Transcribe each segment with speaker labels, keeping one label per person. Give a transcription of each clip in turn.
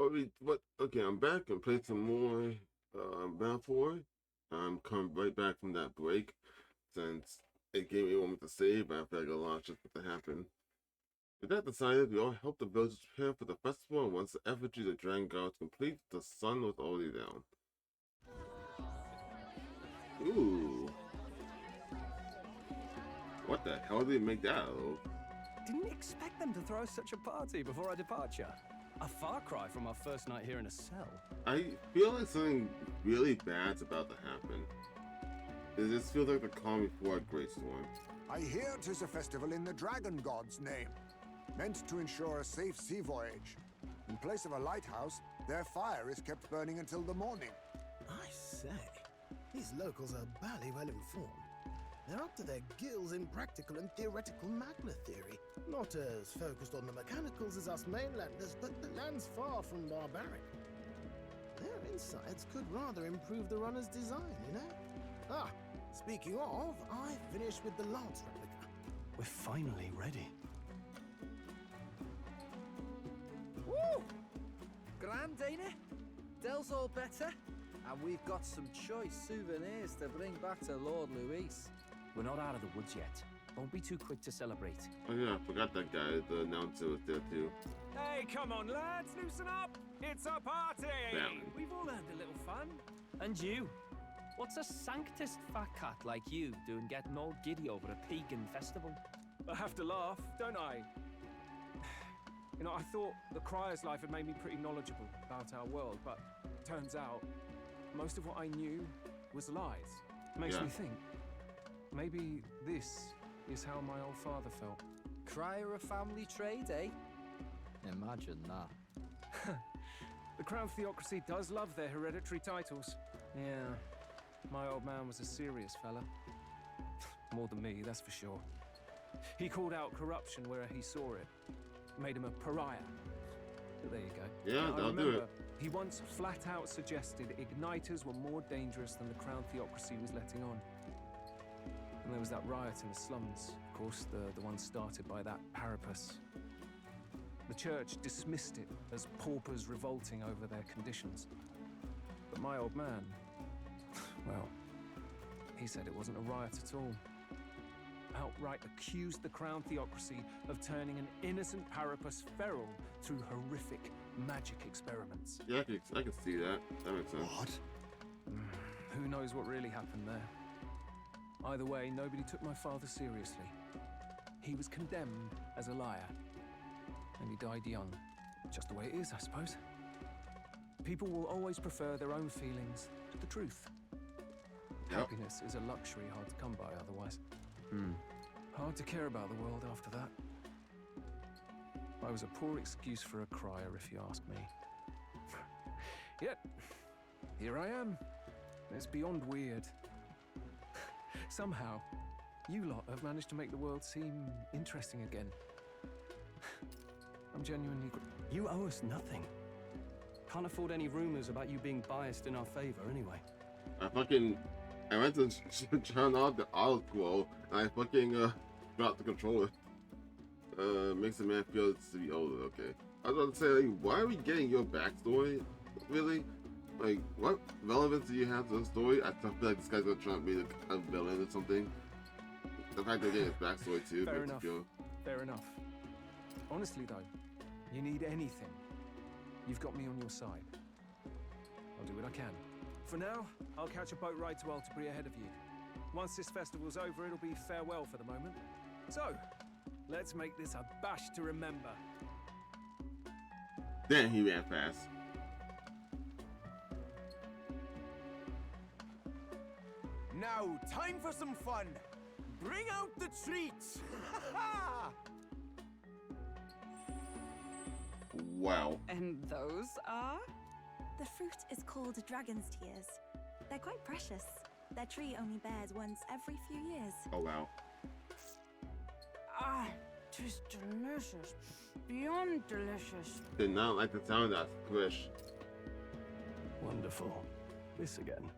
Speaker 1: Okay, I'm back and played some more Battlefield. I'm coming right back from that break since it gave me a moment to save. I feel like a lot just what to happen. With that decided, we all helped the villagers prepare for the festival, and once the effigy of the Dragon God was complete, the sun was already down. Ooh. What the hell did they make that out of?
Speaker 2: Didn't expect them to throw such a party before our departure. A far cry from our first night here in a cell.
Speaker 1: I feel like something really bad's about to happen. It just feels like the calm before a great storm.
Speaker 3: I hear 'tis a festival in the Dragon God's name, meant to ensure a safe sea voyage. In place of a lighthouse, their fire is kept burning until the morning.
Speaker 4: I say, these locals are barely well informed. They're up to their gills in practical and theoretical magna theory. Not as focused on the mechanicals as us mainlanders, but the land's far from barbaric. Their insights could rather improve the runner's design, you know? Ah, speaking of, I finished with the Lance replica.
Speaker 2: We're finally ready.
Speaker 5: Woo! Grand, ain't it? Dell's all better, and we've got some choice souvenirs to bring back to Lord Luis.
Speaker 6: We're not out of the woods yet. Don't be too quick to celebrate.
Speaker 1: Oh yeah, I forgot that guy. The announcer was there too.
Speaker 7: Hey, come on, lads, loosen up! It's a party!
Speaker 1: Balin.
Speaker 7: We've all earned a little fun.
Speaker 6: And you? What's a sanctist fat cat like you doing getting all giddy over a pagan festival?
Speaker 7: I have to laugh, don't I? You know, I thought the Crier's life had made me pretty knowledgeable about our world, but turns out most of what I knew was lies. Makes me think, maybe this is how my old father felt.
Speaker 5: Crier a family trade, eh? Imagine that.
Speaker 7: The Crown Theocracy does love their hereditary titles. Yeah, my old man was a serious fella. More than me, that's for sure. He called out corruption where he saw it. Made him a pariah. But there you go.
Speaker 1: Yeah,
Speaker 7: Now,
Speaker 1: they'll do it.
Speaker 7: He once flat out suggested igniters were more dangerous than the Crown Theocracy was letting on. And there was that riot in the slums, of course, the one started by that Parapus. The church dismissed it as paupers revolting over their conditions. But my old man, well, he said it wasn't a riot at all. Outright accused the Crown Theocracy of turning an innocent Parapus feral through horrific magic experiments.
Speaker 1: Yeah, I can see that. That makes sense.
Speaker 3: What?
Speaker 7: Who knows what really happened there? Either way, nobody took my father seriously. He was condemned as a liar. And he died young. Just the way it is, I suppose. People will always prefer their own feelings to the truth.
Speaker 1: Yep.
Speaker 7: Happiness is a luxury hard to come by otherwise. Hard to care about the world after that. I was a poor excuse for a crier, if you ask me. Yet, here I am. It's beyond weird. Somehow, you lot have managed to make the world seem interesting again. I'm genuinely...
Speaker 2: You owe us nothing. Can't afford any rumors about you being biased in our favor anyway.
Speaker 1: I went to turn off the auto scroll and I dropped the controller. Makes a man feel to be older, okay. I was about to say, like, why are we getting your backstory? Really? Like, what relevance do you have to the story? I feel like this guy's gonna try to be a villain or something. The fact they're getting his backstory too
Speaker 7: Fair
Speaker 1: makes
Speaker 7: enough.
Speaker 1: me feel...
Speaker 7: Fair enough. Honestly, though, you need anything, you've got me on your side. I'll do what I can. For now, I'll catch a boat ride to Altabri ahead of you. Once this festival's over, it'll be farewell for the moment. So, let's make this a bash to remember.
Speaker 1: Then he ran fast.
Speaker 8: Now, time for some fun. Bring out the treats.
Speaker 1: Wow.
Speaker 9: And those are?
Speaker 10: The fruit is called dragon's tears. They're quite precious. Their tree only bears once every few years.
Speaker 1: Oh wow.
Speaker 9: Ah, 'tis delicious. Beyond delicious.
Speaker 1: Did not like the sound of that squish.
Speaker 2: Wonderful. This again.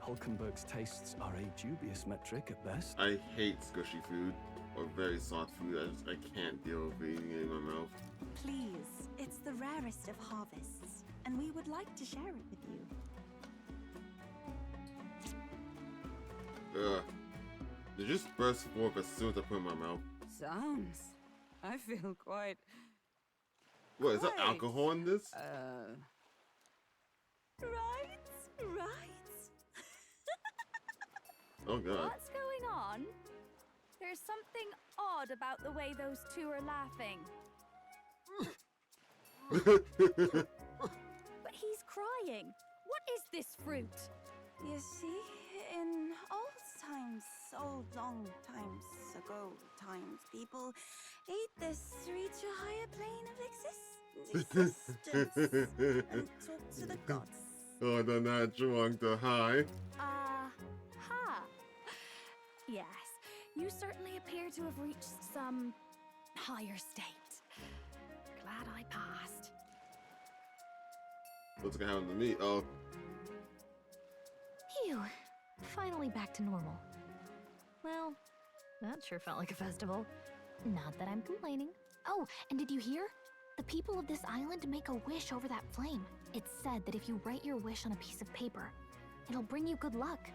Speaker 2: Hulkenberg's tastes are a dubious metric at best.
Speaker 1: I hate squishy food or very soft food. I can't deal with eating it in my mouth.
Speaker 10: Please, it's the rarest of harvests, and we would like to share it with you.
Speaker 1: They just burst forth as soon as I put it in my mouth.
Speaker 9: Sounds. I feel quite.
Speaker 1: What, is that alcohol in this?
Speaker 10: Right.
Speaker 1: Oh god.
Speaker 9: What's going on? There's something odd about the way those two are laughing. But he's crying. What is this fruit?
Speaker 10: You see, in old long times ago, people ate this to reach a higher plane of existence and talk to the gods.
Speaker 1: Oh, they're not drunk, they're high.
Speaker 9: Ha. Yes, you certainly appear to have reached some higher state. Glad I passed.
Speaker 1: What's gonna happen to me? Oh.
Speaker 11: Phew. Finally back to normal. Well, that sure felt like a festival. Not that I'm complaining. Oh, and did you hear? The people of this island make a wish over that flame. It's said that if you write your wish on a piece of paper, it'll bring you good luck.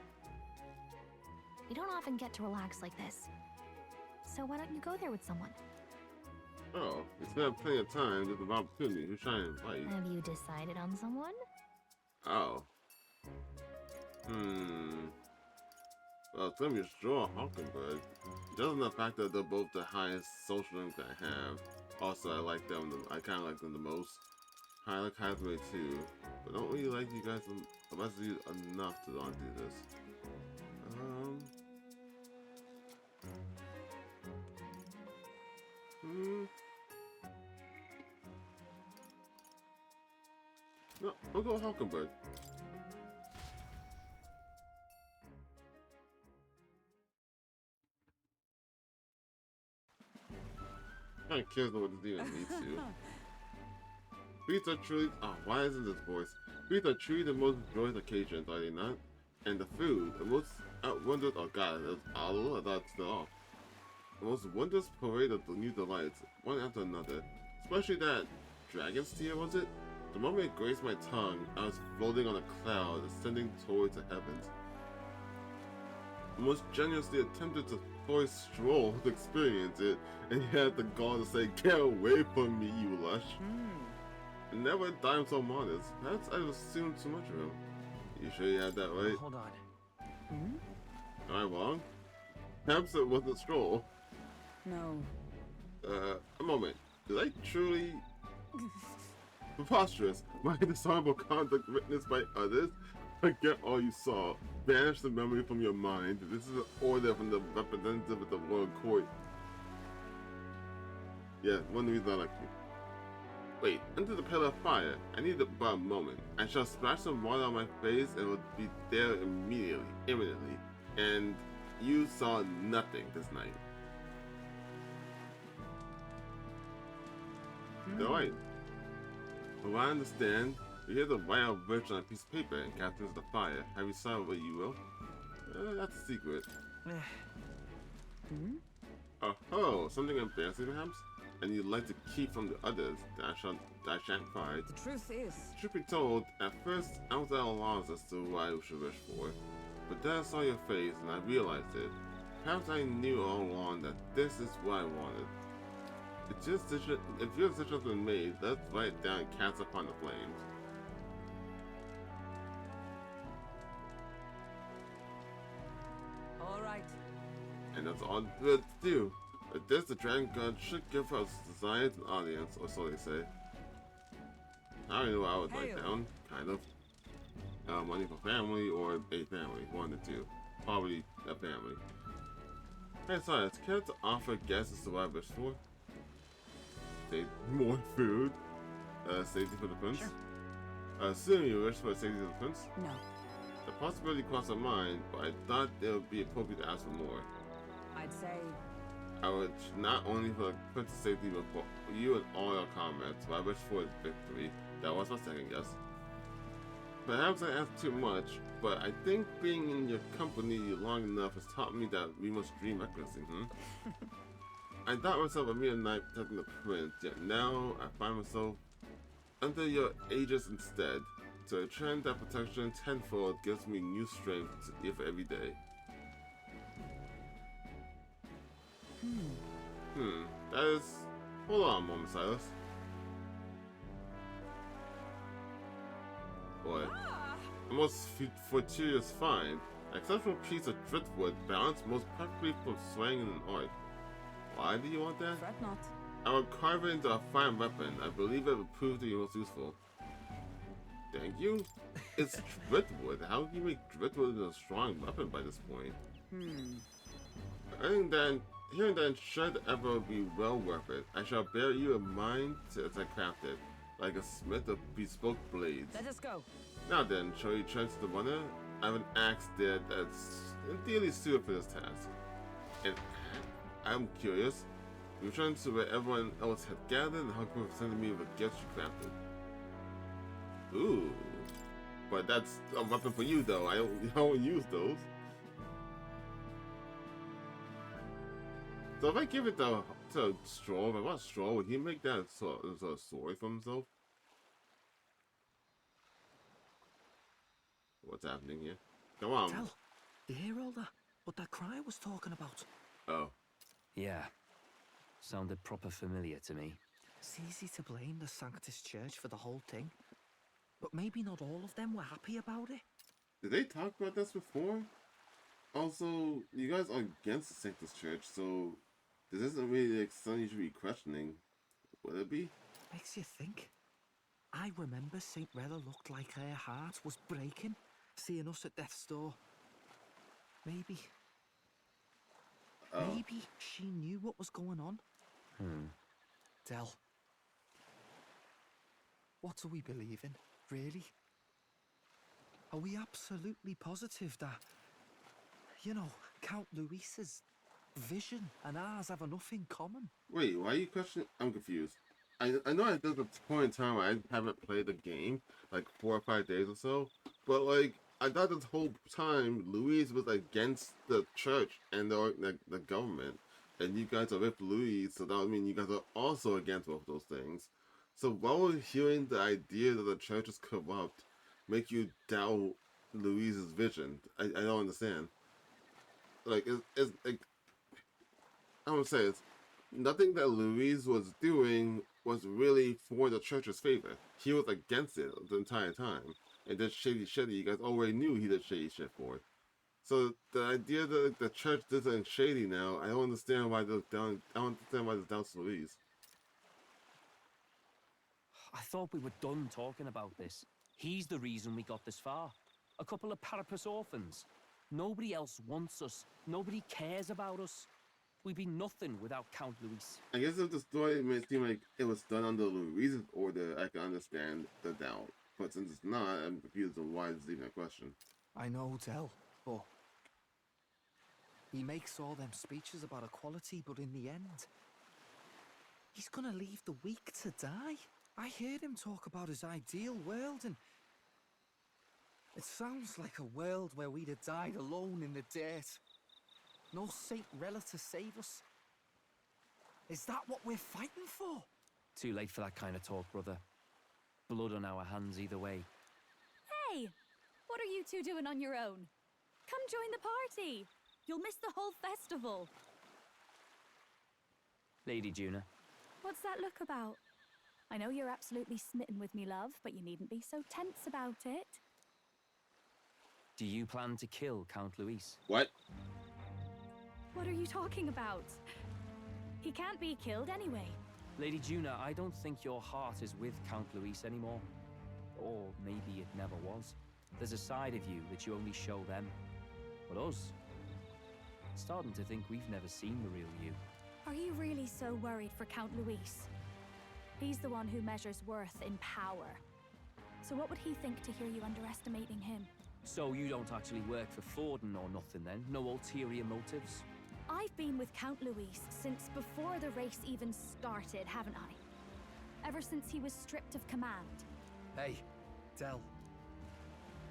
Speaker 11: We don't often get to relax like this. So why don't you go there with someone?
Speaker 1: Oh, it's been plenty of time. There's an opportunity. Who's trying to invite?
Speaker 11: Have you decided on someone?
Speaker 1: Oh. Well, it's gonna be a straw Hawkingbird. Just in the fact that they're both the highest social rank that I have. Also, I like them. I kind of like them the most. I like Hathaway too, but don't really like you guys unless you enough to not do this. No, I'll go Hawkingbird. I don't care what this even needs to. Feasts are truly. Oh, why isn't this voice? Feasts are truly the most joyous occasions, are they not? And the food, the most wondrous. Oh god, that's all. I thought it's still off. The most wondrous parade of the new delights, one after another. Especially that dragon's tear, was it? The moment it grazed my tongue, I was floating on a cloud, ascending towards the heavens. I most generously attempted to force Stroll to experience it, and he had the gall to say, "Get away from me, you lush." And never a dime so modest. Perhaps I assumed too much of him. You sure you had that right?
Speaker 7: Hold on.
Speaker 1: Am I wrong? Perhaps it wasn't Stroll.
Speaker 9: No.
Speaker 1: A moment. Did I truly... Preposterous. My dishonorable conduct witnessed by others? Forget all you saw. Banish the memory from your mind. This is an order from the representative of the royal court. Yeah, one reason I like you. Wait, under the pillar of fire. I need it but a moment. I shall splash some water on my face and it will be there imminently. And you saw nothing this night. Alright. From what I understand, you hear the write out version on a piece of paper and cast into the fire. Have you decided what you will? That's a secret. Oh, something embarrassing perhaps? And you'd like to keep from the others that I shan't find.
Speaker 9: The truth is.
Speaker 1: Truth be told, at first I was at a loss as to what I should wish for. But then I saw your face and I realized it. Perhaps I knew all along that this is what I wanted. If your decision has been made, let's write it down and cast upon the flames.
Speaker 9: Alright.
Speaker 1: And that's all good to do. But this, the Dragon God should give us desires and audience, or so they say. I don't know what I would write down, kind of. Money for family or a family, one of the two. Probably a family. Hey, sorry, it's care to offer guests as to what I wish for? More food. Safety for the prince.
Speaker 9: Sure.
Speaker 1: Assuming you wish for safety for the prince.
Speaker 9: No.
Speaker 1: The possibility crossed my mind, but I thought it would be appropriate to ask for more.
Speaker 9: I'd say.
Speaker 1: I would not only for the prince's safety, but for you and all your comrades. What I wish for is victory. That was my second guess. Perhaps I asked too much, but I think being in your company long enough has taught me that we must dream recklessly. I thought myself a mere knight protecting the prince, yet now I find myself under your aegis instead. To return that protection tenfold gives me new strength if every day. That is... Hold on a moment, Silas. Boy. A most fortuitous find. An exceptional piece of driftwood balanced most perfectly for swaying in an arc. Why do you want that?
Speaker 5: Fret not.
Speaker 1: I will carve it into a fine weapon. I believe it will prove to be most useful. Thank you? It's driftwood. How can you make driftwood into a strong weapon by this point? Hearing that should ever be well worth it. I shall bear you in mind as I craft it, like a smith of bespoke blades.
Speaker 5: Let us go.
Speaker 1: Now then, shall we return to the runner? I have an axe there that's ideally suited for this task. And I'm curious. We return to where everyone else had gathered and Huckleberry presented me with a gift she crafted. Ooh. But that's a weapon for you though. I don't use those. So if I give it to Straw, if I want Straw, would he make that sort of sword for himself? What's happening here? Come on.
Speaker 5: Tell, you hear all that? What that cry was talking about?
Speaker 1: Oh.
Speaker 6: Yeah. Sounded proper familiar to me.
Speaker 5: It's easy to blame the Sanctus Church for the whole thing. But maybe not all of them were happy about it.
Speaker 1: Did they talk about this before? Also, you guys are against the Sanctus Church, so this isn't really like something you should be questioning. Would it be?
Speaker 5: Makes you think. I remember St. Rella looked like her heart was breaking, seeing us at death's door. Maybe she knew what was going on. Del, what do we believe in, really? Are we absolutely positive that, you know, Count Luis's vision and ours have enough in common?
Speaker 1: Wait, why are you questioning? I'm confused. I know at this point in time I haven't played the game, like 4 or 5 days or so, but like, I thought this whole time Louise was against the church and the government, and you guys are with Louise, so that would mean you guys are also against both those things. So why would hearing the idea that the church is corrupt make you doubt Louise's vision? I don't understand. Like, it's like, I would say it's nothing that Louise was doing was really for the church's favor. He was against it the entire time. And did shady shit that you guys already knew he did shady shit for. So the idea that the church did something shady now, I don't understand why this doubts Louise.
Speaker 6: I thought we were done talking about this. He's the reason we got this far. A couple of Parapus orphans. Nobody else wants us. Nobody cares about us. We'd be nothing without Count Luis.
Speaker 1: I guess if the story may seem like it was done under Louise's order, I can understand the doubt. But since it's not, I'm confused on why it's even a question.
Speaker 5: I know, Del, but he makes all them speeches about equality, but in the end, he's gonna leave the weak to die. I heard him talk about his ideal world, and it sounds like a world where we'd have died alone in the dirt. No Saint Rella to save us. Is that what we're fighting for?
Speaker 6: Too late for that kind of talk, brother. Blood on our hands either way.
Speaker 9: Hey! What are you two doing on your own? Come join the party! You'll miss the whole festival.
Speaker 6: Lady Juna.
Speaker 9: What's that look about? I know you're absolutely smitten with me, love, but you needn't be so tense about it.
Speaker 6: Do you plan to kill Count Luis?
Speaker 1: What?
Speaker 9: What are you talking about? He can't be killed anyway.
Speaker 6: Lady Juna, I don't think your heart is with Count Luis anymore. Or maybe it never was. There's a side of you that you only show them. But us, starting to think we've never seen the real you.
Speaker 9: Are you really so worried for Count Luis? He's the one who measures worth in power. So what would he think to hear you underestimating him?
Speaker 6: So you don't actually work for Forden or nothing then? No ulterior motives?
Speaker 9: I've been with Count Luis since before the race even started, haven't I? Ever since he was stripped of command.
Speaker 5: Hey, Del.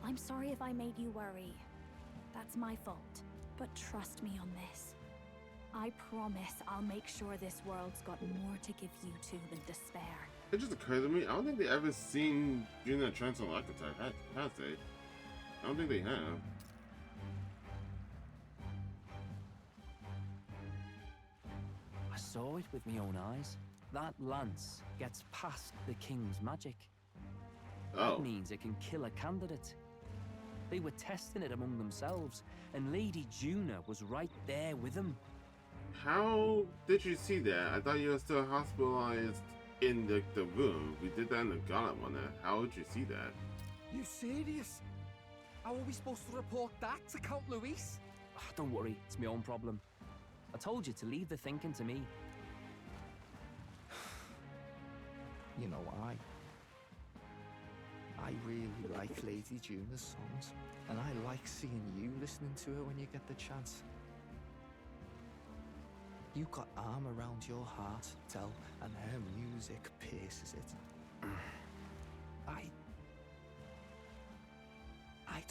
Speaker 9: I'm sorry if I made you worry. That's my fault. But trust me on this. I promise I'll make sure this world's got more to give you two than despair.
Speaker 1: It just occurred to me, I don't think they ever seen Juna transform archetype, has they? I don't think they have.
Speaker 6: I saw it with my own eyes. That lance gets past the king's magic.
Speaker 1: Oh.
Speaker 6: That means it can kill a candidate. They were testing it among themselves, and Lady Juna was right there with them.
Speaker 1: How did you see that? I thought you were still hospitalized in the room. We did that in the Gauntlet one. How would you see that?
Speaker 5: You serious? How are we supposed to report that to Count Luis?
Speaker 6: Don't worry, it's my own problem. I told you to leave the thinking to me.
Speaker 5: You know, I really like Lady Juna's songs, and I like seeing you listening to her when you get the chance. You got arm around your heart, Del, and her music pierces it. I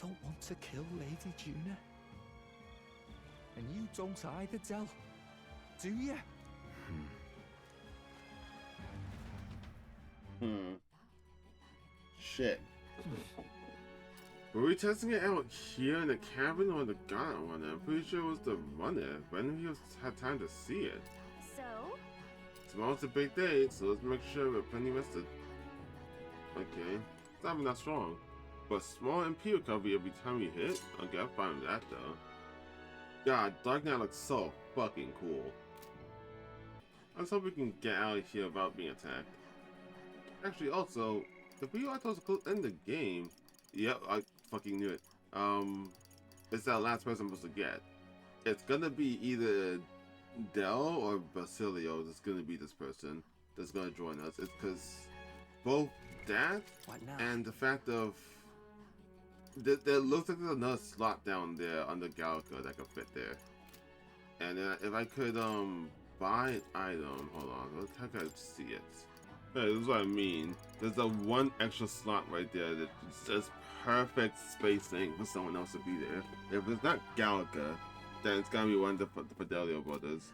Speaker 5: don't want to kill Lady Juna. And you don't either, Del. Do you?
Speaker 1: Shit. Were we testing it out here in the cabin or the Gauntlet one? I'm pretty sure it was the runner. When did we have time to see it?
Speaker 9: So?
Speaker 1: Tomorrow's a big day, so let's make sure we're plenty rested. Okay. It's not even that strong. But small MP recovery every time we hit? Okay, I'm fine with that though. God, Dark Knight looks so fucking cool. Let's hope we can get out of here without being attacked. Actually, also, the video I thought was in the game. Yep, I fucking knew it. It's that last person I'm supposed to get. It's gonna be either Del or Basilio that's gonna be this person that's gonna join us. It's because both that and the fact of there looks like there's another slot down there under Gallica that could fit there. And if I could buy an item, hold on, how can I see it? Hey, this is what I mean. There's a one extra slot right there that says perfect spacing for someone else to be there. If it's not Gallica, then it's gonna be one of the Fidelio brothers.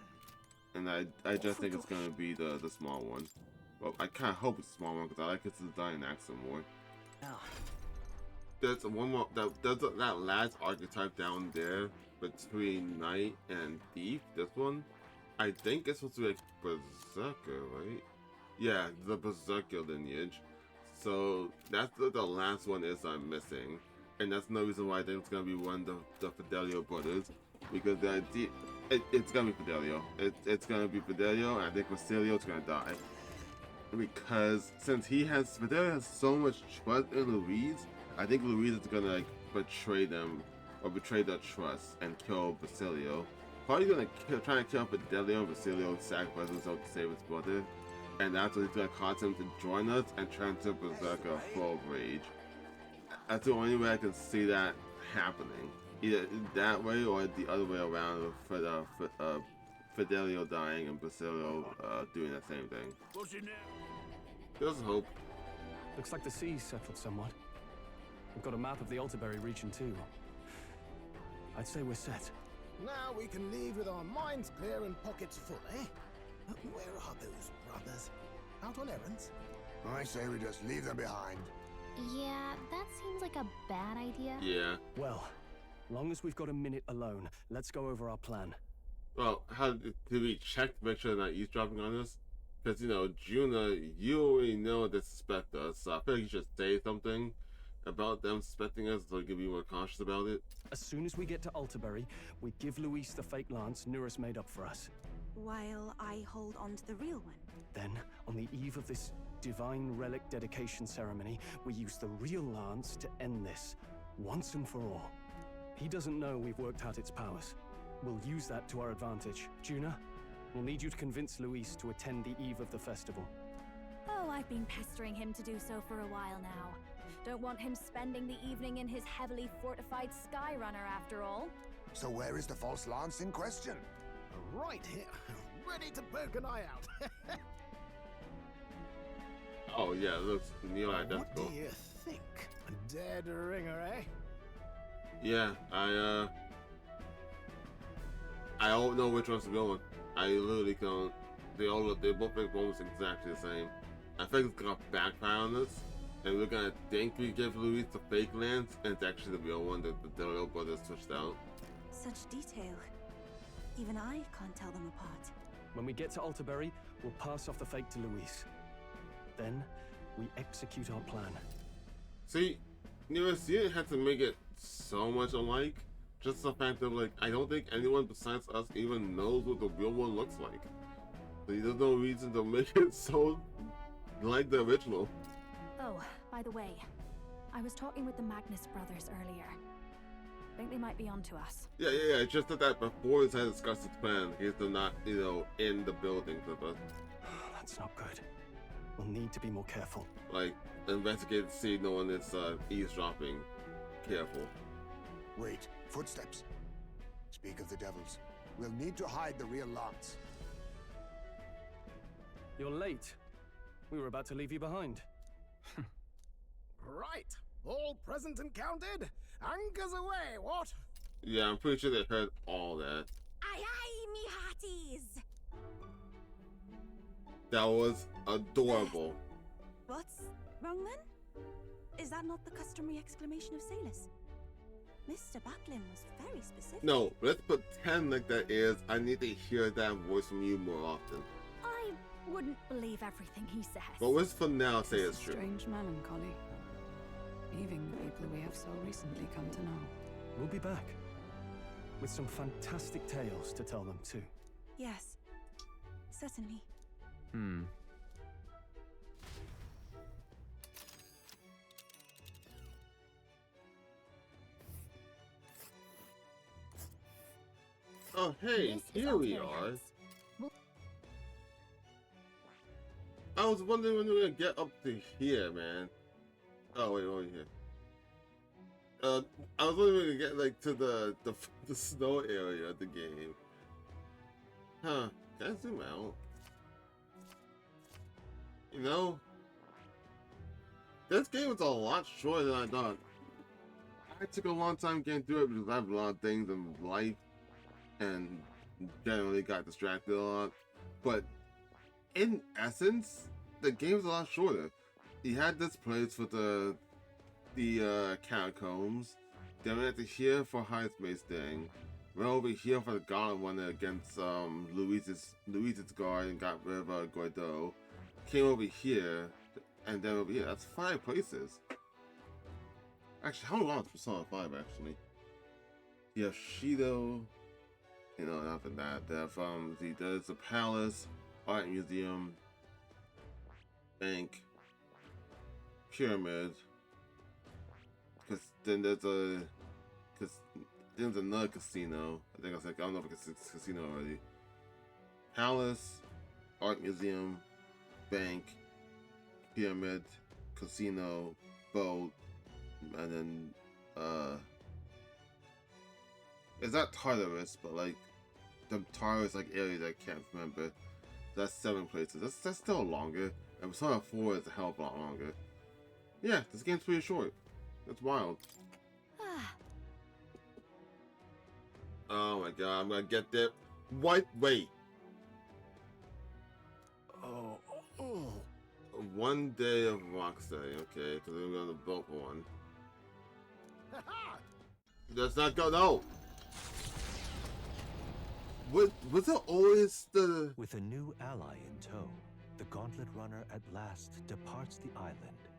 Speaker 1: And I just think it's gonna be the small one. Well, I kinda hope it's the small one because I like its design and accent more. There's one more, there's that last archetype down there between Knight and Thief, this one. I think it's supposed to be like Berserker, right? Yeah, the Berserker lineage. So that's the last one is I'm missing. And that's no reason why I think it's gonna be one of the Fidelio brothers. Because the idea, it's gonna be Fidelio. It's gonna be Fidelio, and I think Basilio's gonna die. Because since Fidelio has so much trust in Louise, I think Louise is gonna like betray them, or betray their trust and kill Basilio. Probably gonna try to kill Fidelio and Basilio sacrifice himself to save his brother. And that's what he's gonna cause him to join us and turn to Berserker full of rage. That's the only way I can see that happening. Either that way or the other way around for Fidelio dying and Basilio doing the same thing. There's hope.
Speaker 2: Looks like the sea's settled somewhat. We've got a map of the Altaberry region too. I'd say we're set.
Speaker 4: Now we can leave with our minds clear and pockets full, eh? Where are those brothers? Out on errands?
Speaker 3: I say we just leave them behind.
Speaker 11: Yeah, that seems like a bad idea.
Speaker 1: Yeah.
Speaker 2: Well, long as we've got a minute alone, let's go over our plan.
Speaker 1: Well, how did we check to make sure they're not eavesdropping on us? Because, you know, Juna, you already know they suspect us, so I feel like you should say something about them suspecting us so we can be more cautious about it.
Speaker 2: As soon as we get to Altaberry, we give Luis the fake lance Nuris made up for us.
Speaker 10: While I hold on to the real one.
Speaker 2: Then, on the eve of this divine relic dedication ceremony, we use the real lance to end this, once and for all. He doesn't know we've worked out its powers. We'll use that to our advantage. Juna, we'll need you to convince Luis to attend the eve of the festival.
Speaker 9: Oh, I've been pestering him to do so for a while now. Don't want him spending the evening in his heavily fortified Skyrunner after all.
Speaker 3: So where is the false lance in question?
Speaker 4: Right here, ready to poke an eye out.
Speaker 1: Oh yeah, it looks nearly identical.
Speaker 4: What do you think? A dead ringer, eh?
Speaker 1: Yeah, I don't know which one's to go with. I literally can't. They both make almost exactly the same. I think it's gonna backfire on us, and we're gonna think we give Luis the fake lance, and it's actually the real one that the real brother switched out.
Speaker 10: Such detail. Even I can't tell them apart.
Speaker 2: When we get to Altaberry, we'll pass off the fake to Luis. Then, we execute our plan.
Speaker 1: See, you didn't have to make it so much alike. Just the fact that, like, I don't think anyone besides us even knows what the real one looks like. There's no reason to make it so like the original.
Speaker 9: Oh, by the way, I was talking with the Magnus brothers earlier. I think they might be onto us.
Speaker 1: Yeah. It's just that before we had discussed this plan, he's still not, in the building with us.
Speaker 2: That's not good. We'll need to be more careful.
Speaker 1: Like, investigate to see no one is eavesdropping. Careful.
Speaker 3: Wait, footsteps. Speak of the devils. We'll need to hide the real lance.
Speaker 2: You're late. We were about to leave you behind.
Speaker 4: Right. All present and counted? Anchors away, what?
Speaker 1: Yeah, I'm pretty sure they heard all that.
Speaker 10: Aye aye, me hearties!
Speaker 1: That was adorable.
Speaker 10: What's wrong then? Is that not the customary exclamation of sailors? Mr. Buckland was very specific.
Speaker 1: No, let's pretend like that is. I need to hear that voice from you more often.
Speaker 9: I wouldn't believe everything he says.
Speaker 1: But let's for now say it's true.
Speaker 12: Strange melancholy. Leaving the people we have so recently come to know.
Speaker 2: We'll be back. With some fantastic tales to tell them too.
Speaker 10: Yes, certainly.
Speaker 1: Oh, hey,
Speaker 11: This is
Speaker 1: here we
Speaker 11: Altaberry
Speaker 1: are.
Speaker 11: House.
Speaker 1: I was wondering when we were gonna get up to here, man. Oh, wait, over here. I was wondering when we get, like, to the snow area of the game. Huh, can I zoom out? You know, this game was a lot shorter than I thought. I took a long time getting through it because I have a lot of things in life and generally got distracted a lot. But in essence, the game's a lot shorter. You had this place with the catacombs. Then we had to here for Highest Base thing. We're over here for the Gauntlet one against Luis's guard and got rid of Gordo. Came over here, and then over here. That's 5 places. Actually, how long is Persona 5 actually? You have Shido, after that. They have there's a palace, art museum, bank, pyramid. Then there's another casino. I think I don't know if it's a casino already. Palace, art museum, bank, pyramid, casino, boat, and then it's not Tartarus, but like the Tartarus areas I can't remember. That's 7 places. That's still longer. And Persona 4 is a hell of a lot longer. Yeah, this game's pretty short. That's wild. Oh my god, I'm gonna get there. Wait.
Speaker 2: Oh.
Speaker 1: One day of Rocksteady, okay, because we're gonna vote for one. Let's not go, no! Was it always the...
Speaker 13: With a new ally in tow, the Gauntlet Runner at last departs the island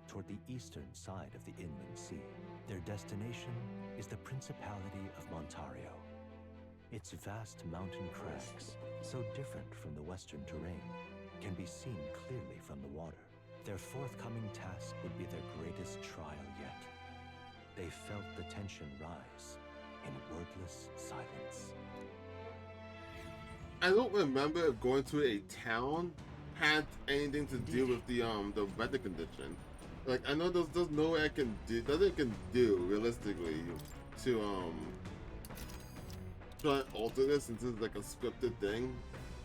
Speaker 13: toward the eastern side of the inland sea. Their destination is the Principality of Montario. Its vast mountain crags, so different from the western terrain, can be seen clearly from the water. Their forthcoming task would be their greatest trial yet. They felt the tension rise in wordless silence.
Speaker 1: I don't remember if going to a town had anything to do with the weather condition. Like, I know there's no way I can do, nothing I can do realistically to try and alter this since it's like a scripted thing.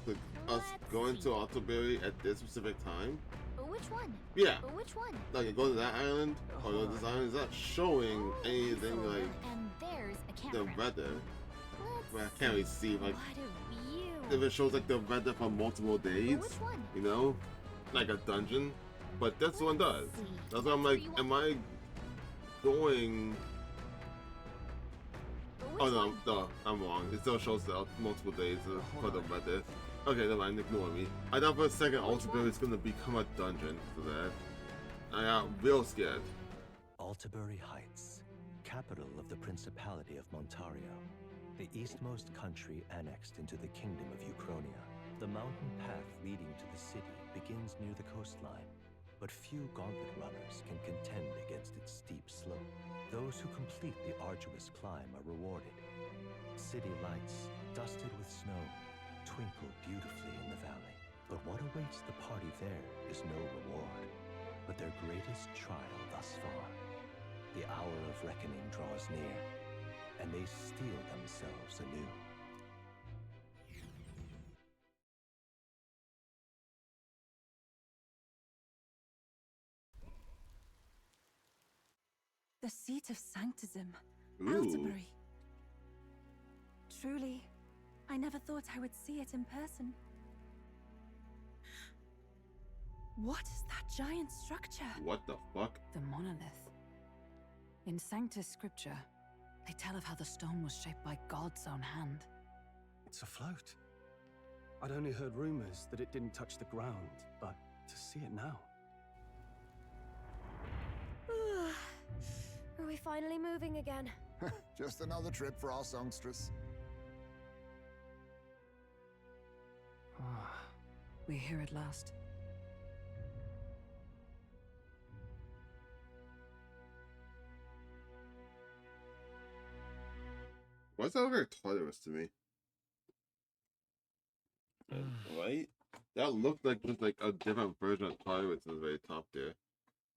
Speaker 1: Like us going to Altaberry at this specific time.
Speaker 11: But which one?
Speaker 1: Yeah.
Speaker 11: But which one?
Speaker 1: Like, you go to that island or go to this island, it's not showing anything like
Speaker 11: And there's a
Speaker 1: the
Speaker 11: camera.
Speaker 1: weather. Well, I can't really see like
Speaker 11: What a view.
Speaker 1: if it shows like the weather for multiple days.
Speaker 11: But which one?
Speaker 1: You know, like a dungeon. but this one does.
Speaker 11: see.
Speaker 1: That's why I'm like, am I going? Oh no, I'm wrong. It still shows out multiple days for the method. Okay, never mind, ignore me. I thought for a second Altabury is gonna become a dungeon for that. I got real scared.
Speaker 13: Altabury Heights, capital of the Principality of Montario, the eastmost country annexed into the Kingdom of Uchronia. The mountain path leading to the city begins near the coastline, but few gauntlet runners can contend against its steep slope. Those who complete the arduous climb are rewarded. City lights, dusted with snow, twinkle beautifully in the valley. But what awaits the party there is no reward, but their greatest trial thus far. The hour of reckoning draws near, and they steel themselves anew.
Speaker 10: The seat of Sanctism,
Speaker 1: Ooh.
Speaker 10: Altabury. Truly, I never thought I would see it in person. What is that giant structure?
Speaker 1: What the fuck?
Speaker 12: The monolith. In Sanctus scripture, they tell of how the stone was shaped by God's own hand.
Speaker 2: It's afloat. I'd only heard rumors that it didn't touch the ground, but to see it now.
Speaker 14: Are we finally moving again?
Speaker 3: Just another trip for our songstress.
Speaker 12: We're here at last.
Speaker 1: Why does that look like toilets to me? Right? That looked like just like a different version of toilets at the very top there.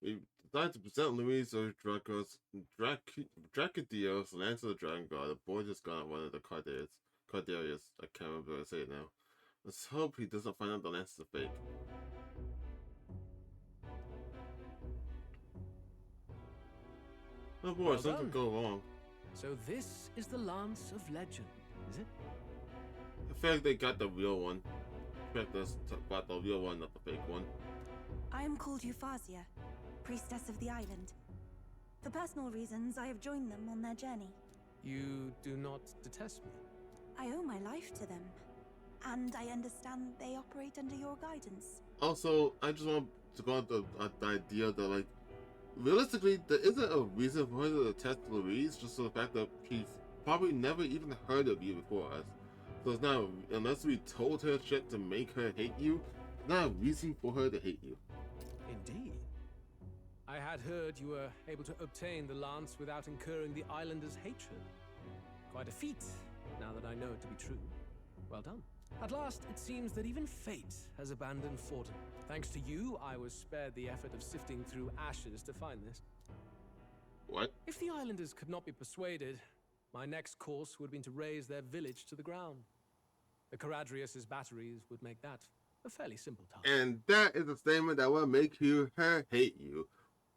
Speaker 1: We decided to present Luis or Dracos, Dracadios, Lance of the Dragon God. The boy just got one of the Cardarius. I can't remember how to say it now. Let's hope he doesn't find out the lance is a fake. Oh boy,
Speaker 7: Well
Speaker 1: something
Speaker 7: done.
Speaker 1: go wrong.
Speaker 7: So this is the Lance of Legend, is it?
Speaker 1: I feel like they got the real one. I feel like they got the real one, not the fake one.
Speaker 10: I am called Euphazia, priestess of the island. For personal reasons, I have joined them on their journey.
Speaker 7: You do not detest me.
Speaker 10: I owe my life to them, and I understand they operate under your guidance.
Speaker 1: Also, I just want to go out the idea that, like, realistically, there isn't a reason for her to test Louise, just for the fact that she's probably never even heard of you before us. So it's not, unless we told her shit to make her hate you, it's not a reason for her to hate you.
Speaker 7: Indeed. I had heard you were able to obtain the lance without incurring the islanders' hatred. Quite a feat, now that I know it to be true. Well done. At last, it seems that even fate has abandoned Fortin. Thanks to you, I was spared the effort of sifting through ashes to find this.
Speaker 1: What?
Speaker 7: If the islanders could not be persuaded, my next course would have been to raise their village to the ground. The Caradrius' batteries would make that a fairly simple task.
Speaker 1: And that is a statement that will make her hate you.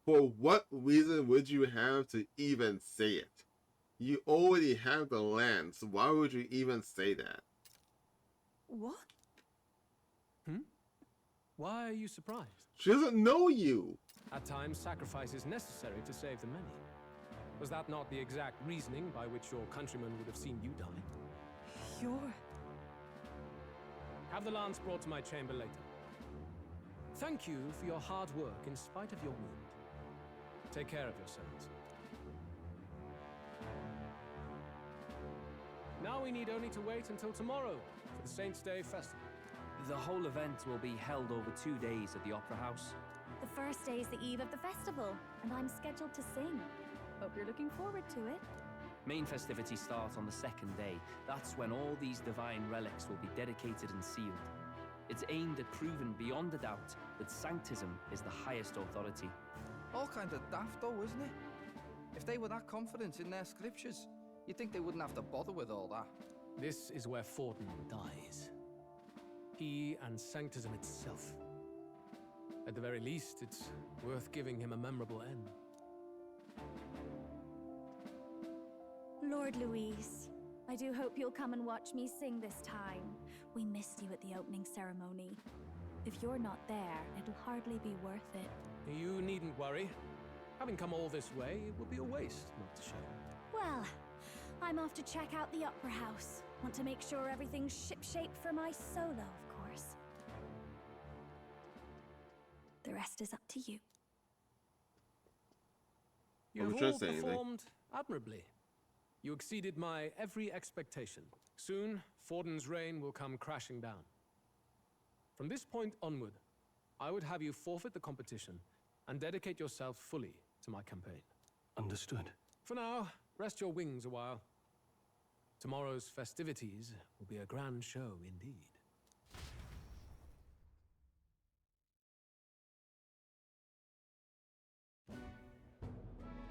Speaker 1: For what reason would you have to even say it? You already have the land, so why would you even say that?
Speaker 10: What?
Speaker 7: Why are you surprised?
Speaker 1: She doesn't know you.
Speaker 7: At times, sacrifice is necessary to save the many. Was that not the exact reasoning by which your countrymen would have seen you die?
Speaker 10: You're...
Speaker 7: Have the lance brought to my chamber later. Thank you for your hard work in spite of your wound. Take care of yourselves. Now we need only to wait until tomorrow for the Saints' Day festival.
Speaker 6: The whole event will be held over 2 days at the Opera House.
Speaker 9: The first day is the eve of the festival, and I'm scheduled to sing. Hope you're looking forward to it.
Speaker 6: Main festivities start on the second day. That's when all these divine relics will be dedicated and sealed. It's aimed at proving beyond a doubt that Sanctism is the highest authority.
Speaker 5: All kind of daft though, isn't it? If they were that confident in their scriptures, you'd think they wouldn't have to bother with all that.
Speaker 7: This is where Fortin dies. He and Sanctism itself. At the very least, it's worth giving him a memorable end.
Speaker 9: Lord Louise, I do hope you'll come and watch me sing this time. We missed you at the opening ceremony. If you're not there, it'll hardly be worth it.
Speaker 7: You needn't worry. Having come all this way, it would be a waste not to show.
Speaker 9: Well, I'm off to check out the Opera House. Want to make sure everything's shipshape for my solo, of course. The rest is up to you.
Speaker 7: You have all performed admirably. You exceeded my every expectation. Soon, Forden's reign will come crashing down. From this point onward, I would have you forfeit the competition and dedicate yourself fully to my campaign.
Speaker 2: Understood.
Speaker 7: For now, rest your wings a while. Tomorrow's festivities will be a grand show indeed.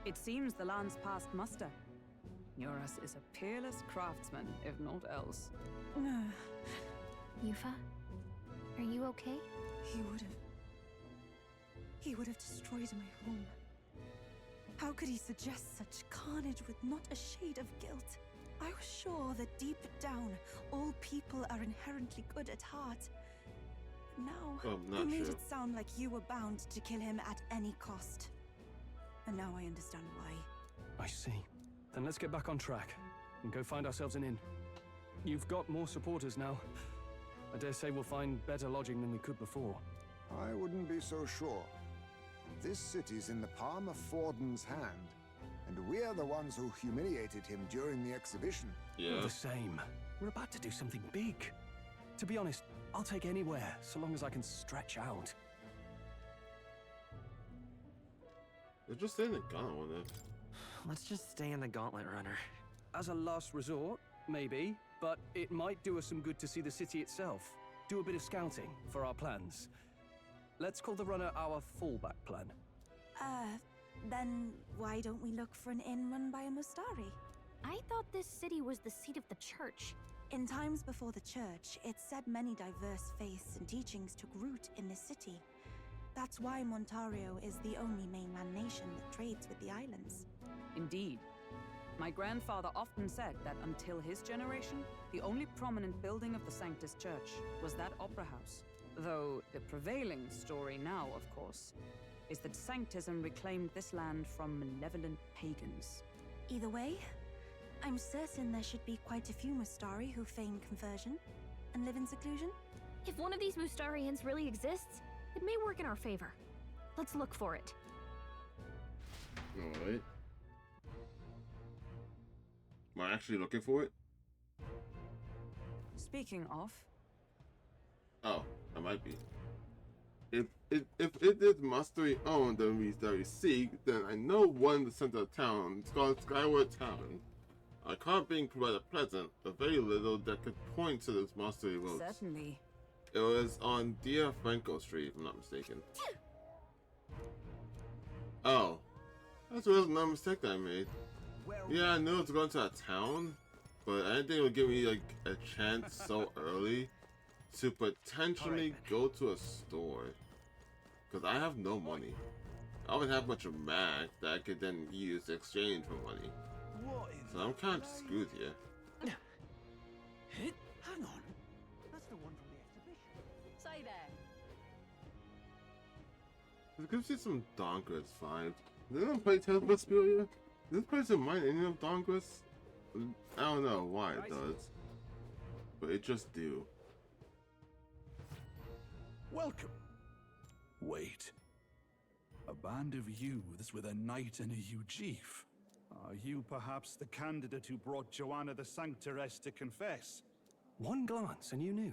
Speaker 12: It seems the land's past muster. Eurus is a peerless craftsman, if not else.
Speaker 11: Yufa, are you okay?
Speaker 10: He would have destroyed my home. How could he suggest such carnage with not a shade of guilt? I was sure that deep down, all people are inherently good at heart. But now, you made it sound like you were bound to kill him at any cost. And now I understand why.
Speaker 2: I see. Then let's get back on track and go find ourselves an inn. You've got more supporters now. I dare say we'll find better lodging than we could before.
Speaker 3: I wouldn't be so sure. This city's in the palm of Forden's hand, and we're the ones who humiliated him during the exhibition.
Speaker 2: We're the same. We're about to do something big. To be honest, I'll take anywhere, so long as I can stretch out.
Speaker 1: They're just saying the gauntlet one there.
Speaker 15: Let's just stay in the Gauntlet Runner.
Speaker 2: As a last resort, maybe, but it might do us some good to see the city itself. Do a bit of scouting for our plans. Let's call the runner our fallback plan.
Speaker 10: Then why don't we look for an inn run by a Mustari?
Speaker 11: I thought this city was the seat of the church.
Speaker 10: In times before the church, it said many diverse faiths and teachings took root in this city. That's why Montario is the only mainland nation that trades with the islands.
Speaker 12: Indeed. My grandfather often said that until his generation, the only prominent building of the Sanctus Church was that opera house. Though the prevailing story now, of course, is that Sanctism reclaimed this land from malevolent pagans.
Speaker 10: Either way, I'm certain there should be quite a few Mustari who feign conversion and live in seclusion.
Speaker 11: If one of these Mustarians really exists, it may work in our favor. Let's look for it.
Speaker 1: Alright. Am I actually looking for it?
Speaker 12: Speaking of...
Speaker 1: Oh, I might be. If it is Mastery owned and we seek, then I know one in the center of town. It's called Skyward Town. I can't being provided pleasant, but very little that could point to this Mastery road.
Speaker 12: Certainly.
Speaker 1: It was on Dia Franco Street, if I'm not mistaken. Oh. That's another mistake that I made. Yeah, I knew it was going to a town, but I didn't think it would give me like a chance so early to potentially go to a store. Because I have no money. I don't have much of mag that I could then use to exchange for money. So I'm kind of screwed here.
Speaker 15: Hang on. That's the one from the exhibition.
Speaker 12: Say there.
Speaker 1: It gives you some Dawnquist vibes. Did anyone play Tales of Vesperia? Does this place remind any of Dawnquist? I don't know why it does. But it just do.
Speaker 16: Welcome. Wait. A band of youths with a knight and a huge chief. Are you perhaps the candidate who brought Joanna the Sanctoress to confess?
Speaker 2: One glance and you knew.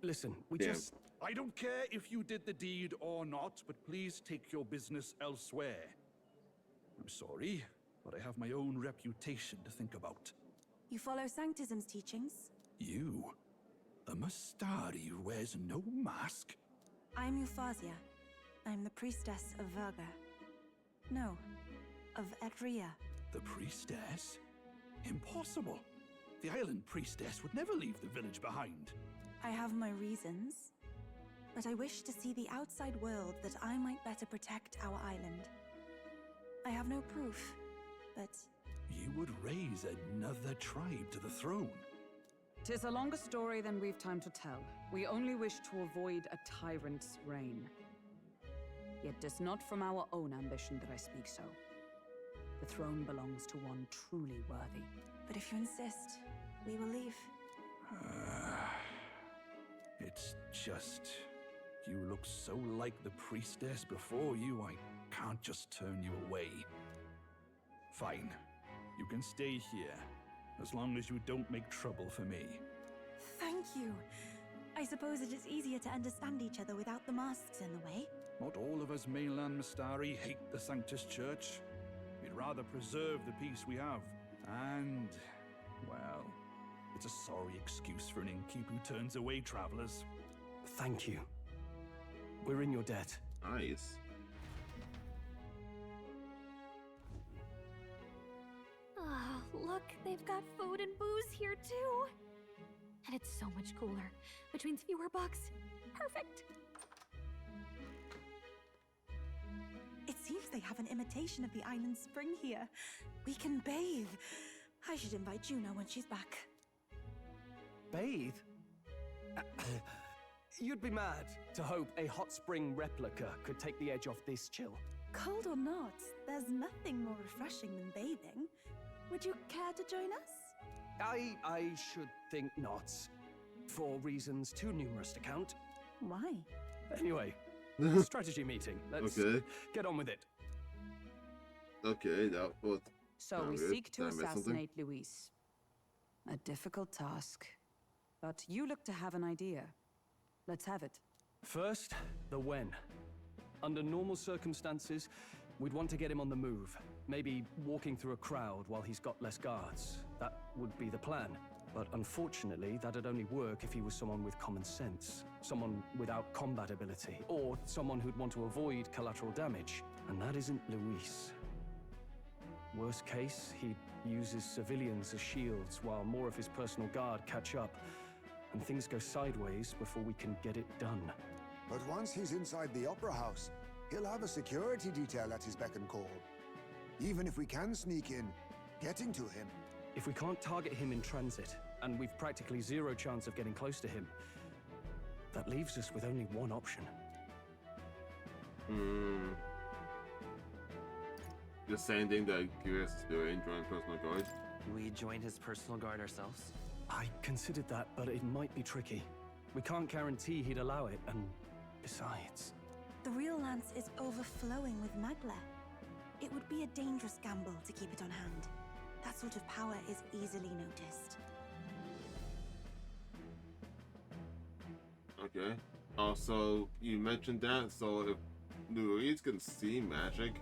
Speaker 2: Listen, we just...
Speaker 16: I don't care if you did the deed or not, but please take your business elsewhere. I'm sorry, but I have my own reputation to think about.
Speaker 10: You follow Sanctism's teachings?
Speaker 16: You? A Mustari who wears no mask?
Speaker 10: I'm Euphazia. I'm the priestess of Verga. No, of Etria.
Speaker 16: The priestess? Impossible. The island priestess would never leave the village behind.
Speaker 10: I have my reasons, but I wish to see the outside world that I might better protect our island. I have no proof, but...
Speaker 16: You would raise another tribe to the throne.
Speaker 12: 'Tis a longer story than we've time to tell. We only wish to avoid a tyrant's reign. Yet 'tis not from our own ambition that I speak so. The throne belongs to one truly worthy.
Speaker 10: But if you insist, we will leave.
Speaker 16: It's just... You look so like the priestess before you, I can't just turn you away. Fine. You can stay here, as long as you don't make trouble for me.
Speaker 10: Thank you. I suppose it is easier to understand each other without the masks in the way.
Speaker 16: Not all of us mainland Mystari hate the Sanctus Church. We'd rather preserve the peace we have. And, well, it's a sorry excuse for an innkeep who turns away travelers.
Speaker 2: Thank you. We're in your debt.
Speaker 1: Nice.
Speaker 11: Ah, look, they've got food and booze here too. And it's so much cooler, which means fewer bugs. Perfect.
Speaker 10: It seems they have an imitation of the island spring here. We can bathe. I should invite Juno when she's back.
Speaker 2: Bathe? You'd be mad to hope a hot spring replica could take the edge off this chill.
Speaker 10: Cold or not, there's nothing more refreshing than bathing. Would you care to join us?
Speaker 2: I should think not. For reasons too numerous to count.
Speaker 10: Why?
Speaker 2: Anyway, strategy meeting. Let's get on with it.
Speaker 1: Okay, that was...
Speaker 12: So we seek to assassinate Luis. A difficult task. But you look to have an idea. Let's have it.
Speaker 2: First, the when. Under normal circumstances, we'd want to get him on the move. Maybe walking through a crowd while he's got less guards. That would be the plan. But unfortunately, that'd only work if he was someone with common sense. Someone without combat ability. Or someone who'd want to avoid collateral damage. And that isn't Luis. Worst case, he'd use his civilians as shields while more of his personal guard catch up. And things go sideways before we can get it done.
Speaker 3: But once he's inside the Opera House, he'll have a security detail at his beck and call. Even if we can sneak in, getting to him.
Speaker 2: If we can't target him in transit, and we've practically zero chance of getting close to him, that leaves us with only one option.
Speaker 1: The same thing that QS is doing, join personal guard.
Speaker 17: We join his personal guard ourselves?
Speaker 2: I considered that, but it might be tricky. We can't guarantee he'd allow it, and besides...
Speaker 10: The real lance is overflowing with magla. It would be a dangerous gamble to keep it on hand. That sort of power is easily noticed.
Speaker 1: Okay. Also, you mentioned that, so if Luis can see magic,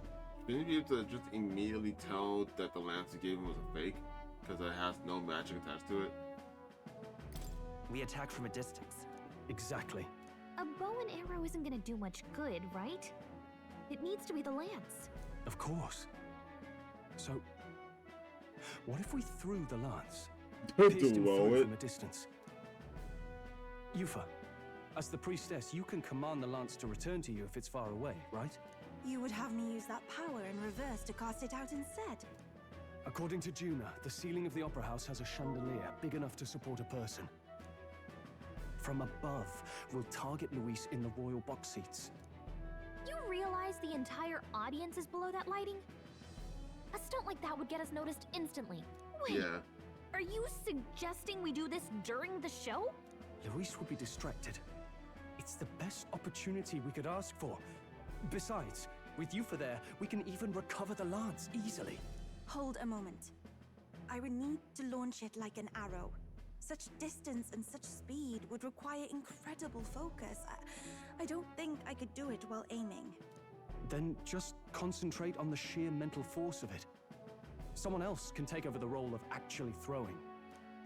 Speaker 1: shouldn't you be able to just immediately tell that the lance you gave him was a fake? Because it has no magic attached to it?
Speaker 17: We attack from a distance.
Speaker 2: Exactly.
Speaker 11: A bow and arrow isn't gonna do much good, right? It needs to be the lance.
Speaker 2: Of course. So, what if we threw the lance? Pierced him through from a distance. Yufa, as the priestess, you can command the lance to return to you if it's far away, right?
Speaker 10: You would have me use that power in reverse to cast it out instead.
Speaker 2: According to Juna, the ceiling of the Opera House has a chandelier big enough to support a person. From above, we'll target Luis in the royal box seats.
Speaker 11: You realize the entire audience is below that lighting? A stunt like that would get us noticed instantly. Wait, are you suggesting we do this during the show?
Speaker 2: Luis would be distracted. It's the best opportunity we could ask for. Besides, with Yufa there, we can even recover the lance easily.
Speaker 10: Hold a moment. I would need to launch it like an arrow. Such distance and such speed would require incredible focus. I don't think I could do it while aiming.
Speaker 2: Then just concentrate on the sheer mental force of it. Someone else can take over the role of actually throwing.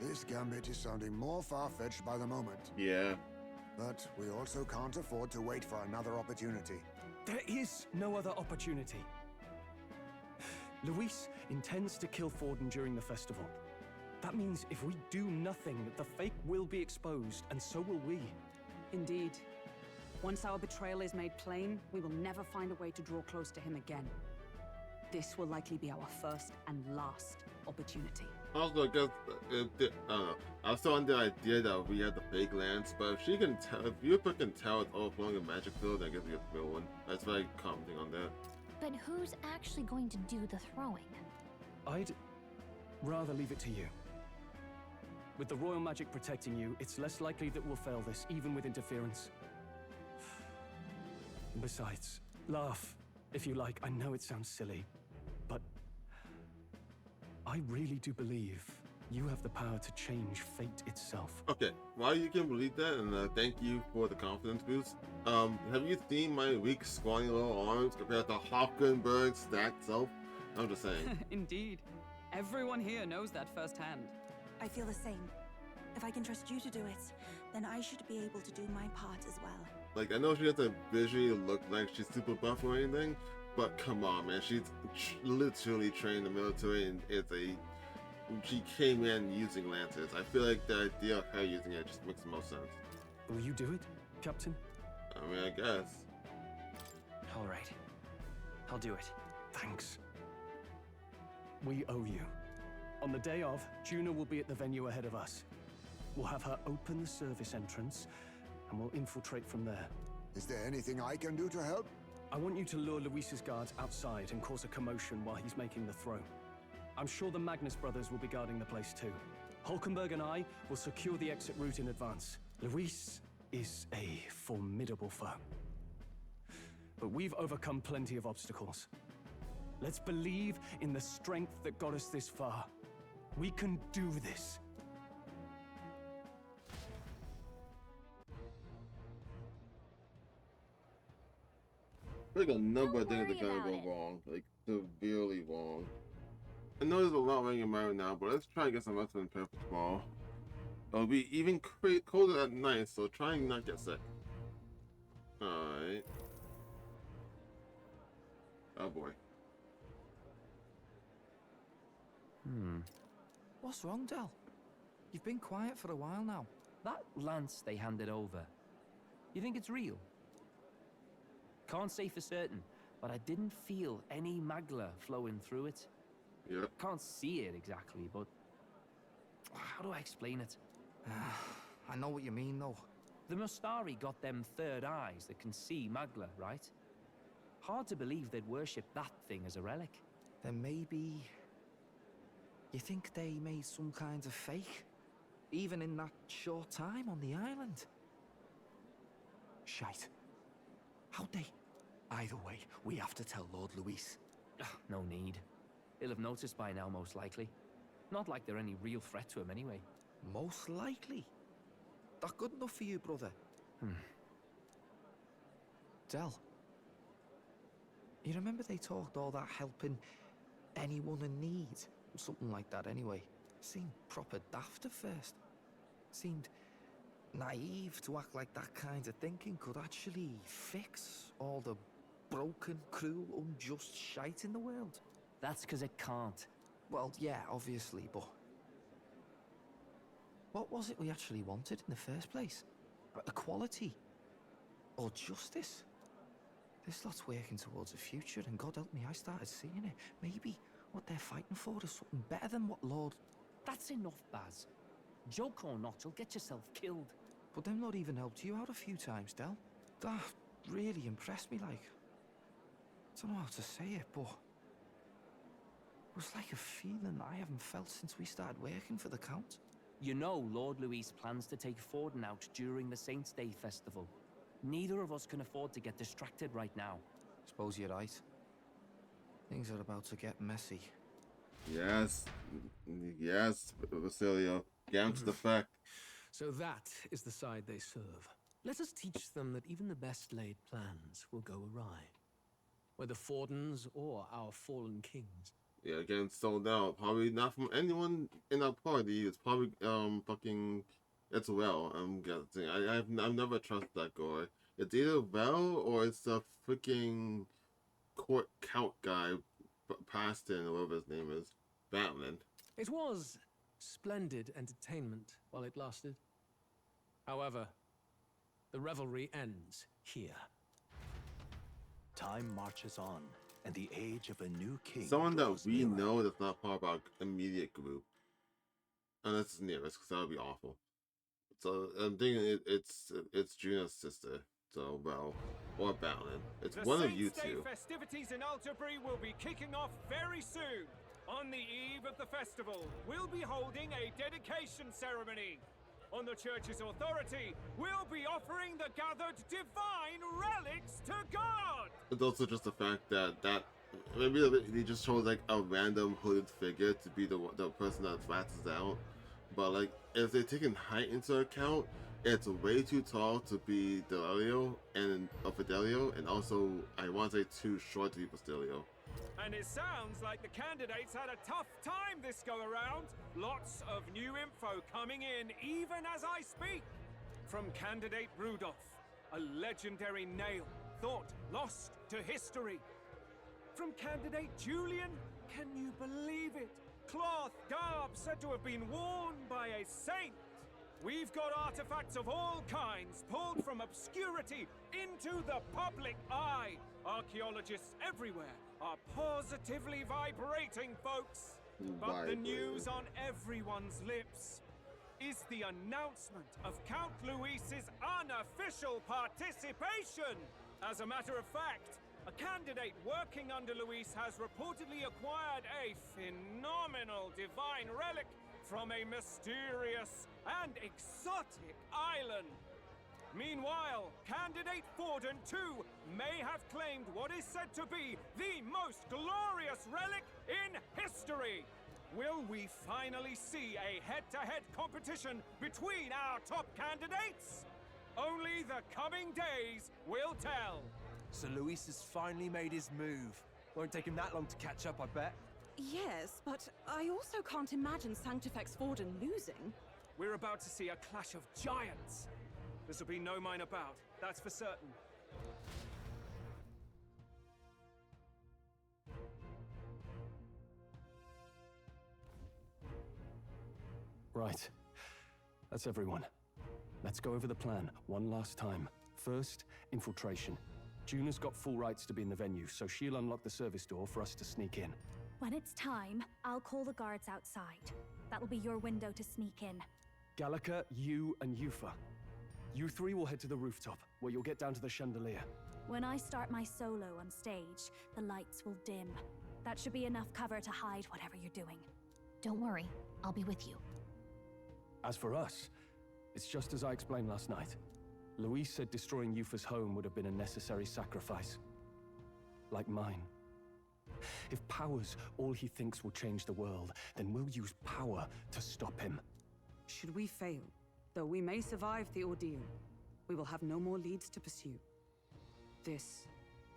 Speaker 3: This gambit is sounding more far-fetched by the moment.
Speaker 1: Yeah.
Speaker 3: But we also can't afford to wait for another opportunity.
Speaker 2: There is no other opportunity. Luis intends to kill Forden during the festival. That means if we do nothing, the fake will be exposed, and so will we.
Speaker 12: Indeed. Once our betrayal is made plain, we will never find a way to draw close to him again. This will likely be our first and last opportunity.
Speaker 1: Also, I guess I don't know. I was still on the idea that we had the fake lands, but if she can tell, if you can tell it's overflowing a magic field, then I guess we have a real one. That's very commenting on that.
Speaker 11: But who's actually going to do the throwing?
Speaker 2: I'd rather leave it to you. With the royal magic protecting you, it's less likely that we'll fail this, even with interference. Besides, laugh, if you like. I know it sounds silly, but I really do believe you have the power to change fate itself.
Speaker 1: Okay, while you can believe that, and thank you for the confidence boost, have you seen my weak, scrawny little arms compared to Hockenberg's stacked self? I'm just saying.
Speaker 12: Indeed. Everyone here knows that firsthand.
Speaker 10: I feel the same. If I can trust you to do it, then I should be able to do my part as well.
Speaker 1: Like, I know she doesn't visually look like she's super buff or anything, but come on, man. She's literally trained in the military, and she came in using lances. I feel like the idea of her using it just makes the most sense.
Speaker 2: Will you do it, Captain?
Speaker 1: I mean, I guess.
Speaker 17: All right. I'll do it.
Speaker 2: Thanks. We owe you. On the day of, Juna will be at the venue ahead of us. We'll have her open the service entrance, and we'll infiltrate from there.
Speaker 3: Is there anything I can do to help?
Speaker 2: I want you to lure Luis's guards outside and cause a commotion while he's making the throw. I'm sure the Magnus brothers will be guarding the place too. Hulkenberg and I will secure the exit route in advance. Luis is a formidable foe. But we've overcome plenty of obstacles. Let's believe in the strength that got us this far. We can do this.
Speaker 1: Like a number of things that are gonna go wrong, like severely wrong. I know there's a lot running around now, but let's try and get some rest in prep for tomorrow. It'll be even colder at night, so try and not get sick. Alright. Oh boy.
Speaker 5: What's wrong, Del? You've been quiet for a while now.
Speaker 6: That lance they handed over, you think it's real? Can't say for certain, but I didn't feel any magla flowing through it.
Speaker 1: Yep.
Speaker 6: Can't see it exactly, but how do I explain it?
Speaker 5: I know what you mean, though.
Speaker 6: The Mustari got them third eyes that can see magla, right? Hard to believe they'd worship that thing as a relic.
Speaker 5: Then maybe... You think they made some kind of fake? Even in that short time on the island?
Speaker 18: Shite. How'd they? Either way, we have to tell Lord Luis.
Speaker 6: No need. He'll have noticed by now, most likely. Not like they're any real threat to him anyway.
Speaker 5: Most likely? That good enough for you, brother? Del, you remember they talked all that helping anyone in need? Something like that anyway. Seemed proper daft at first. Seemed naive to act like that kind of thinking could actually fix all the broken, cruel, unjust shite in the world.
Speaker 6: That's because it can't.
Speaker 5: Well, yeah, obviously, but... What was it we actually wanted in the first place? Equality? Or justice? This lot's working towards a future, and God help me, I started seeing it. Maybe what they're fighting for is something better than what Lord...
Speaker 6: That's enough, Baz. Joke or not, you'll get yourself killed.
Speaker 5: But them not even helped you out a few times, Del. That really impressed me, like. I don't know how to say it, but... It was like a feeling I haven't felt since we started working for the Count.
Speaker 6: You know Lord Luis plans to take Forden out during the Saints' Day festival. Neither of us can afford to get distracted right now.
Speaker 5: Suppose you're right. Things are about to get messy.
Speaker 1: Yes. Yes, Basilio. Down to the fact.
Speaker 19: So that is the side they serve. Let us teach them that even the best laid plans will go awry. Whether Fordens or our fallen kings.
Speaker 1: Yeah, getting sold out. Probably not from anyone in our party. It's probably fucking it's Well. I'm guessing. I've never trusted that guy. It's either Well or it's the freaking court count guy, Paston or whatever his name is, Batman.
Speaker 19: It was splendid entertainment while it lasted. However, the revelry ends here.
Speaker 13: Time marches on, and the age of a new king.
Speaker 1: Someone that
Speaker 13: draws
Speaker 1: we
Speaker 13: nearer.
Speaker 1: know that's not part of our immediate group. Unless it's nearest, because that would be awful. So I'm thinking it's Juna's sister. So, well, or Balin. It's one of you
Speaker 20: Saints' Day
Speaker 1: two.
Speaker 20: festivities in Alterbury will be kicking off very soon. On the eve of the festival, we'll be holding a dedication ceremony. On the church's authority, we'll be offering the gathered divine relics to God.
Speaker 1: It's also just the fact that maybe they just chose like a random hooded figure to be the person that flattens out. But like, if they're taking height into account, it's way too tall to be Delio and Fidelio, and also I want to say too short to be Postilio.
Speaker 20: And it sounds like the candidates had a tough time this go around. Lots of new info coming in even as I speak. From candidate Rudolph, a legendary nail, thought lost to history. From candidate Julian, can you believe it? Cloth garb said to have been worn by a saint. We've got artifacts of all kinds pulled from obscurity into the public eye. Archaeologists everywhere are positively vibrating, folks. But the news on everyone's lips is the announcement of Count Luis's unofficial participation. As a matter of fact, a candidate working under Luis has reportedly acquired a phenomenal divine relic from a mysterious and exotic island. Meanwhile, candidate Forden too may have claimed what is said to be the most glorious relic in history. Will we finally see a head-to-head competition between our top candidates? Only the coming days will tell.
Speaker 8: So Luis has finally made his move. Won't take him that long to catch up, I bet.
Speaker 12: Yes, but I also can't imagine Sanctifex Forden losing.
Speaker 20: We're about to see a clash of giants. This will be no minor bout, that's for certain.
Speaker 2: Right. That's everyone. Let's go over the plan one last time. First, infiltration. Juna's got full rights to be in the venue, so she'll unlock the service door for us to sneak in.
Speaker 9: When it's time, I'll call the guards outside. That'll be your window to sneak in.
Speaker 2: Gallica, you, and Yufa. You three will head to the rooftop, where you'll get down to the chandelier.
Speaker 9: When I start my solo on stage, the lights will dim. That should be enough cover to hide whatever you're doing.
Speaker 11: Don't worry, I'll be with you.
Speaker 2: As for us, it's just as I explained last night. Luis said destroying Yufa's home would have been a necessary sacrifice. Like mine. If power's all he thinks will change the world, then we'll use power to stop him.
Speaker 12: Should we fail, though we may survive the ordeal, we will have no more leads to pursue. This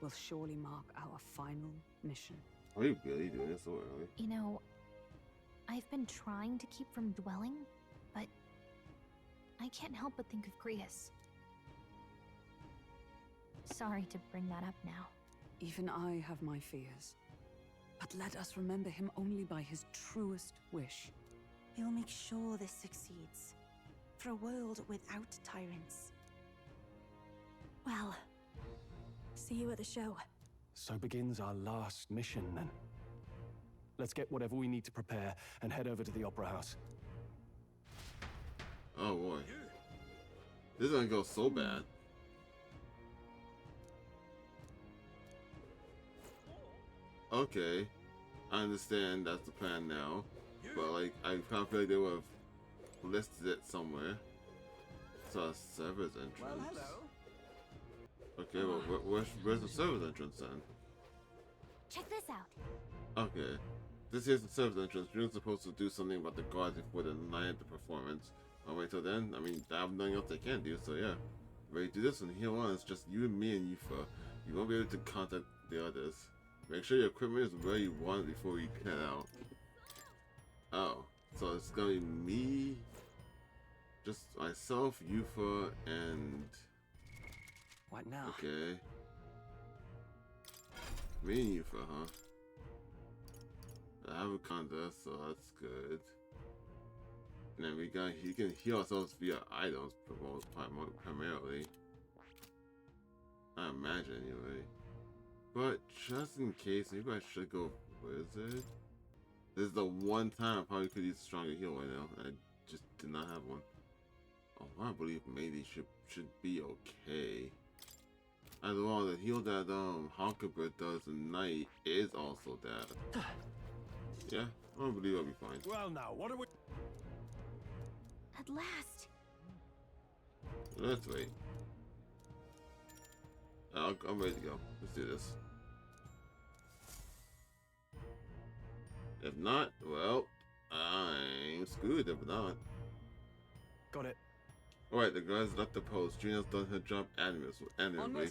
Speaker 12: will surely mark our final mission.
Speaker 1: Are you really doing this so early?
Speaker 11: You know, I've been trying to keep from dwelling, but I can't help but think of Grius. Sorry to bring that up now.
Speaker 12: Even I have my fears. But let us remember him only by his truest wish.
Speaker 10: We'll make sure this succeeds. For a world without tyrants.
Speaker 9: Well, see you at the show.
Speaker 2: So begins our last mission, then. Let's get whatever we need to prepare and head over to the Opera House.
Speaker 1: Oh boy. This is gonna go so bad. Okay, I understand that's the plan now, but like I kind of feel like they would have listed it somewhere. So a server's entrance. Okay, well where's the server's entrance then?
Speaker 11: Check this out.
Speaker 1: Okay, this here's the server's entrance. You're supposed to do something about the guards before the night of the performance. Oh wait till then. I mean, I have nothing else they can do. So yeah, ready to do this. And here on, it's just you and me and Yufa. You won't be able to contact the others. Make sure your equipment is where you want it before you head out. Oh, so it's gonna be me, just myself, Yufa, and...
Speaker 17: What now?
Speaker 1: Okay. Me and Yufa, huh? I have a contest, so that's good. And then he can heal ourselves via items, primarily. I imagine, anyway. But just in case, maybe I should go Wizard. This is the one time I probably could use a stronger heal right now. I just did not have one. Oh, I believe maybe should be okay. As well, the heal that Honkerbird does at night is also that. Yeah, I believe I'll be fine.
Speaker 15: Well, now, what are we?
Speaker 11: At last.
Speaker 1: Let's wait. I'm ready to go. Let's do this. If not, well, I'm screwed if not.
Speaker 2: Got it.
Speaker 1: Alright, the guys left the post. Gina's done her job admirably.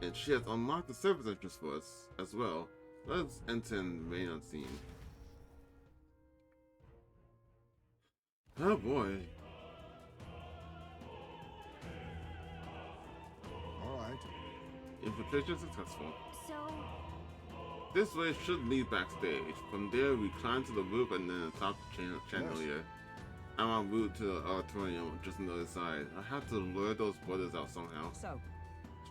Speaker 1: And she has unlocked the service entrance for us as well. Let's enter and remain unseen. Oh boy.
Speaker 3: Alright.
Speaker 1: Infiltration successful.
Speaker 11: So,
Speaker 1: This way should lead backstage. From there, we climb to the roof and then atop the chandelier. I'm en route to the auditorium just on the other side. I have to lure those brothers out somehow.
Speaker 12: So,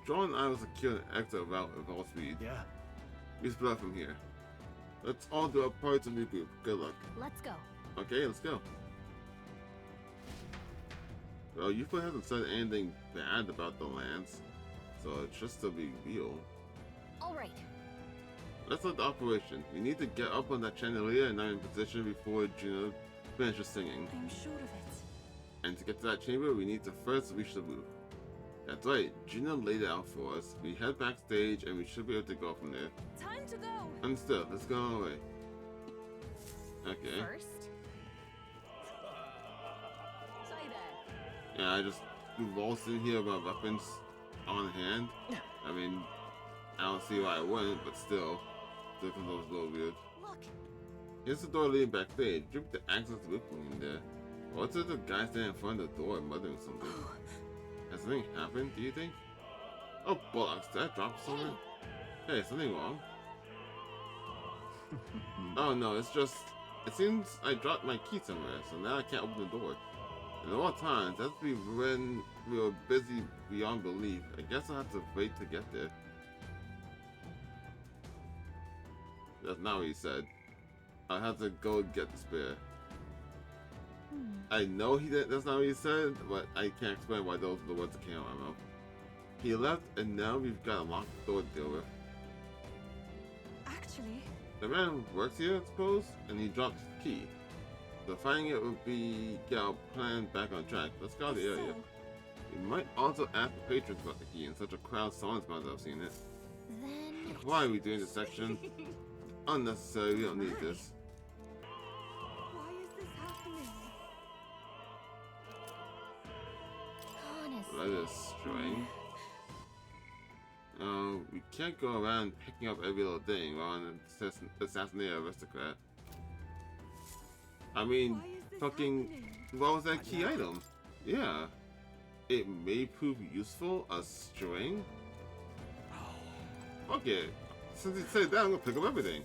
Speaker 1: Straw and I will secure an exit route with all speed.
Speaker 2: Yeah.
Speaker 1: We split up from here. Let's all do our part to regroup. Good luck.
Speaker 11: let's go.
Speaker 1: Okay, let's go. Well, you still haven't said anything bad about the lands, so it's just a big deal.
Speaker 11: All right.
Speaker 1: Let's start the operation. We need to get up on that chandelier and I'm in position before Gina finishes singing.
Speaker 10: I'm sure of it.
Speaker 1: And to get to that chamber, we need to first reach the roof. That's right, Gina laid it out for us. We head backstage and we should be able to go from there.
Speaker 10: Time to go.
Speaker 1: Understood, let's go on our way. Okay.
Speaker 11: First.
Speaker 12: say there.
Speaker 1: Yeah, I just waltzed in here with my weapons on hand. I mean, I don't see why I wouldn't, but still. This was a little weird.
Speaker 10: Look.
Speaker 1: Here's the door leading backstage. Drip the access to the room in there. What's with the guy standing in front of the door muttering something? Has something happened, do you think? Oh, bollocks, did I drop something? Hey, something wrong? Oh no, it's just... It seems I dropped my key somewhere, so now I can't open the door. And at all times, that's when we were busy beyond belief. I guess I'll have to wait to get there. That's not what he said. I'll have to go get the spare. I know he did. That's not what he said, but I can't explain why those are the words that came out of my mouth. He left, and now we've got a locked door to deal with.
Speaker 10: Actually,
Speaker 1: The man works here, I suppose, and he dropped his key. So finding it would be get our plan back on track. Let's go to the area. We might also ask the patrons about the key in such a crowd silence might have seen it.
Speaker 11: Then.
Speaker 1: Why are we doing this section? Unnecessary. We don't need this.
Speaker 10: why is this happening?
Speaker 11: Honestly.
Speaker 1: That is strange. We can't go around picking up every little thing while an assassinate an aristocrat. I mean, fucking, what was that key item? Yeah. It may prove useful, a string? Okay, since you said that, I'm gonna pick up everything.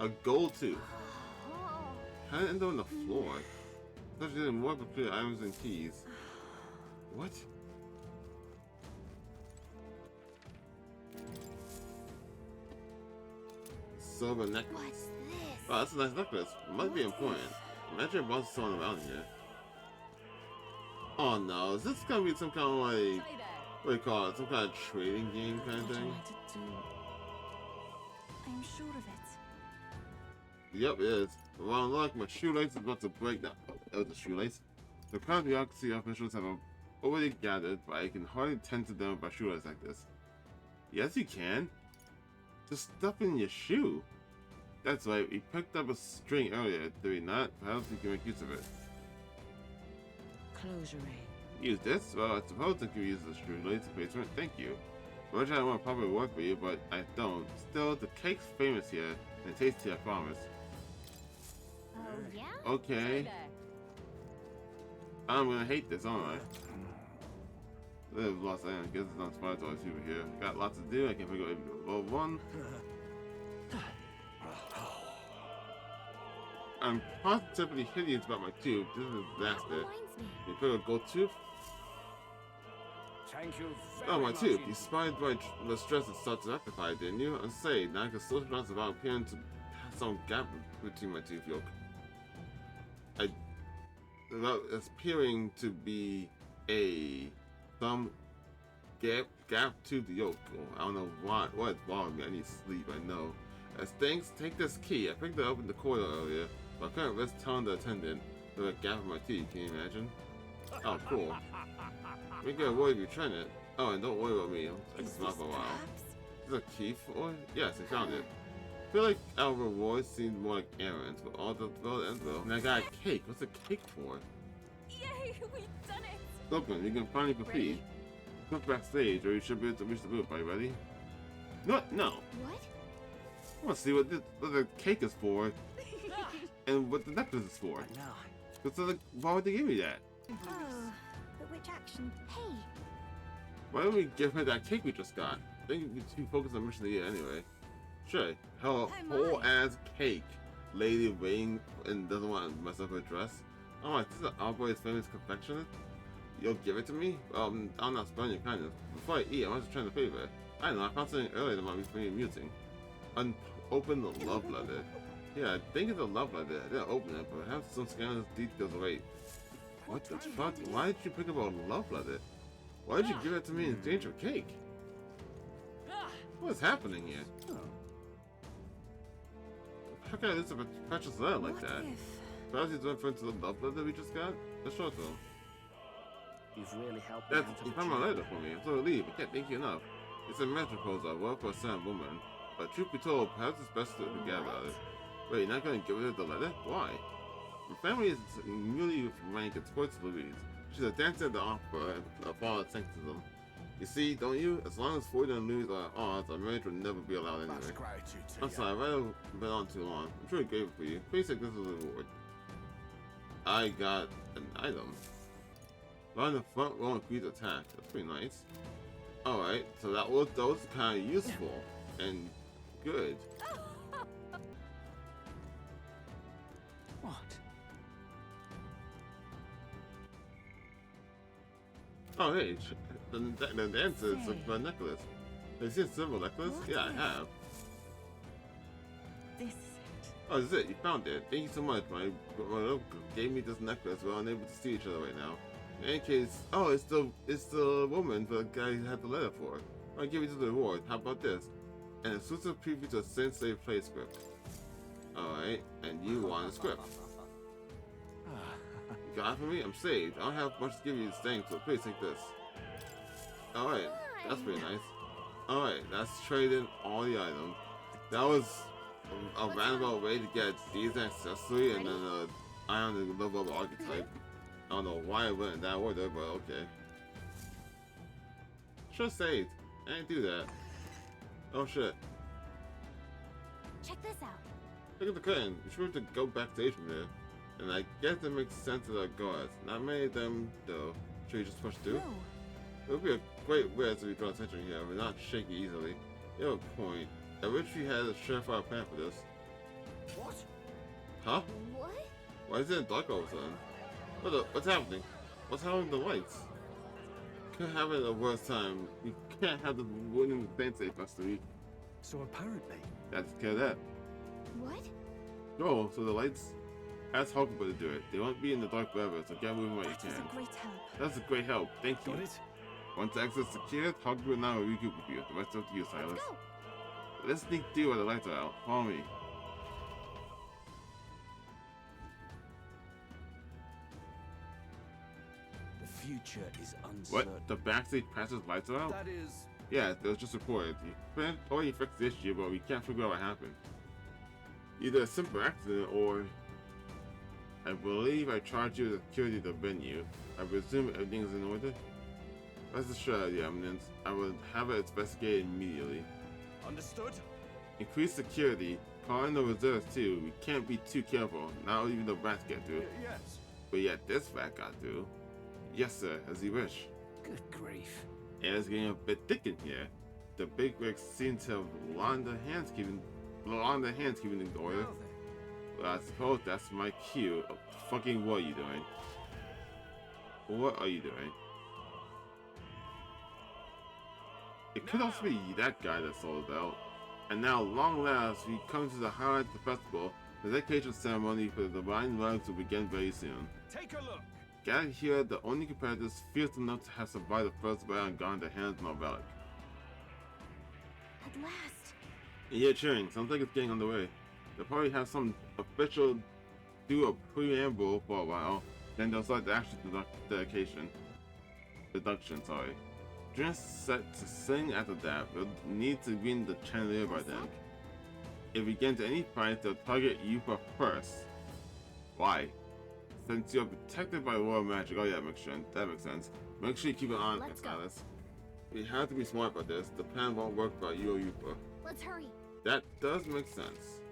Speaker 1: A gold tooth. How did it end up on the floor? I thought you did more between items and keys. What? Silver necklace.
Speaker 11: What's this?
Speaker 1: Oh, that's a nice necklace. Must be important. Imagine if boss someone around here. Oh no, is this gonna be some kind of like, what do you call it? Some kind of trading game kind of thing?
Speaker 10: I'm sure of it.
Speaker 1: Yep, it is. Well, look, my shoelace is about to break now. Oh, it was a shoelace. The crowd bureaucracy officials have already gathered, but I can hardly tend to them with my shoelace like this. Yes, you can. Just stuff in your shoe. That's right, we picked up a string earlier, did we not? Perhaps we can make use of it.
Speaker 12: Closure.
Speaker 1: Use this? Well, I suppose I could use the shoelace replacement. Thank you. I wish I want to probably work for you, but I don't. Still, the cake's famous here, and tasty, I promise.
Speaker 11: Oh, yeah?
Speaker 1: Okay. I'm gonna hate this, aren't I? Live lost I guess it's not smart to over here. Got lots to do, I can figure out level 1. I'm positively hideous about my tube. This is a disaster. You pick a gold tooth?
Speaker 20: Thank you
Speaker 1: Oh,
Speaker 20: very
Speaker 1: my
Speaker 20: much.
Speaker 1: tooth. You spied the stress that started to rectify, didn't you? And say, now I can still chance about appearing to have some gap between my tooth yolk. It's appearing to be some gap to the yolk. I don't know what's bothering me. I need sleep, I know. As thanks, take this key. I picked it up in the corridor earlier, but I couldn't risk telling the attendant there's a gap in my teeth. Can you imagine? Oh, cool. We get worried if you try it. Oh, and don't worry about me. I can smile for a while. Is this a key for it? Yes, I found it. I feel like our rewards seemed more like errands, but all the ends well. And I got a cake. What's a cake for?
Speaker 10: Yay, we've done it!
Speaker 1: Open, you can finally complete. Come backstage, or you should be able to reach the booth. Are you ready? No.
Speaker 11: What?
Speaker 1: I want to see what the cake is for, and what the necklace is for. Because why would they give me that?
Speaker 10: Oh, but which action?
Speaker 11: Hey!
Speaker 1: Why don't we give her that cake we just got? I think we should focus on mission of the year anyway. Sure, her whole ass cake. Lady waiting and doesn't want to mess up her dress. Oh, this is our boy's famous confectionate? You'll give it to me? I'm not spending your kindness. Before I eat, I was just trying to favor. I don't know, I found something earlier that might be pretty amusing. Open the love letter. Yeah, I think it's a love letter. I didn't open it, but I have some scandalous details await. What the fuck? Why did you pick up a love letter? Why did you give it to me in exchange for cake? What's happening here? How can I lose a precious letter like that? Perhaps he's referring to the love letter we just got? Let's show it to him.
Speaker 6: You've really helped me out of
Speaker 1: You
Speaker 6: a
Speaker 1: found my letter for me. I'm so relieved. I can't thank you enough. It's a marriage proposal. Well for a certain woman. But truth be told, perhaps it's best to forget about it. Wait, you're not going to give her the letter? Why? My family is newly rank in sports Louise. She's a dancer at the opera and a father of sanctism. You see, don't you? As long as Floyd and Louise are at odds, our marriage will never be allowed anyway. I'm sorry, I might have been on too long. I'm truly grateful for you. Please take this as a reward. I got an item. Line the front row increase attack. That's pretty nice. Alright, so that was kind of useful and good.
Speaker 6: What?
Speaker 1: Oh hey, the dancer is a necklace. Have you seen a silver necklace? Yeah, I have.
Speaker 10: This
Speaker 1: Oh, this is it. You found it. Thank you so much. My uncle gave me this necklace. We're unable to see each other right now. In any case, oh, it's the woman the guy had the letter for. I'll give you the reward. How about this? An exclusive preview to a Sensei play script. Alright, and you want a script. You got it for me? I'm saved. I don't have much to give you this thing, so please take this. Alright, that's pretty nice. Alright, that's trading all the items. That was a roundabout way to get these accessory and then iron level up archetype. I don't know why it went in that order, but okay. Should've saved. I didn't do that. Oh shit.
Speaker 11: Check this out.
Speaker 1: Look at the curtain. You should have to go backstage from there. And I guess that makes sense to the guards. Not many of them, though. Should we just push through? It would be a great way to be drawn attention here, but not shaky easily. You have a point. I wish we had a surefire plan for this.
Speaker 4: What?
Speaker 1: Huh?
Speaker 11: What?
Speaker 1: Why is it dark all of a sudden? What's happening? What's happening with the lights? Could have it a worse time. You can't have the winning the Sensei Festival.
Speaker 2: So apparently...
Speaker 1: That's care that.
Speaker 11: What?
Speaker 1: Oh, so the lights? Ask Huckleberry to do it. They won't be in the dark forever, so get moving while you can.
Speaker 10: is a great help.
Speaker 1: That's a great help. Thank you.
Speaker 2: Got it?
Speaker 1: Once access secured, Huckleberry and I will regroup with you. The rest up to you, Silas. Let's sneak through while the lights are out. Follow me.
Speaker 18: The future is uncertain.
Speaker 1: What? The backstage passes lights are out?
Speaker 18: That is...
Speaker 1: Yeah, it was just reported. You fixed the issue, but we can't figure out what happened. Either a simple accident or... I believe I charged you with security of the venue. I presume everything is in order? Rest assured, Your Eminence, I will have it investigated immediately.
Speaker 18: Understood?
Speaker 1: Increase security. Call in the reserves too. We can't be too careful. Not even the rats get through.
Speaker 18: Yes.
Speaker 1: But yet this rat got through. Yes, sir, as you wish.
Speaker 6: Good grief.
Speaker 1: And it's getting a bit thick in here. The big wigs seem to have lost their hands keeping the order. Well, I suppose that's my cue. Fucking what are you doing? What are you doing? It could also be that guy that sold it out. And now, long last, we come to the highlight of the festival. The dedication ceremony for the divine relics will begin very soon.
Speaker 20: Take a look.
Speaker 1: Gathered here, the only competitors fierce enough to have survived the first battle and gotten their hands on a relic.
Speaker 11: At last.
Speaker 1: Yeah, cheering. Sounds like it's getting underway. They'll probably have some official do a preamble for a while, then they'll start the actual deduction, sorry. Just set to sing after that, we'll need to win the chandelier by then. If we get into any fight, they'll target you first. Why? Since you're protected by royal magic, oh yeah, that makes sense. Make sure you keep an eye on Alice. We have to be smart about this. The plan won't work without you or Yupa.
Speaker 11: Let's hurry.
Speaker 1: That does make sense.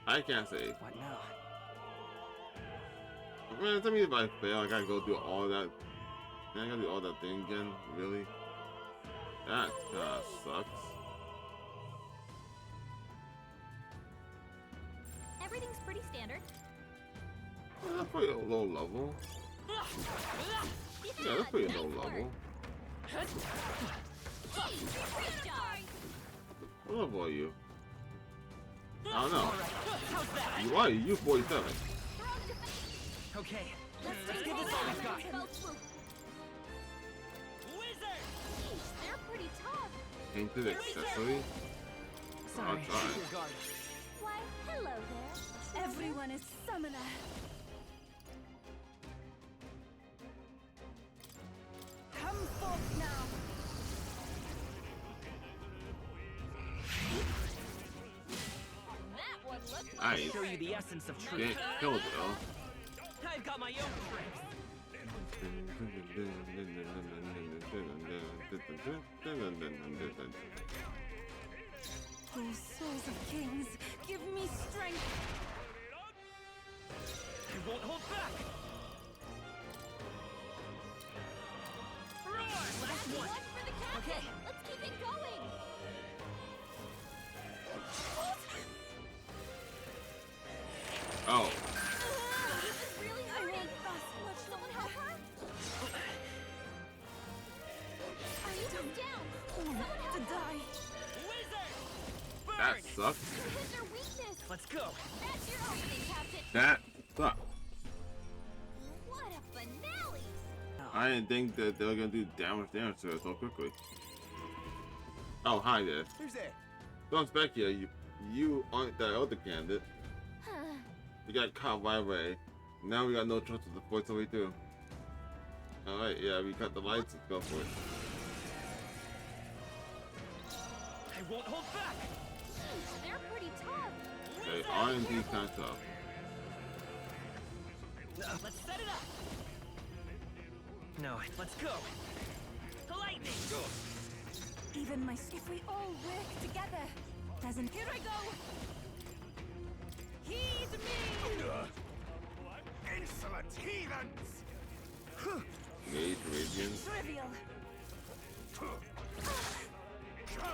Speaker 1: I can't say.
Speaker 17: What now?
Speaker 1: Man, tell me if I fail, I gotta go do all that. Man, I gotta do all that thing again? Really? That kinda sucks.
Speaker 11: Everything's pretty standard.
Speaker 1: Well, that's pretty low level. Yeah, that's pretty low level. What level are you? I don't know. You are, you 47.
Speaker 17: Okay,
Speaker 11: let's
Speaker 17: give this all we've got.
Speaker 11: They're pretty tough.
Speaker 1: Painted accessory? I'll try.
Speaker 11: Why, hello there.
Speaker 10: Everyone is summoner. Come forth now.
Speaker 11: That one looks like
Speaker 1: I'll
Speaker 17: show you the essence of truth.
Speaker 1: Can't kill it though.
Speaker 17: I've got my own tricks.
Speaker 10: Oh, souls of kings, give me strength.
Speaker 17: I won't hold back.
Speaker 11: Last one for the captain. Okay, let's keep it going.
Speaker 1: Oh.
Speaker 11: Really hurting. Someone help her. Are you just down? Someone help
Speaker 10: To
Speaker 11: her.
Speaker 10: die.
Speaker 1: That sucks.
Speaker 11: Hit their weakness.
Speaker 17: Let's go.
Speaker 11: That's your opening, Captain.
Speaker 1: That sucks.
Speaker 11: What a finale.
Speaker 1: I didn't think that they were gonna do damage to it so quickly. Oh, hi there.
Speaker 8: Who's there?
Speaker 1: Don't expect you aren't that other candidate. You got caught right away. Now we got no choice but to force our way through. Alright, yeah, we cut the lights, let's go for it.
Speaker 17: I won't hold back.
Speaker 11: They're pretty tough.
Speaker 1: They are indeed kind of tough.
Speaker 17: Let's set it up. No, let's go. Lightning.
Speaker 10: Even if we all work together, doesn't. Here I go. Heed me.
Speaker 8: Insolent heathens!
Speaker 1: Mage Radiance.
Speaker 10: Trivial.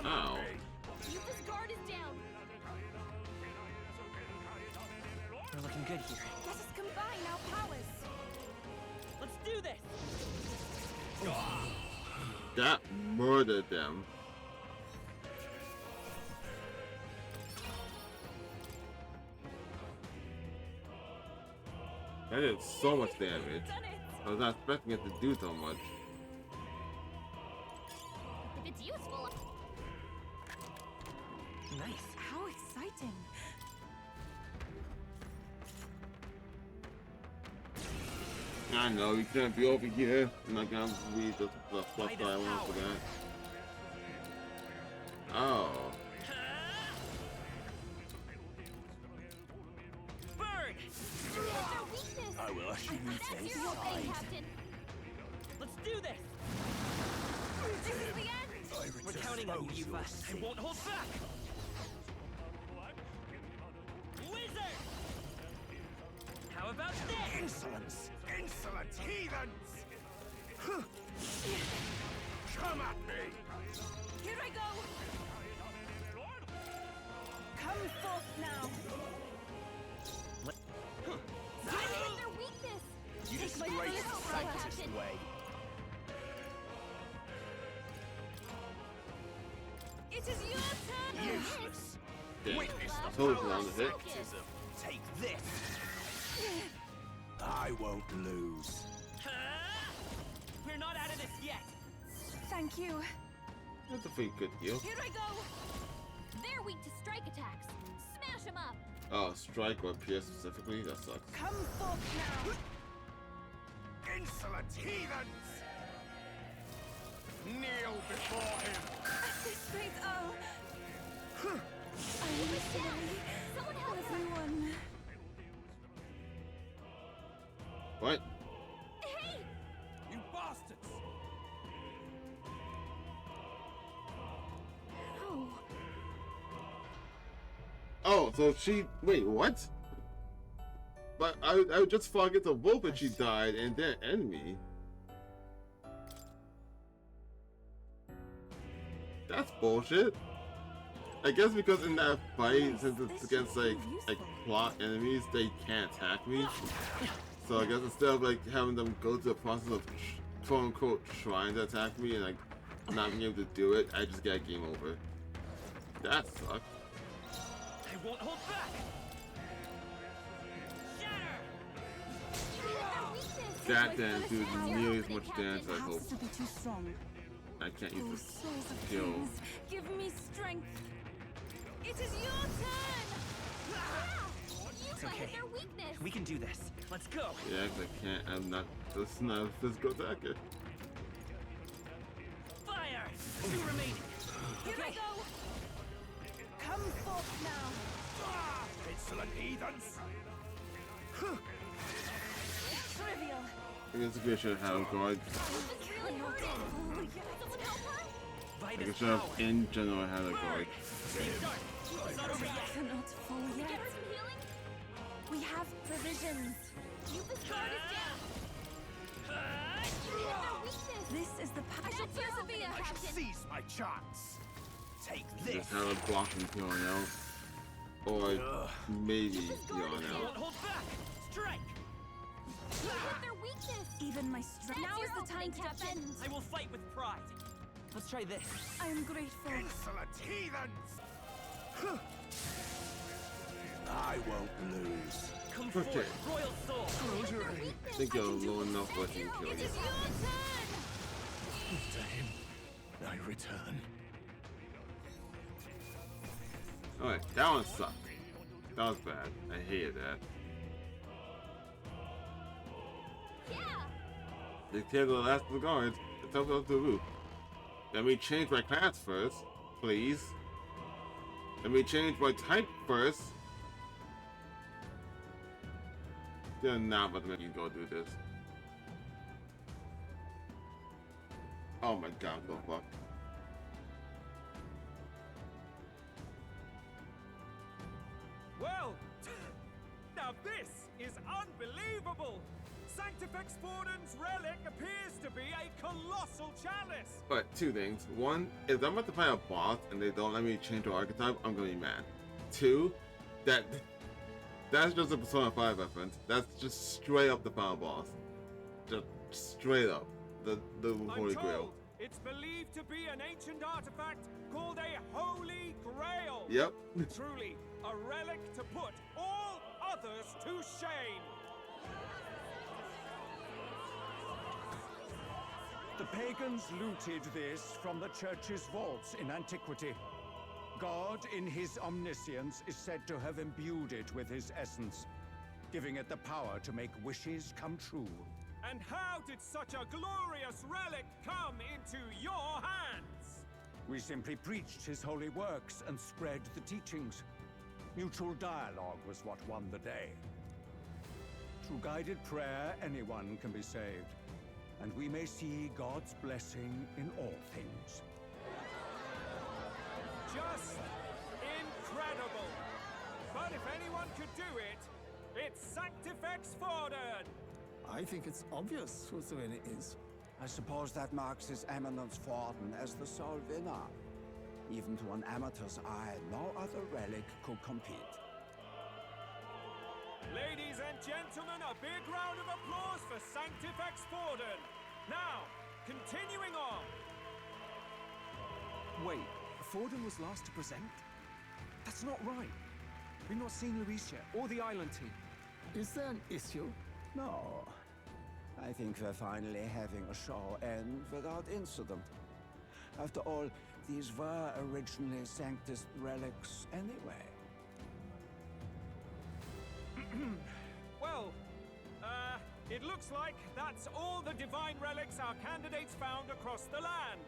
Speaker 1: Ow.
Speaker 11: Yupa's guard is down.
Speaker 17: We're looking good here.
Speaker 10: Let us combine our powers.
Speaker 17: Let's do this.
Speaker 1: That murdered them. That did so much damage. I was not expecting it to do so much.
Speaker 11: If it's useful.
Speaker 17: Nice.
Speaker 10: How exciting.
Speaker 1: I know, you can't be over here. I'm not gonna read the stuff that I want for that. Oh.
Speaker 17: Bird!
Speaker 11: I
Speaker 8: will usher you to
Speaker 11: That's
Speaker 8: his
Speaker 11: your opening,
Speaker 8: side.
Speaker 11: Captain.
Speaker 17: Let's do this.
Speaker 11: This is the end.
Speaker 17: We're counting on you, Yupa. I won't hold back. Wizard! How about this?
Speaker 8: Insolence! Insolent heathens! Come at me!
Speaker 10: Here I go. Come forth now.
Speaker 11: Hit their weakness.
Speaker 8: You
Speaker 11: Take my
Speaker 8: disgrace
Speaker 11: place,
Speaker 8: the sanctist
Speaker 11: Captain.
Speaker 8: way.
Speaker 1: Okay.
Speaker 8: Witness the
Speaker 1: Totally
Speaker 8: power
Speaker 1: on
Speaker 8: of
Speaker 1: the hit.
Speaker 8: baptism. Take this. I won't lose.
Speaker 12: We're not out of this yet.
Speaker 10: Thank you.
Speaker 1: That's a pretty good heal.
Speaker 11: Here I go! They're weak to strike attacks. Smash them up!
Speaker 1: Oh, strike or pierce specifically? That sucks.
Speaker 10: Come forth now.
Speaker 8: Insolent heathens! Kneel before him.
Speaker 10: At this rate, I'll... I will slay everyone.
Speaker 1: What?
Speaker 11: Hey!
Speaker 20: You bastards!
Speaker 10: Oh.
Speaker 1: Oh, so she... Wait, what? But I just thought it's a wolf and she died and then enemy. That's bullshit. I guess because in that fight, since it's against like plot enemies, they can't attack me. So I guess instead of like having them go through the process of quote unquote trying to attack me and like not being able to do it, I just get game over. That sucks.
Speaker 12: I won't hold back.
Speaker 1: That didn't do nearly as much damage as I
Speaker 10: Perhaps
Speaker 1: hoped.
Speaker 10: to be too strong.
Speaker 1: I can't
Speaker 10: Oh,
Speaker 1: use
Speaker 10: souls
Speaker 1: this
Speaker 10: of
Speaker 1: skill.
Speaker 10: kings, give me strength. It is your turn.
Speaker 17: It's okay.
Speaker 11: Their weakness.
Speaker 17: We can do this. Let's go.
Speaker 1: Yeah, 'cause I can't. I'm not. This is not a physical attacker.
Speaker 17: Fire! Two remaining.
Speaker 10: Here I go. Come forth now.
Speaker 8: Insolent heathens!
Speaker 10: Trivial.
Speaker 1: I guess we should have guard. I guess should have in general had a guard.
Speaker 10: Cannot fall yet. We have provisions. This is the path.
Speaker 8: I shall seize my chance. Take this.
Speaker 1: Just have a blocking heal now. Or maybe heal now.
Speaker 12: Hold back. Strike.
Speaker 11: Their weakness.
Speaker 10: Even my strength. Now is the time to defend.
Speaker 12: I will fight with pride.
Speaker 17: Let's try this.
Speaker 10: I am grateful.
Speaker 8: Insolent heathens! I won't lose.
Speaker 12: Come
Speaker 1: Okay.
Speaker 12: forth, royal soul.
Speaker 1: I think you're low enough where I can kill
Speaker 10: It
Speaker 1: you.
Speaker 10: is your turn.
Speaker 8: To him, I return.
Speaker 1: Alright, that one sucked. That was bad. I hated that. They killed the last of the guards. It's up to the roof. Let me change my class first, please. Let me change my type first. They're not about to make you go do this. Oh my god, what the fuck.
Speaker 20: Well, now this is unbelievable! Sanctifex Forden's relic appears to be a colossal chalice!
Speaker 1: Alright, two things. One, if I'm about to fight a boss and they don't let me change the archetype, I'm gonna be mad. Two, that's just a Persona 5 reference. That's just straight up the final boss. Just straight up. The Holy
Speaker 20: I'm
Speaker 1: Grail.
Speaker 20: told it's believed to be an ancient artifact called a Holy Grail.
Speaker 1: Yep.
Speaker 20: Truly, a relic to put all others to shame.
Speaker 21: The pagans looted this from the church's vaults in antiquity. God, in his omniscience, is said to have imbued it with his essence, giving it the power to make wishes come true.
Speaker 20: And how did such a glorious relic come into your hands?
Speaker 21: We simply preached his holy works and spread the teachings. Mutual dialogue was what won the day. Through guided prayer, anyone can be saved, and we may see God's blessing in all things.
Speaker 20: Just incredible. But if anyone could do it, it's Sanctifex Forden.
Speaker 22: I think it's obvious who the winner is. I suppose that marks His Eminence Forden as the sole winner. Even to an amateur's eye, no other relic could compete.
Speaker 20: Ladies and gentlemen, a big round of applause for Sanctifex Forden. Now, continuing on.
Speaker 7: Wait, Forden was last to present? That's not right. We've not seen Luis yet, or the island team.
Speaker 4: Is there an issue?
Speaker 22: No. I think we're finally having a show end without incident. After all, these were originally Sanctus relics anyway.
Speaker 20: Well, it looks like that's all the divine relics our candidates found across the land.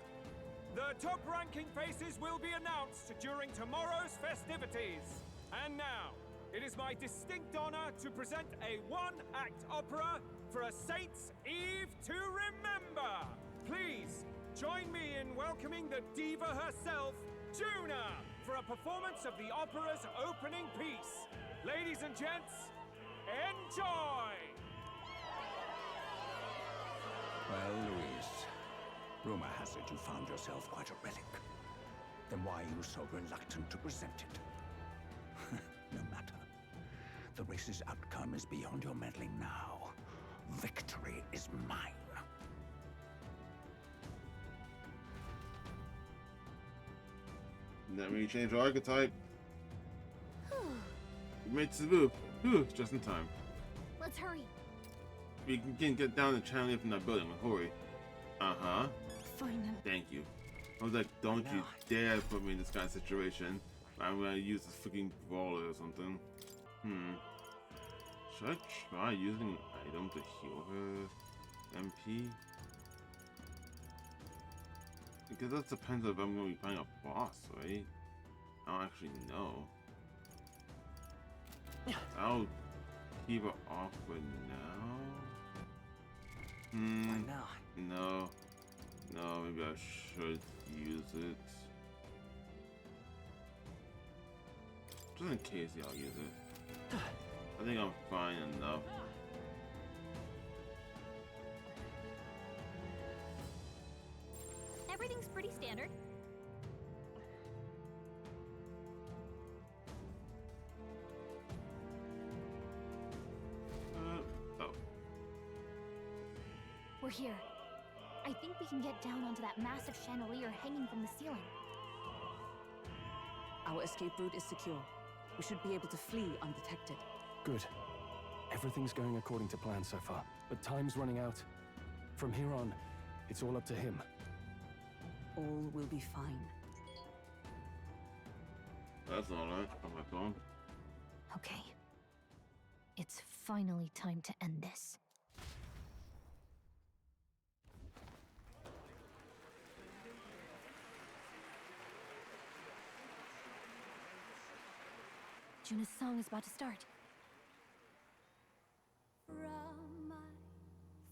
Speaker 20: The top-ranking faces will be announced during tomorrow's festivities. And now, it is my distinct honor to present a one-act opera for a Saint's Eve to remember. Please, join me in welcoming the diva herself, Juna, for a performance of the opera's opening piece. Ladies and gents, enjoy!
Speaker 21: Well, Luis, rumor has it you found yourself quite a relic. Then why are you so reluctant to present it? No matter. The race's outcome is beyond your meddling now. Victory is mine.
Speaker 1: That means you change your archetype. You made this move. Just in time.
Speaker 11: Let's hurry.
Speaker 1: We can get down the channel from that building. Hurry. Uh-huh.
Speaker 11: Fine.
Speaker 1: Thank you. I was like, don't you dare put me in this kind of situation. I'm gonna use this freaking brawler or something. Should I try using an item to heal her MP? Because that depends if I'm gonna be playing a boss, right? I don't actually know. I'll keep her off for now.
Speaker 17: Why not?
Speaker 1: No, maybe I should use it. Just in case, yeah, I'll use it. I think I'm fine enough.
Speaker 11: Everything's pretty standard.
Speaker 1: Oh.
Speaker 11: We're here. I think we can get down onto that massive chandelier hanging from the ceiling.
Speaker 12: Our escape route is secure. We should be able to flee undetected.
Speaker 2: Good. Everything's going according to plan so far, but time's running out. From here on, it's all up to him.
Speaker 12: All will be fine.
Speaker 1: That's alright. On my phone.
Speaker 11: Okay. It's finally time to end this. Juna's song is about to start.
Speaker 10: From my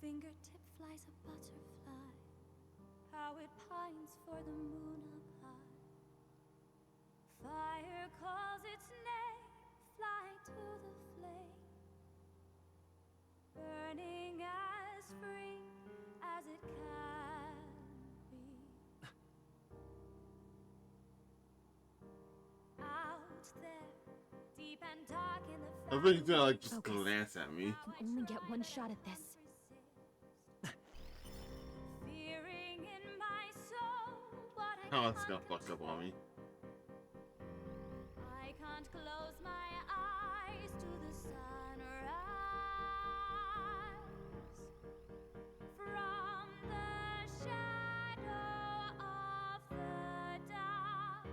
Speaker 10: fingertip flies a butterfly, how it pines for the moon up high. Fire calls its name, fly to the flame, burning as free as it can be. Out there, deep and dark in the
Speaker 1: I think he's gonna like just glance at me.
Speaker 11: You can only get one shot at this.
Speaker 10: fearing in my soul what I
Speaker 1: Oh, it's gonna fuck up on me.
Speaker 10: I can't close my eyes to the sunrise. From the shadow of the dark,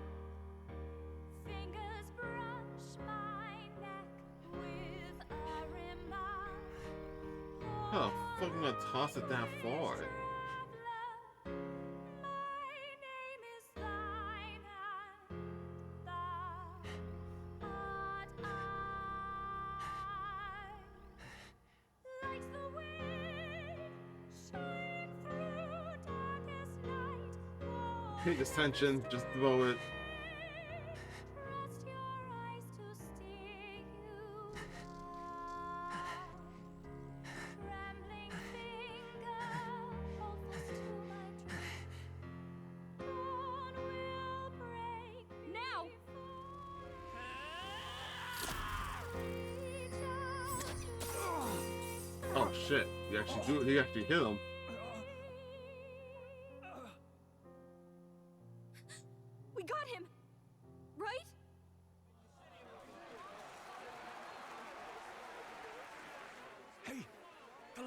Speaker 10: fingers brush my neck with a remark.
Speaker 1: How the fuck am I gonna toss it that far? Take this tension, just throw it.
Speaker 10: Now!
Speaker 1: Oh shit! He actually do it. He actually hit him.
Speaker 10: We got him! Right?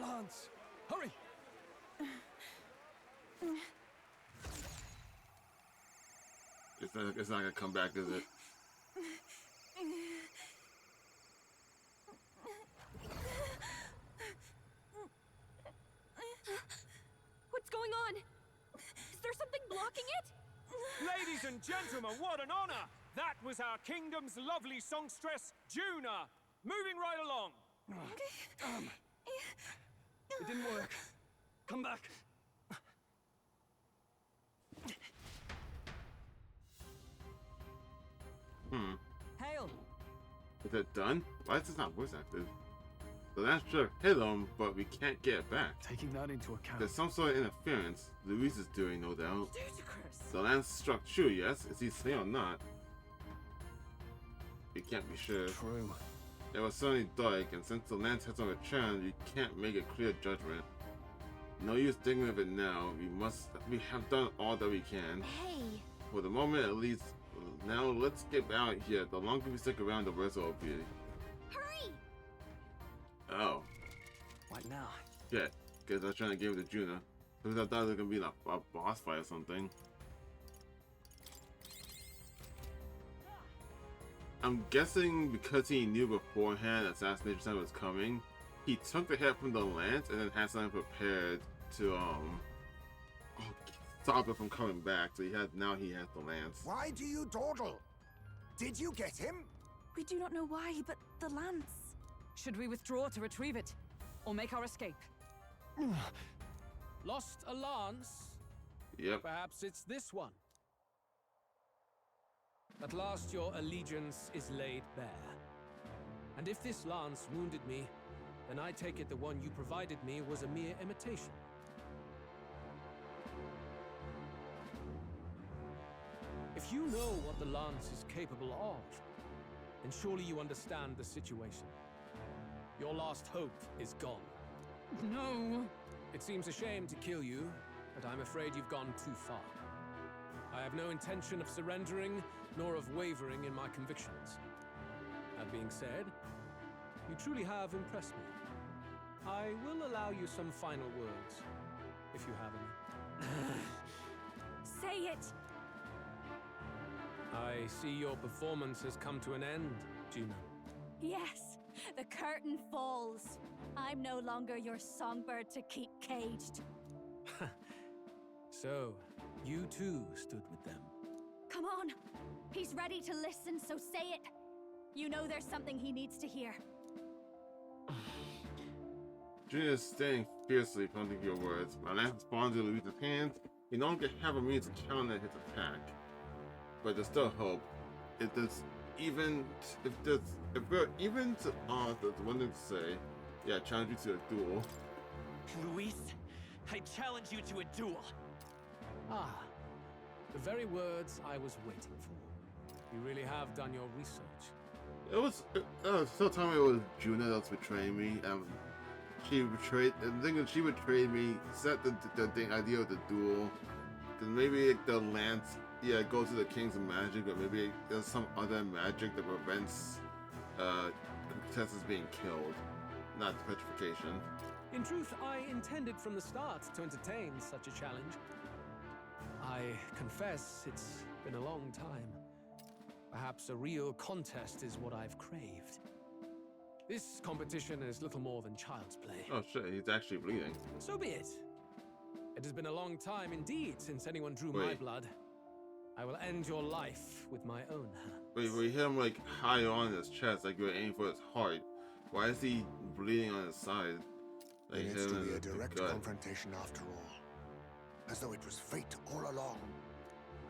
Speaker 19: Lance! Hurry!
Speaker 1: It's not gonna come back, is it?
Speaker 11: What's going on? Is there something blocking it?
Speaker 20: Ladies and gentlemen, what an honor! That was our kingdom's lovely songstress, Juna. Moving right along.
Speaker 19: It didn't work. Come back.
Speaker 12: Hail!
Speaker 1: Is it done? Why is this not voice acted? The lance struck hit him, but we can't get it back.
Speaker 2: Taking that into account.
Speaker 1: There's some sort of interference Luis is doing, no doubt.
Speaker 12: Ludicrous.
Speaker 1: The lance struck true, yes? Is he saying or not? We can't be sure.
Speaker 2: True.
Speaker 1: It was certainly dark, and since the lance has on return, we can't make a clear judgment. No use thinking of it now. We have done all that we can.
Speaker 11: Hey!
Speaker 1: For the moment, at least. Now let's get out of here. The longer we stick around, the worse it will be.
Speaker 11: Hurry!
Speaker 1: Oh.
Speaker 19: What now?
Speaker 1: Yeah, because I was trying to give it to Juna. Because I thought it was going to be like a boss fight or something. I'm guessing because he knew beforehand assassination time was coming, he took the hit from the lance and then had something prepared to stop it from coming back. So now he has the lance.
Speaker 3: Why do you dawdle? Did you get him?
Speaker 12: We do not know why, but the lance. Should we withdraw to retrieve it? Or make our escape?
Speaker 19: Lost a lance?
Speaker 1: Yep.
Speaker 19: Perhaps it's this one. At last your allegiance is laid bare. And if this lance wounded me, then I take it the one you provided me was a mere imitation. If you know what the lance is capable of, then surely you understand the situation. Your last hope is gone.
Speaker 12: No!
Speaker 19: It seems a shame to kill you, but I'm afraid you've gone too far. I have no intention of surrendering, nor of wavering in my convictions. That being said, you truly have impressed me. I will allow you some final words, if you have any.
Speaker 9: Say it!
Speaker 19: I see your performance has come to an end, Juna.
Speaker 9: Yes, the curtain falls. I'm no longer your songbird to keep caged.
Speaker 19: So, you too stood with them.
Speaker 9: Come on. He's ready to listen, so say it. You know there's something he needs to hear.
Speaker 1: Juna is standing fiercely, pointing your words. My lance responds to Luis's hands. He no longer have a means to counter his attack. But there's still hope. If we're even to there's one thing to say. Yeah, challenge you to a duel.
Speaker 17: Luis, I challenge you to a duel.
Speaker 19: Ah, the very words I was waiting for. You really have done your research.
Speaker 1: It was still telling me it was Juna that was betraying me. She betrayed. The thing is, she betrayed me. Set the idea of the duel. Because maybe the lance, yeah, it goes to the King's magic, but maybe there's some other magic that prevents contestants being killed, not petrification.
Speaker 19: In truth, I intended from the start to entertain such a challenge. I confess it's been a long time. Perhaps a real contest is what I've craved. This competition is little more than child's play.
Speaker 1: Oh shit, he's actually bleeding.
Speaker 19: So be it. It has been a long time indeed since anyone drew my blood. I will end your life with my own hand.
Speaker 1: Wait, we hit him like high on his chest, like you were aiming for his heart. Why is he bleeding on his side? Like
Speaker 3: It needs to be a direct confrontation after all. As though it was fate all along.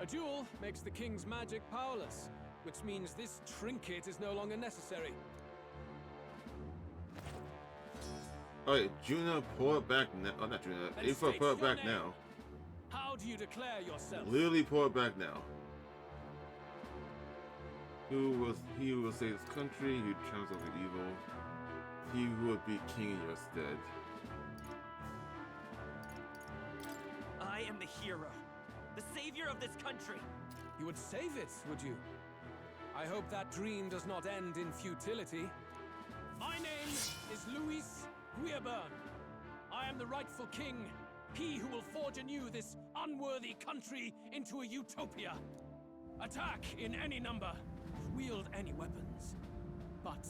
Speaker 19: A duel makes the king's magic powerless, which means this trinket is no longer necessary.
Speaker 1: Alright, Juna, pull it back now. Oh, not Juna. Aoife, pull it back now.
Speaker 19: How do you declare yourself?
Speaker 1: Literally pull it back now. He who will save his country, who triumphs over evil. He who would be king in your stead.
Speaker 17: I am the hero, the savior of this country.
Speaker 19: You would save it, would you? I hope that dream does not end in futility. My name is Luis Guillaburn. I am the rightful king. He who will forge anew this unworthy country into a utopia. Attack in any number. Wield any weapons. But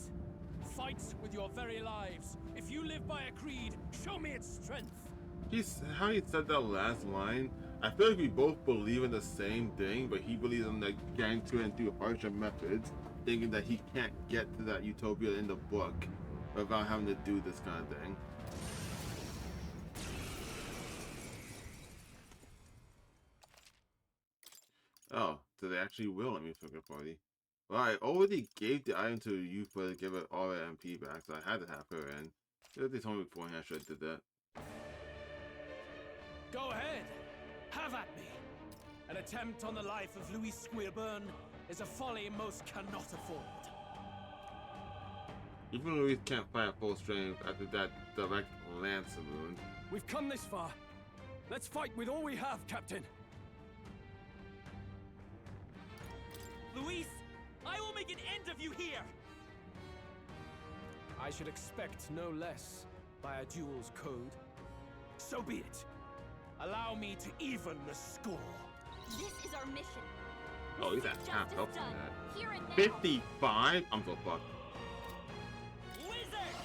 Speaker 19: fight with your very lives. If you live by a creed, show me its strength.
Speaker 1: How he said that last line, I feel like we both believe in the same thing, but he believes in like getting to it and through harsher methods, thinking that he can't get to that utopia in the book without having to do this kind of thing. Oh, so they actually will let me pick a party. Well, I already gave the item to you for to give it all her MP back, so I had to have her in. If they told me beforehand, I should have did that.
Speaker 19: Go ahead. Have at me. An attempt on the life of Louis Squeerburn is a folly most cannot afford.
Speaker 1: Even Louis can't fight at full strength after that direct lance wound.
Speaker 2: We've come this far. Let's fight with all we have, Captain.
Speaker 17: Luis, I will make an end of you here!
Speaker 2: I should expect no less by a duel's code. So be it. Allow me to even the score.
Speaker 11: This is our mission.
Speaker 1: Oh, he's at half health from that.
Speaker 11: Here and now.
Speaker 1: 55? I'm so fucked.
Speaker 17: Wizard!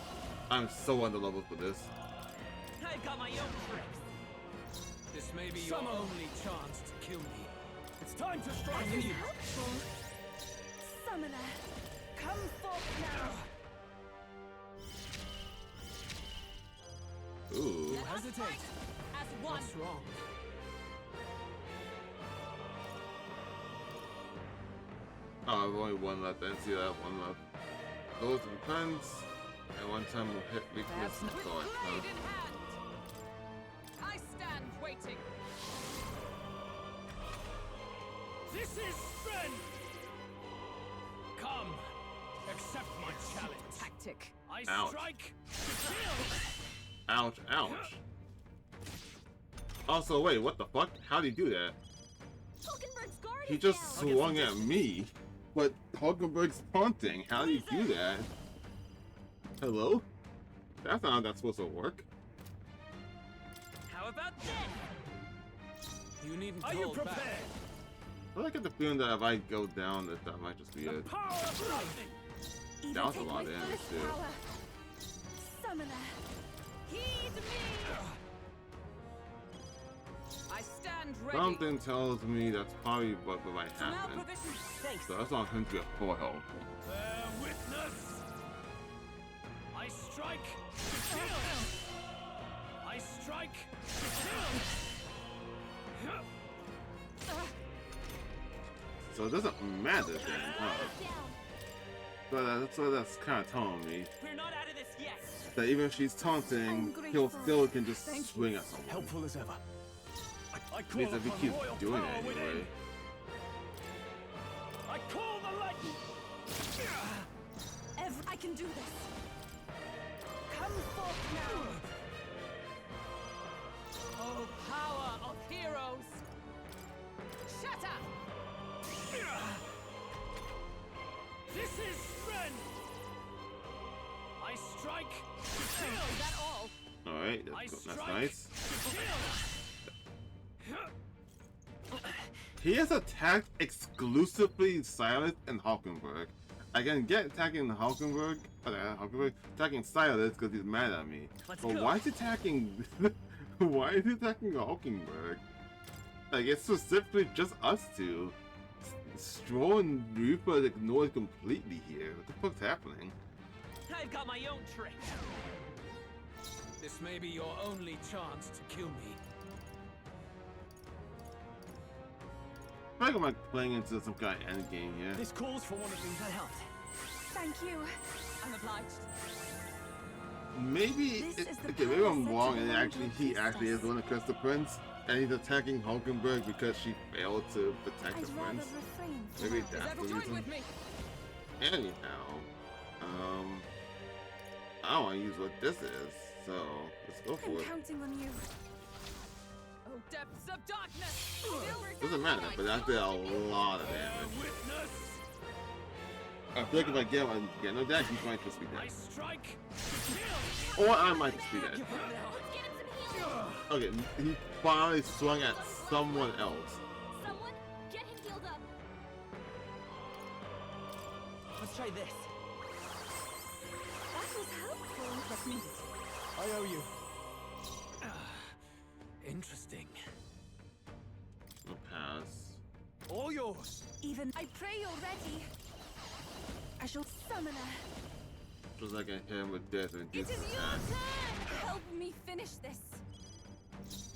Speaker 1: I'm so under level for this.
Speaker 17: I've got my own tricks.
Speaker 19: This may be your only chance to kill me.
Speaker 2: It's time to strike.
Speaker 10: This is helpful. Summoner, come forth now.
Speaker 1: Ooh.
Speaker 19: Don't hesitate.
Speaker 12: As one.
Speaker 19: What's wrong?
Speaker 1: Oh, I've only one left. I didn't see that one left. Those depends. And one time we'll hit weakness.
Speaker 12: With
Speaker 1: So
Speaker 12: blade in hand, I stand waiting.
Speaker 19: This is strength! Come, accept my challenge.
Speaker 12: Tactic.
Speaker 19: I
Speaker 1: Ouch.
Speaker 19: strike to kill!
Speaker 1: ouch, ouch. Also, wait, what the fuck? How'd he do that?
Speaker 11: Hulkenberg's guard
Speaker 1: He
Speaker 11: is
Speaker 1: just
Speaker 11: down.
Speaker 1: swung at me, but Hulkenberg's taunting. How do you do that? Hello? That's not how that's supposed to work.
Speaker 17: How about this?
Speaker 19: You needn't
Speaker 2: Are you
Speaker 19: hold
Speaker 2: prepared?
Speaker 19: back.
Speaker 1: I get the feeling that if I go down, that might just be it.
Speaker 2: Power of lightning.
Speaker 1: That was a lot of damage too.
Speaker 10: Summoner, heed me.
Speaker 12: I stand ready.
Speaker 1: Something tells me that's probably what might
Speaker 12: So now
Speaker 1: happen.
Speaker 12: provisions. Thanks.
Speaker 1: So that's not going to be a foil.
Speaker 19: Bear witness! I strike to kill! I strike to kill!
Speaker 1: So it doesn't matter then, huh? So that's kind of telling me
Speaker 17: We're not out of this yet.
Speaker 1: that even if she's taunting, he'll still can just swing at someone.
Speaker 2: Helpful as ever. I call
Speaker 1: Means if he
Speaker 2: upon
Speaker 1: keeps
Speaker 2: royal
Speaker 1: doing
Speaker 2: power
Speaker 1: it
Speaker 2: within.
Speaker 1: anyway.
Speaker 2: I call the lightning.
Speaker 10: I can do this. Come forth now.
Speaker 12: Oh, power of heroes! Shatter!
Speaker 19: This is strength! I strike to kill!
Speaker 12: Is that all?
Speaker 1: Alright,
Speaker 19: I
Speaker 1: that's
Speaker 19: strike
Speaker 1: nice.
Speaker 19: to kill!
Speaker 1: He has attacked exclusively Silas and Hulkenberg. I can get attacking Hulkenberg, attacking Silas because he's mad at me.
Speaker 17: Let's
Speaker 1: But
Speaker 17: go.
Speaker 1: why is he attacking? Why is he attacking Hulkenberg? Like it's specifically just us two. Stroll and Reaper is ignored completely here. What the fuck's happening?
Speaker 17: I've got my own trick.
Speaker 19: This may be your only chance to kill me.
Speaker 1: I feel like I'm playing into some kind of endgame here.
Speaker 2: This calls for one of these.
Speaker 17: That helped.
Speaker 10: Thank you.
Speaker 12: I'm obliged.
Speaker 1: Maybe
Speaker 10: This is the
Speaker 1: okay, maybe I'm
Speaker 10: power
Speaker 1: wrong,
Speaker 10: set
Speaker 1: and
Speaker 10: to
Speaker 1: actually he actually is the one that cursed the prince, and he's attacking Hulkenberg because she failed to protect
Speaker 10: I'd
Speaker 1: the
Speaker 10: rather
Speaker 1: prince.
Speaker 10: refrain. for
Speaker 1: Maybe
Speaker 10: now.
Speaker 1: that's
Speaker 12: Is
Speaker 1: the
Speaker 12: everyone
Speaker 1: reason.
Speaker 12: with me?
Speaker 1: Anyhow, I don't want to use what this is, so let's go for
Speaker 10: I'm
Speaker 1: it.
Speaker 10: counting on you.
Speaker 12: Oh, depths of darkness!
Speaker 1: Doesn't matter, but that did a lot of damage.
Speaker 19: Witness!
Speaker 1: I feel like if I get no damage, he might just be
Speaker 19: I
Speaker 1: dead.
Speaker 19: strike to kill!
Speaker 1: Or I might just be dead.
Speaker 11: Let's get him
Speaker 1: Okay, he finally swung at someone else.
Speaker 11: Someone, get him healed up.
Speaker 17: Let's try this.
Speaker 10: That was helpful.
Speaker 12: Let's meet.
Speaker 19: I owe you. Interesting.
Speaker 1: I'll pass.
Speaker 19: All yours.
Speaker 10: Even I pray you're ready. I shall summon her.
Speaker 1: Just like I hit him with death and
Speaker 10: It is
Speaker 1: Jesus
Speaker 10: your
Speaker 1: ass.
Speaker 10: turn. Help me finish this.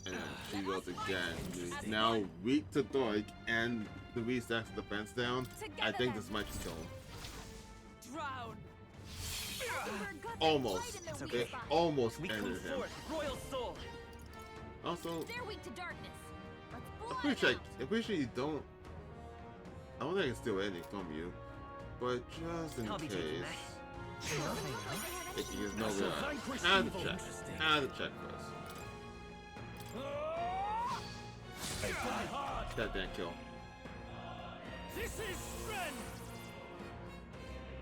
Speaker 1: And then she goes again. He's now weak to Doig and the restacks the fence down. I think this might just kill him.
Speaker 12: Drown.
Speaker 1: Almost. It almost
Speaker 17: We
Speaker 1: ended
Speaker 17: come
Speaker 1: him.
Speaker 17: forth, royal soul.
Speaker 1: Also,
Speaker 11: They're weak to darkness.
Speaker 1: I'm pretty sure you don't. I don't think I can steal anything from you. But just in
Speaker 17: I'll be taking
Speaker 1: case.
Speaker 17: that.
Speaker 1: If you just know that. Add the check. Add the check first. That didn't kill.
Speaker 19: This is strength.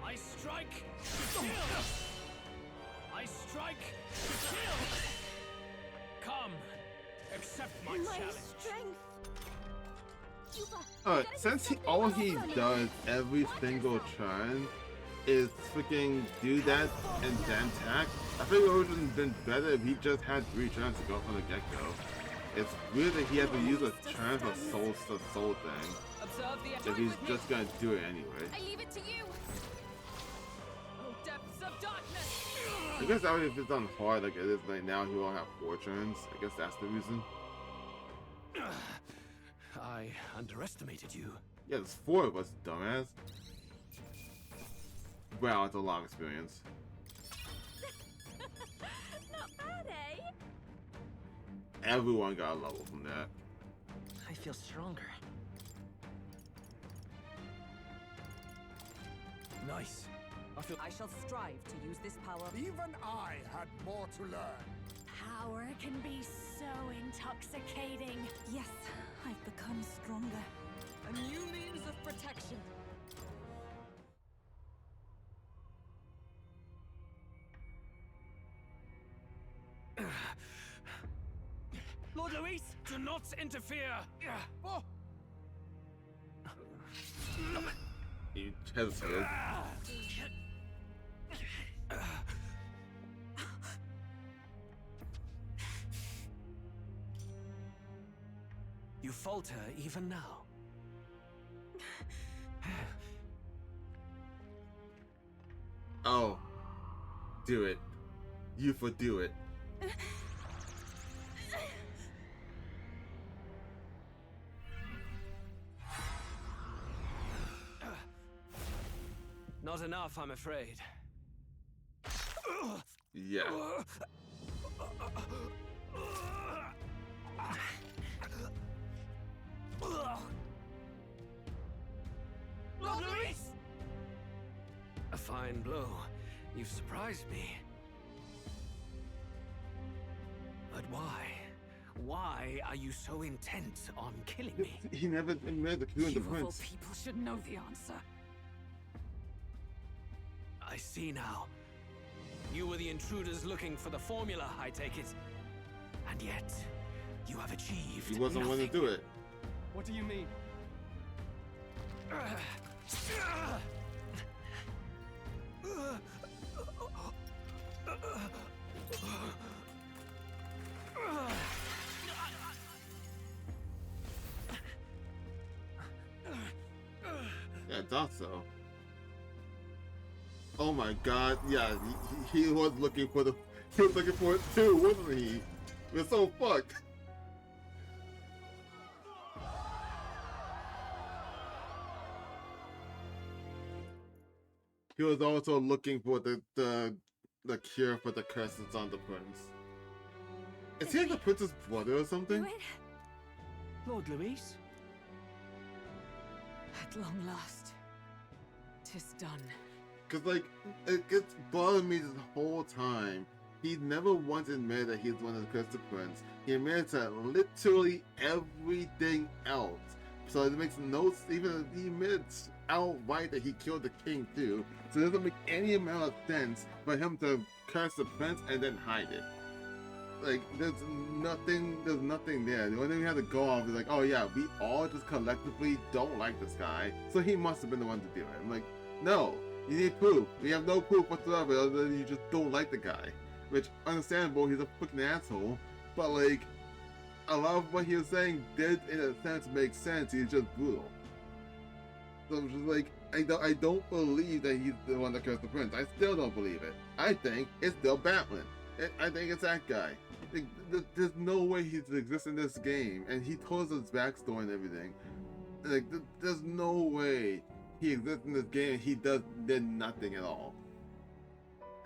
Speaker 19: I strike to kill. I strike to kill. Come, accept my challenge.
Speaker 10: Strength.
Speaker 1: Alright, since all he does every single turn is freaking do that and then attack, I think it would have been better if he just had 3 turns to go from the get-go. It's weird that he has to use a turn for soul thing.
Speaker 12: Observe the
Speaker 1: If he's just gonna do it anyway.
Speaker 12: I leave it to you. Oh, depths of darkness.
Speaker 1: I guess that way if it's on hard like it is right now, he will have 4 turns. I guess that's the reason.
Speaker 19: I underestimated you.
Speaker 1: Yeah, there's 4 of us, dumbass. Wow, it's a long experience.
Speaker 11: Not bad, eh?
Speaker 1: Everyone got a level from that.
Speaker 17: I feel stronger.
Speaker 19: Nice.
Speaker 12: I shall strive to use this power.
Speaker 3: Even I had more to learn.
Speaker 9: Power can be so intoxicating.
Speaker 10: Yes, I've become stronger.
Speaker 12: A new means of protection.
Speaker 19: Lord Luis, do not interfere. Oh.
Speaker 1: He hesitated.
Speaker 19: You falter even now.
Speaker 1: Oh. Do it. Yufa, do it.
Speaker 19: Not enough, I'm afraid.
Speaker 1: Yeah.
Speaker 19: Lord Luis! A fine blow. You've surprised me. But why? Why are you so intent on killing me?
Speaker 1: He never admitted the coup in the
Speaker 12: You of all
Speaker 1: prince.
Speaker 12: people should know the answer.
Speaker 19: I see now. You were the intruders looking for the formula, I take it. And yet, you have achieved
Speaker 1: He wasn't willing to do it.
Speaker 2: What do you mean?
Speaker 1: Yeah, I thought so. Oh my god, yeah, he was looking for the. He was looking for it too, wasn't he? We're so fucked. He was also looking for the cure for the curses on the prince. Is he like the prince's brother or something?
Speaker 12: Lord Luis? At long last, 'tis done.
Speaker 1: Cause like, it gets bothering me this whole time. He never once admitted that he's one of the cursed prince. He admitted to literally everything else. So it makes no, even he admits outright that he killed the king too. So it doesn't make any amount of sense for him to curse the prince and then hide it. Like, there's nothing there. The only thing we have to go off is like, oh yeah, we all just collectively don't like this guy, so he must have been the one to do it. I'm like, no, you need proof. We have no proof whatsoever other than you just don't like the guy. Which, understandable, he's a freaking asshole, but like, a lot of what he was saying did, in a sense, make sense. He's just brutal. So I'm just like, I don't believe that he's the one that cursed the prince. I still don't believe it. I think it's still Batman. I think it's that guy. Like, there's no way he exists in this game, and he told us his backstory and everything. Like, there's no way he exists in this game and he did nothing at all.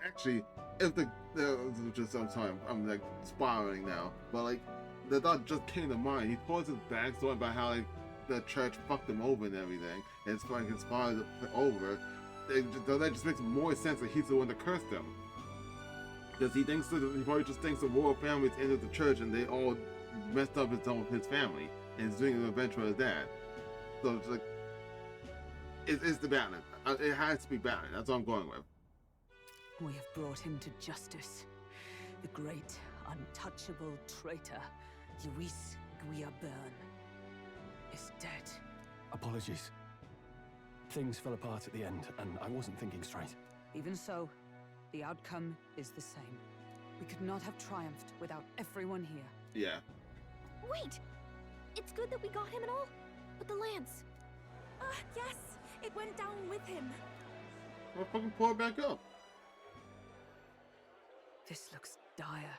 Speaker 1: Actually, if I'm sorry, I'm like spiraling now, but like, the thought just came to mind. He told us his backstory about how like the church fucked him over and everything, and it's like inspired over. That just makes more sense that he's the one that cursed him. Because he probably just thinks the royal family's entered the church and they all messed up his family, and he's doing an revenge for his dad. So it's like, it's the Batman. It has to be Batman. That's what I'm going with.
Speaker 12: We have brought him to justice. The great, untouchable traitor, Luis Guillaburn, is dead.
Speaker 2: Apologies. Things fell apart at the end, and I wasn't thinking straight.
Speaker 12: Even so, the outcome is the same. We could not have triumphed without everyone here.
Speaker 1: Yeah.
Speaker 11: Wait! It's good that we got him and all, but the lance.
Speaker 10: Yes, it went down with him.
Speaker 1: Well, fucking pull it back up.
Speaker 12: This looks dire.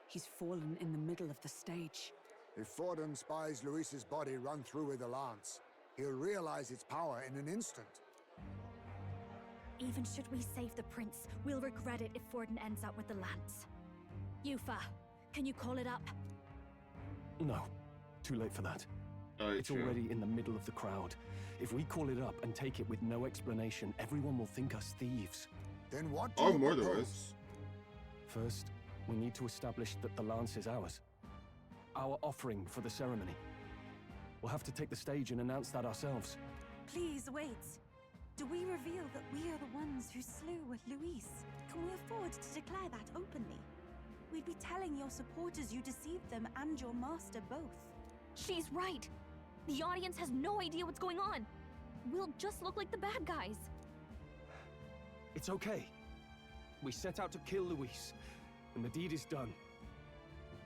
Speaker 12: He's fallen in the middle of the stage.
Speaker 3: If Forden spies Luis's body run through with the lance, he'll realize its power in an instant.
Speaker 9: Even should we save the prince, we'll regret it if Forden ends up with the lance. Yufa, can you call it up?
Speaker 2: No, too late for that. It's
Speaker 1: true.
Speaker 2: already in the middle of the crowd. If we call it up and take it with no explanation, everyone will think us thieves.
Speaker 3: Then what do you propose?
Speaker 2: First, we need to establish that the lance is ours. Our offering for the ceremony. We'll have to take the stage and announce that ourselves.
Speaker 10: Please wait. Do we reveal that we are the ones who slew Luis? Can we afford to declare that openly? We'd be telling your supporters you deceived them and your master both.
Speaker 11: She's right. The audience has no idea what's going on. We'll just look like the bad guys.
Speaker 2: It's okay. We set out to kill Luis, and the deed is done.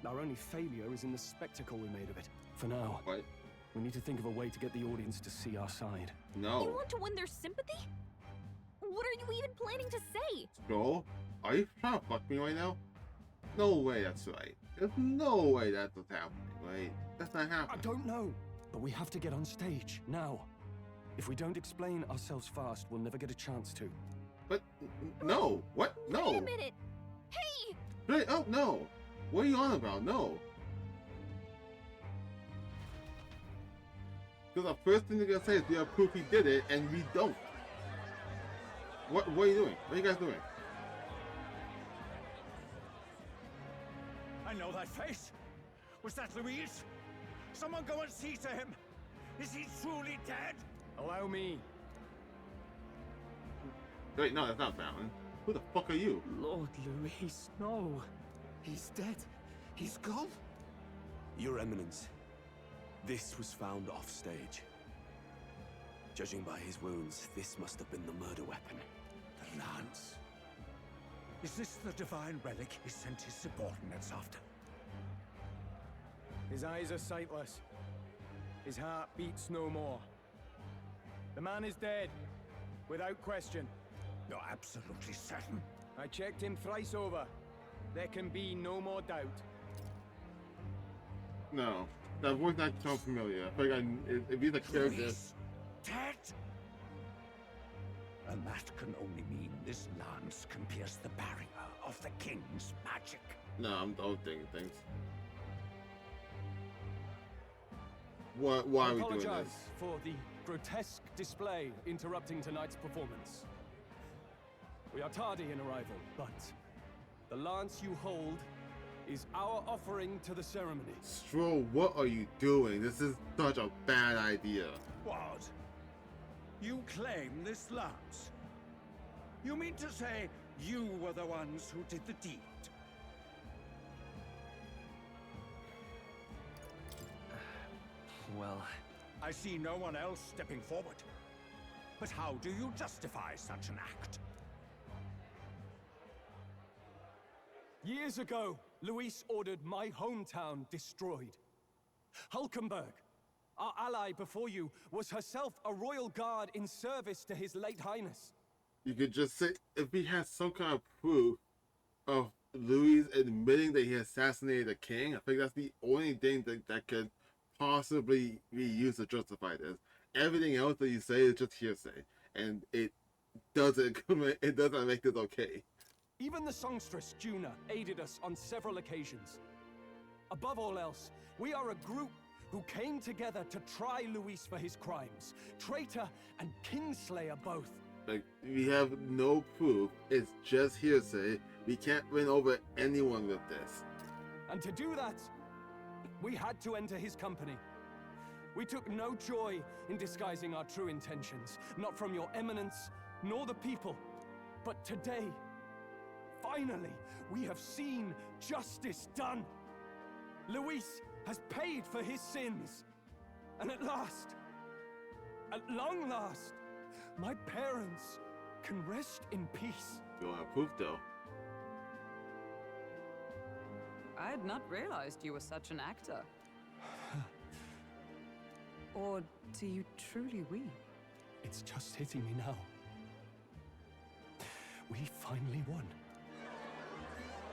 Speaker 2: Our only failure is in the spectacle we made of it. For now, we need to think of a way to get the audience to see our side.
Speaker 1: No.
Speaker 11: You want to win their sympathy? What are you even planning to say?
Speaker 1: Bro, are you trying to fuck me right now? No way that's right. There's no way that's what's happening, right? That's not happening.
Speaker 2: I don't know, but we have to get on stage, now. If we don't explain ourselves fast, we'll never get a chance to.
Speaker 1: But, no. What? No.
Speaker 11: Wait a minute. Hey!
Speaker 1: Hey, oh, no. What are you on about? No. Because the first thing they're going to say is we have proof he did it, and we don't. What are you doing? What are you guys doing?
Speaker 21: I know that face. Was that Luis? Someone go and see to him. Is he truly dead?
Speaker 2: Allow me.
Speaker 1: Wait, no, that's not Batman. Who the fuck are you?
Speaker 18: Lord Luis, no. He's dead. He's gone.
Speaker 14: Your Eminence, this was found off stage. Judging by his wounds, this must have been the murder weapon.
Speaker 21: The lance. Is this the divine relic he sent his subordinates after?
Speaker 16: His eyes are sightless. His heart beats no more. The man is dead, without question.
Speaker 21: You're absolutely certain?
Speaker 16: I checked him thrice over. There can be no more doubt.
Speaker 1: No, that voice not sound familiar. I feel like if he's a character.
Speaker 21: Luis dead? And that can only mean this lance can pierce the barrier of the king's magic.
Speaker 1: No, I'm overthinking things. Why are we doing this?
Speaker 2: Apologize for the grotesque display interrupting tonight's performance. We are tardy in arrival, but the lance you hold is our offering to the ceremony.
Speaker 1: Stroll, what are you doing? This is such a bad idea.
Speaker 21: What? You claim this lance? You mean to say you were the ones who did the deed?
Speaker 17: Well,
Speaker 21: I see no one else stepping forward. But how do you justify such an act?
Speaker 2: Years ago, Luis ordered my hometown destroyed. Hulkenberg, our ally before you, was herself a royal guard in service to his late highness.
Speaker 1: You could just say, if he has some kind of proof of Louis admitting that he assassinated a king, I think that's the only thing that could possibly be used to justify this. Everything else that you say is just hearsay, and it doesn't make this okay.
Speaker 2: Even the songstress Juna aided us on several occasions. Above all else, we are a group who came together to try Luis for his crimes. Traitor and Kingslayer both.
Speaker 1: Like, we have no proof, it's just hearsay. We can't win over anyone with this.
Speaker 2: And to do that, we had to enter his company. We took no joy in disguising our true intentions, not from your eminence, nor the people. But today, finally, we have seen justice done. Luis has paid for his sins. And at last, at long last, my parents can rest in peace.
Speaker 1: You don't have proof, though.
Speaker 12: I had not realized you were such an actor. Or do you truly weep?
Speaker 2: It's just hitting me now. We finally won.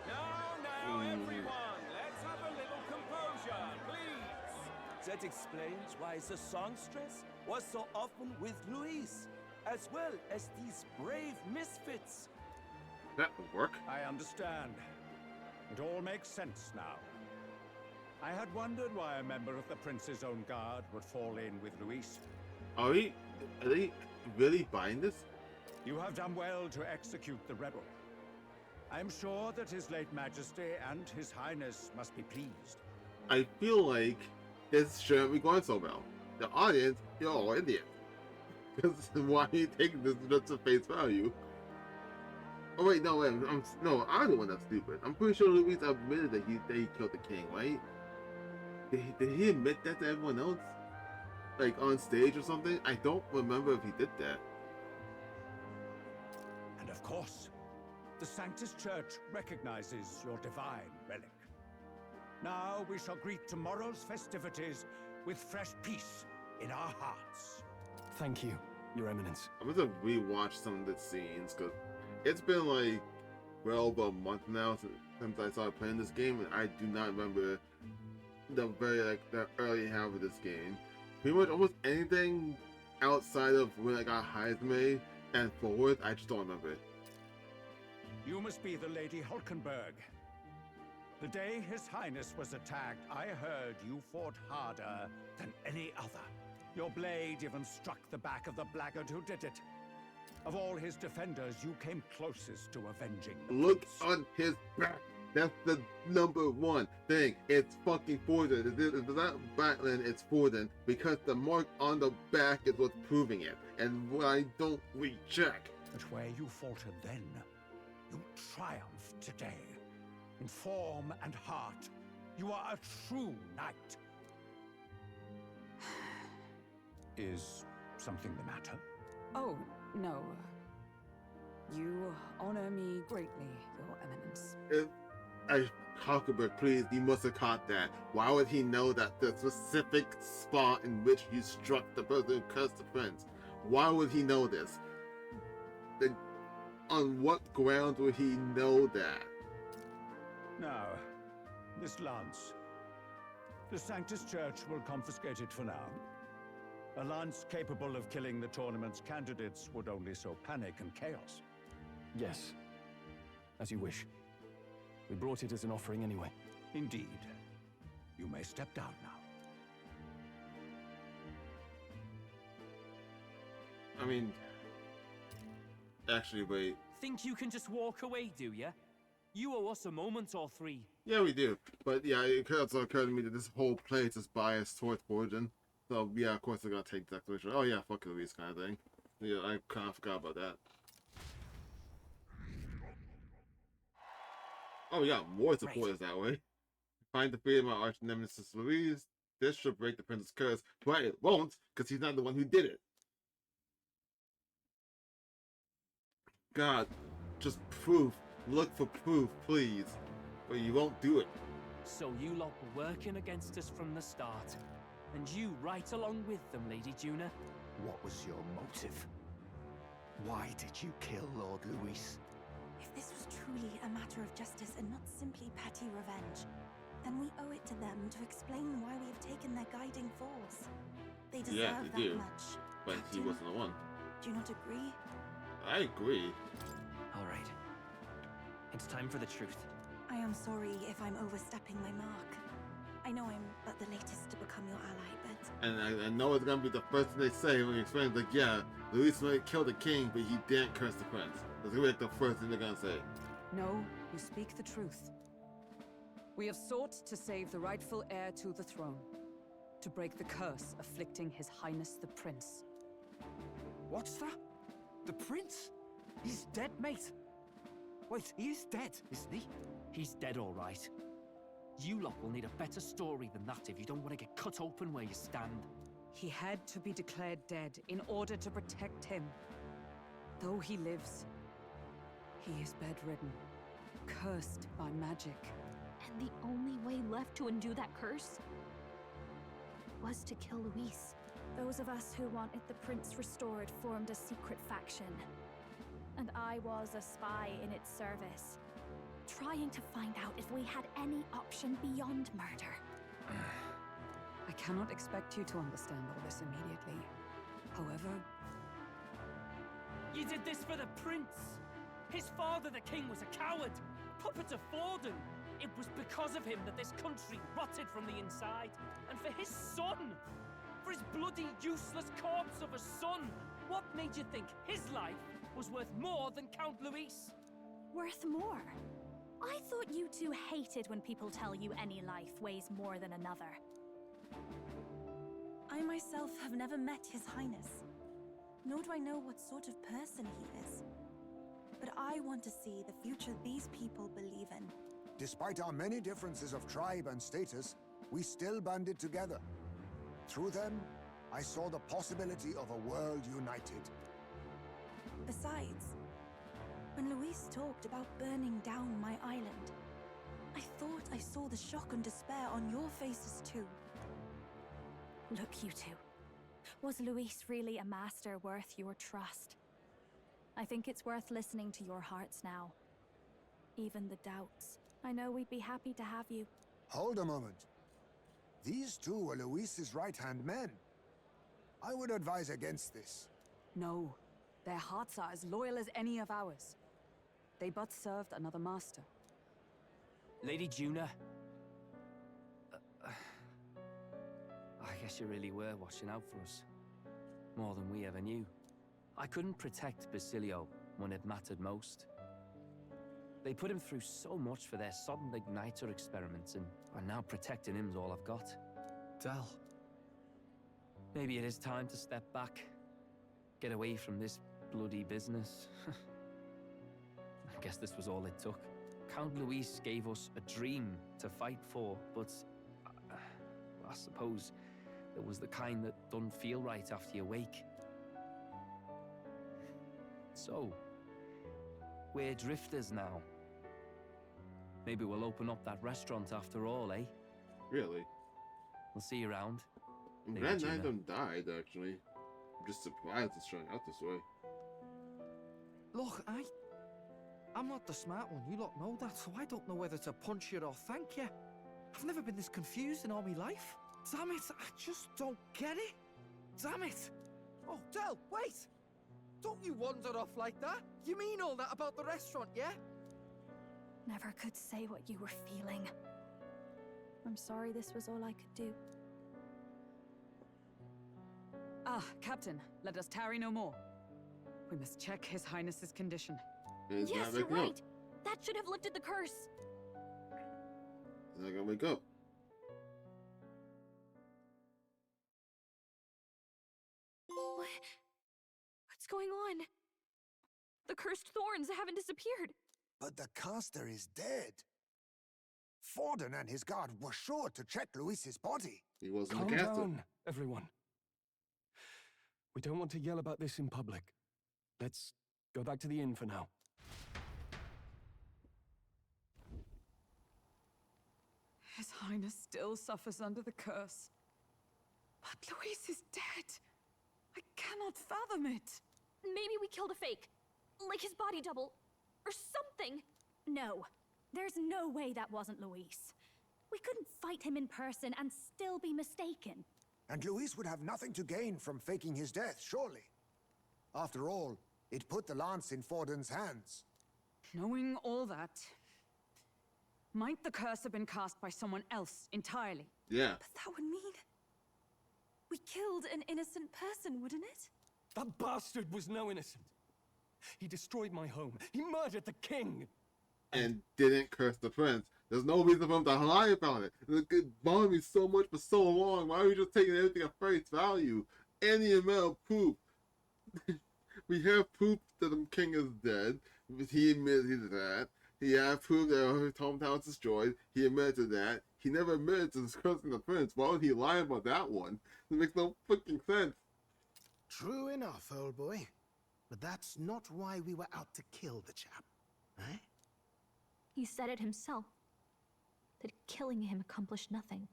Speaker 20: Now, everyone, let's have a little composure, please.
Speaker 18: That explains why the songstress was so often with Luis, as well as these brave misfits.
Speaker 1: That would work.
Speaker 21: I understand. It all makes sense now. I had wondered why a member of the Prince's own guard would fall in with Luis.
Speaker 1: Are they really buying this?
Speaker 21: You have done well to execute the rebel. I am sure that His late Majesty and His Highness must be pleased.
Speaker 1: I feel like this shouldn't be going so well. The audience, you're all idiots. Because why are you taking this just at face value? Oh wait, no, wait, I'm the one that's stupid. I'm pretty sure Luis admitted that he killed the king, right? Did he admit that to everyone else? Like on stage or something? I don't remember if he did that.
Speaker 21: And of course, the Sanctus Church recognizes your divine relic. Now we shall greet tomorrow's festivities with fresh peace in our hearts.
Speaker 2: Thank you, Your Eminence.
Speaker 1: I'm gonna rewatch some of the scenes because it's been like well over a month now since I started playing this game, and I do not remember the early half of this game. Pretty much almost anything outside of when I got Heisme and forward, I just don't remember it.
Speaker 21: You must be the Lady Hulkenberg. The day His Highness was attacked, I heard you fought harder than any other. Your blade even struck the back of the blackguard who did it. Of all his defenders, you came closest to avenging the
Speaker 1: Look
Speaker 21: prince.
Speaker 1: on his back. That's the number one thing. It's fucking Forden. If it's not Battling, it's Forden. Because the mark on the back is what's proving it. And why don't we check?
Speaker 21: But where you faltered then, you triumph today. In form and heart, you are a true knight. Is something the matter?
Speaker 12: Oh, no. You honor me greatly, Your Eminence.
Speaker 1: Hulkenberg, please, you must have caught that. Why would he know that the specific spot in which you struck the person who cursed the prince? Why would he know this? On what grounds would he know that?
Speaker 21: Now, this lance. The Sanctus Church will confiscate it for now. A lance capable of killing the tournament's candidates would only sow panic and chaos.
Speaker 2: Yes, as you wish. We brought it as an offering anyway.
Speaker 21: Indeed. You may step down now.
Speaker 1: I mean, actually, wait.
Speaker 17: Think you can just walk away, do ya? You owe us a moment or three.
Speaker 1: Yeah, we do. But yeah, it also occurred to me that this whole place is biased towards Origin. So yeah, of course they're gonna take that declaration. Oh yeah, fuck Luis kind of thing. Yeah, I kind of forgot about that. Oh yeah, more supporters that way. Find the freedom of my arch nemesis Louise. this should break the prince's curse, but it won't, because he's not the one who did it. God, just proof. Look for proof, please. But you won't do it.
Speaker 6: So you lot were working against us from the start. And you right along with them, Lady Juna.
Speaker 5: What was your motive? Why did you kill Lord Luis?
Speaker 10: If this was truly a matter of justice and not simply petty revenge, then we owe it to them to explain why we have taken their guiding force. They deserve that much.
Speaker 1: But he wasn't the one.
Speaker 10: Do you not agree?
Speaker 1: I agree.
Speaker 17: All right. It's time for the truth.
Speaker 10: I am sorry if I'm overstepping my mark. I know I'm but the latest to become your ally, but...
Speaker 1: And I know it's gonna be the first thing they say when he explains, like, yeah, Luis might kill the king, but he didn't curse the prince. That's gonna be like the first thing they're gonna say.
Speaker 12: No, you speak the truth. We have sought to save the rightful heir to the throne, to break the curse afflicting His Highness the Prince.
Speaker 17: What's that? The prince? He's dead, mate. Wait, he is dead, isn't he?
Speaker 6: He's dead, all right. You lot will need a better story than that if you don't want to get cut open where you stand.
Speaker 12: He had to be declared dead in order to protect him. Though he lives, he is bedridden, cursed by magic.
Speaker 11: And the only way left to undo that curse was to kill Luis.
Speaker 9: Those of us who wanted the prince restored formed a secret faction. And I was a spy in its service, trying to find out if we had any option beyond murder.
Speaker 12: I cannot expect you to understand all this immediately. However...
Speaker 6: You did this for the prince! His father, the king, was a coward! Puppet of Forden! It was because of him that this country rotted from the inside! And for his son! For his bloody, useless corpse of a son! What made you think his life was worth more than Count Luis?
Speaker 9: Worth more? I thought you two hated when people tell you any life weighs more than another.
Speaker 10: I myself have never met His Highness, nor do I know what sort of person he is. But I want to see the future these people believe in.
Speaker 3: Despite our many differences of tribe and status, we still banded together. Through them, I saw the possibility of a world united.
Speaker 10: Besides, when Luis talked about burning down my island, I thought I saw the shock and despair on your faces too.
Speaker 9: Look, you two. Was Luis really a master worth your trust? I think it's worth listening to your hearts now. Even the doubts. I know we'd be happy to have you.
Speaker 3: Hold a moment. These two were Luis's right-hand men. I would advise against this.
Speaker 12: No, their hearts are as loyal as any of ours. They but served another master.
Speaker 6: Lady Juna. I guess you really were watching out for us. More than we ever knew. I couldn't protect Basilio when it mattered most. They put him through so much for their sodden igniter experiments, and now protecting him's all I've got.
Speaker 17: Del.
Speaker 6: Maybe it is time to step back. Get away from this bloody business. I guess this was all it took. Count Luis gave us a dream to fight for, but I suppose it was the kind that don't feel right after you wake. So, we're drifters now. Maybe we'll open up that restaurant after all, eh?
Speaker 1: Really?
Speaker 6: We'll see you around.
Speaker 1: I'm glad none of them died, actually. I'm just surprised it's turning out this way.
Speaker 13: Look, I'm not the smart one, you lot know that, so I don't know whether to punch you or thank you. I've never been this confused in all my life. Damn it, I just don't get it. Damn it. Oh, Del, wait! Don't you wander off like that? You mean all that about the restaurant, yeah?
Speaker 9: Never could say what you were feeling. I'm sorry this was all I could do.
Speaker 12: Ah, Captain, let us tarry no more. We must check His Highness's condition.
Speaker 1: He's
Speaker 11: Yes,
Speaker 1: not
Speaker 11: you're
Speaker 1: waking up.
Speaker 11: right. That should have lifted the curse.
Speaker 1: He's not gonna wake up.
Speaker 11: What's going on? The cursed thorns haven't disappeared.
Speaker 3: But the caster is dead. Forden and his guard were sure to check Luis's body.
Speaker 1: He wasn't
Speaker 2: Calm
Speaker 1: the caster.
Speaker 2: down, everyone. We don't want to yell about this in public. Let's go back to the inn for now.
Speaker 12: His Highness still suffers under the curse. But Luis is dead. I cannot fathom it.
Speaker 11: Maybe we killed a fake. Like his body double. Or something.
Speaker 9: No. There's no way that wasn't Luis. We couldn't fight him in person and still be mistaken.
Speaker 3: And Luis would have nothing to gain from faking his death, surely. After all, it put the lance in Forden's hands.
Speaker 12: Knowing all that, might the curse have been cast by someone else entirely?
Speaker 1: Yeah.
Speaker 10: But that would mean we killed an innocent person, wouldn't it?
Speaker 2: That bastard was no innocent. He destroyed my home. He murdered the king.
Speaker 1: And didn't curse the prince. There's no reason for him to lie about it. It bothered me so much for so long. Why are we just taking everything at face value? Any amount of proof. We have proof that the king is dead. He admitted he did that. He had proof that his hometown was destroyed. He admitted to that. He never admitted to cursing the prince. Why would he lie about that one? It makes no freaking sense.
Speaker 4: True enough, old boy. But that's not why we were out to kill the chap, eh?
Speaker 11: He said it himself. That killing him accomplished nothing.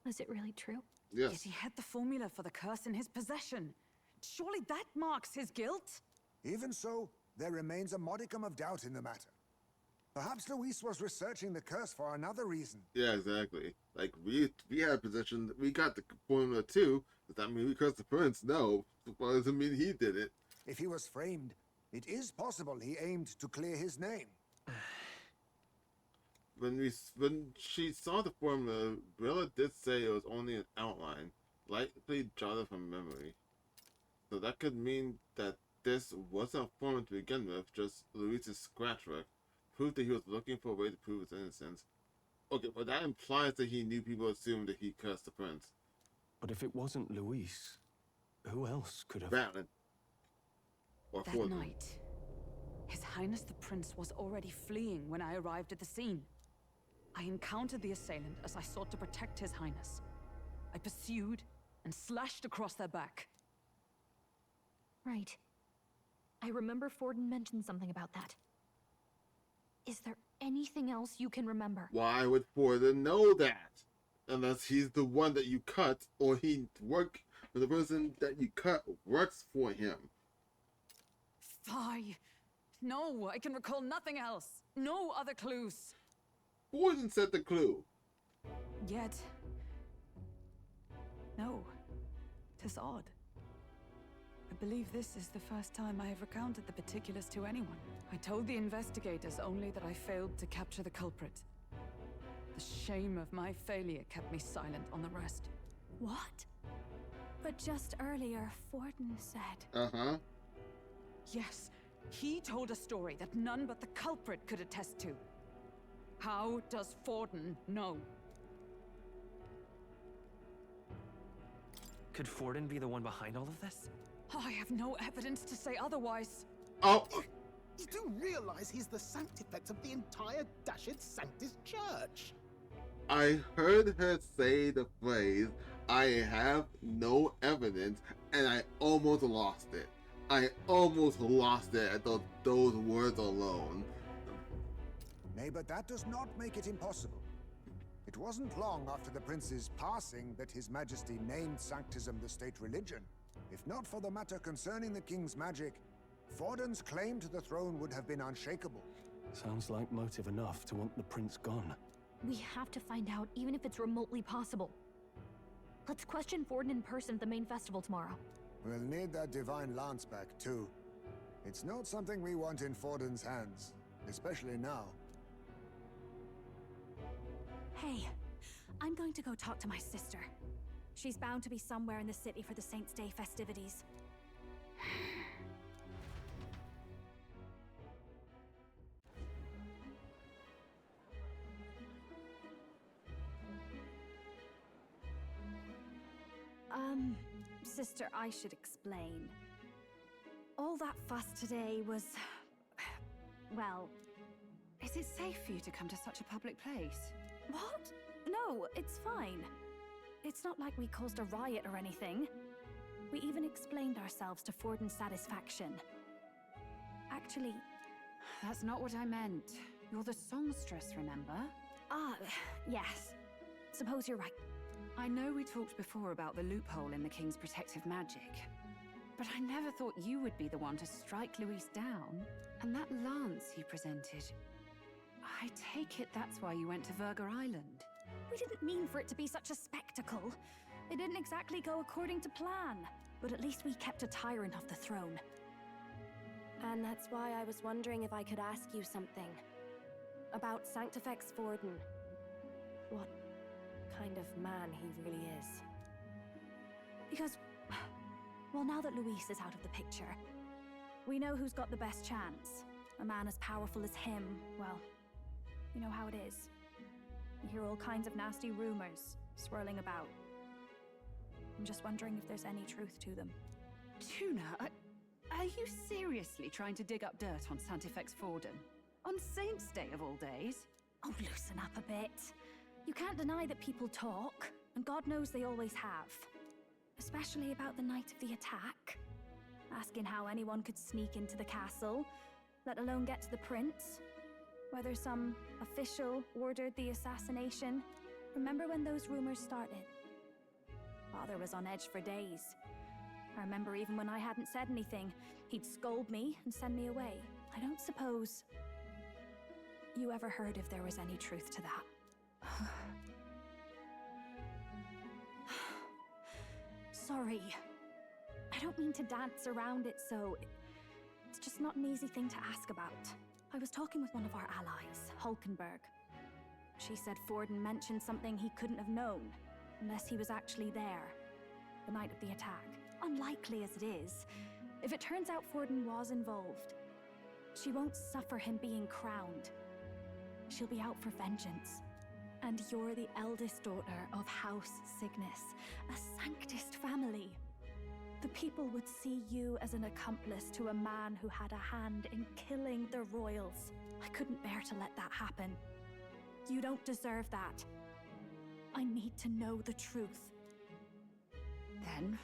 Speaker 11: Was it really true?
Speaker 1: Yes.
Speaker 12: Yet he had the formula for the curse in his possession. Surely that marks his guilt?
Speaker 3: Even so, there remains a modicum of doubt in the matter. Perhaps Luis was researching the curse for another reason.
Speaker 1: Yeah, exactly. Like, we had possession, we got the formula too. Does that mean we cursed the prince? No. But doesn't mean he did it.
Speaker 3: If he was framed, it is possible he aimed to clear his name.
Speaker 1: When she saw the formula, Bella did say it was only an outline, likely jotted from memory. So that could mean that this wasn't a formula to begin with, just Luis's scratch work. Proof that he was looking for a way to prove his innocence. Okay, but that implies that he knew people assumed that he cursed the prince.
Speaker 2: But if it wasn't Luis, who else could have...
Speaker 1: Batman. Or
Speaker 12: That
Speaker 1: Forden.
Speaker 12: night, His Highness the Prince was already fleeing when I arrived at the scene. I encountered the assailant as I sought to protect His Highness. I pursued and slashed across their back.
Speaker 11: Right. I remember Forden mentioned something about that. Is there anything else you can remember?
Speaker 1: Why would Forden know that? Unless he's the one that you cut, or the person that you cut works for him.
Speaker 12: Fie! No, I can recall nothing else. No other clues.
Speaker 1: Forden said the clue.
Speaker 12: Yet... no. 'Tis odd. I believe this is the first time I have recounted the particulars to anyone. I told the investigators only that I failed to capture the culprit. The shame of my failure kept me silent on the rest.
Speaker 9: What? But just earlier, Forden said...
Speaker 1: Uh-huh.
Speaker 12: Yes, he told a story that none but the culprit could attest to. How does Forden know?
Speaker 8: Could Forden be the one behind all of this?
Speaker 12: I have no evidence to say otherwise.
Speaker 1: Oh!
Speaker 4: You do realize he's the sanctifex of the entire Dashed Sanctus Church?
Speaker 1: I heard her say the phrase, "I have no evidence," and I almost lost it. I almost lost it at those words alone.
Speaker 3: Nay, but that does not make it impossible. It wasn't long after the prince's passing that His Majesty named Sanctism the state religion. If not for the matter concerning the king's magic, Forden's claim to the throne would have been unshakable.
Speaker 2: Sounds like motive enough to want the prince gone.
Speaker 11: We have to find out, even if it's remotely possible. Let's question Forden in person at the main festival tomorrow.
Speaker 3: We'll need that divine lance back, too. It's not something we want in Forden's hands, especially now.
Speaker 9: Hey, I'm going to go talk to my sister. She's bound to be somewhere in the city for the Saints' Day festivities. Sister, I should explain. All that fuss today was... well...
Speaker 12: Is it safe for you to come to such a public place?
Speaker 9: What? No, Oh, it's fine. It's not like we caused a riot or anything. We even explained ourselves to Forden's satisfaction. Actually...
Speaker 12: That's not what I meant. You're the songstress, remember?
Speaker 9: Ah, yes. Suppose you're right.
Speaker 12: I know we talked before about the loophole in the King's protective magic, but I never thought you would be the one to strike Luis down. And that lance you presented... I take it that's why you went to Verger Island.
Speaker 9: We didn't mean for it to be such a spectacle. It didn't exactly go according to plan. But at least we kept a tyrant off the throne. And that's why I was wondering if I could ask you something. About Sanctifex Forden. What kind of man he really is. Because, well, now that Luis is out of the picture, we know who's got the best chance. A man as powerful as him, well, you know how it is. You hear all kinds of nasty rumors swirling about. I'm just wondering if there's any truth to them.
Speaker 12: Tuna, are you seriously trying to dig up dirt on Sanctifex Forden? On Saint's Day of all days?
Speaker 9: Oh, loosen up a bit. You can't deny that people talk, and God knows they always have. Especially about the night of the attack. Asking how anyone could sneak into the castle, let alone get to the prince. Whether some official ordered the assassination. Remember when those rumors started? Father was on edge for days. I remember even when I hadn't said anything, he'd scold me and send me away. I don't suppose you ever heard if there was any truth to that. Sorry. I don't mean to dance around it, so... It's just not an easy thing to ask about. I was talking with one of our allies, Hulkenberg. She said Forden mentioned something he couldn't have known, unless he was actually there, the night of the attack. Unlikely as it is, if it turns out Forden was involved, she won't suffer him being crowned. She'll be out for vengeance. And you're the eldest daughter of House Cygnus, a Sanctist family. The people would see you as an accomplice to a man who had a hand in killing the royals. I couldn't bear to let that happen. You don't deserve that. I need to know the truth.
Speaker 12: Then,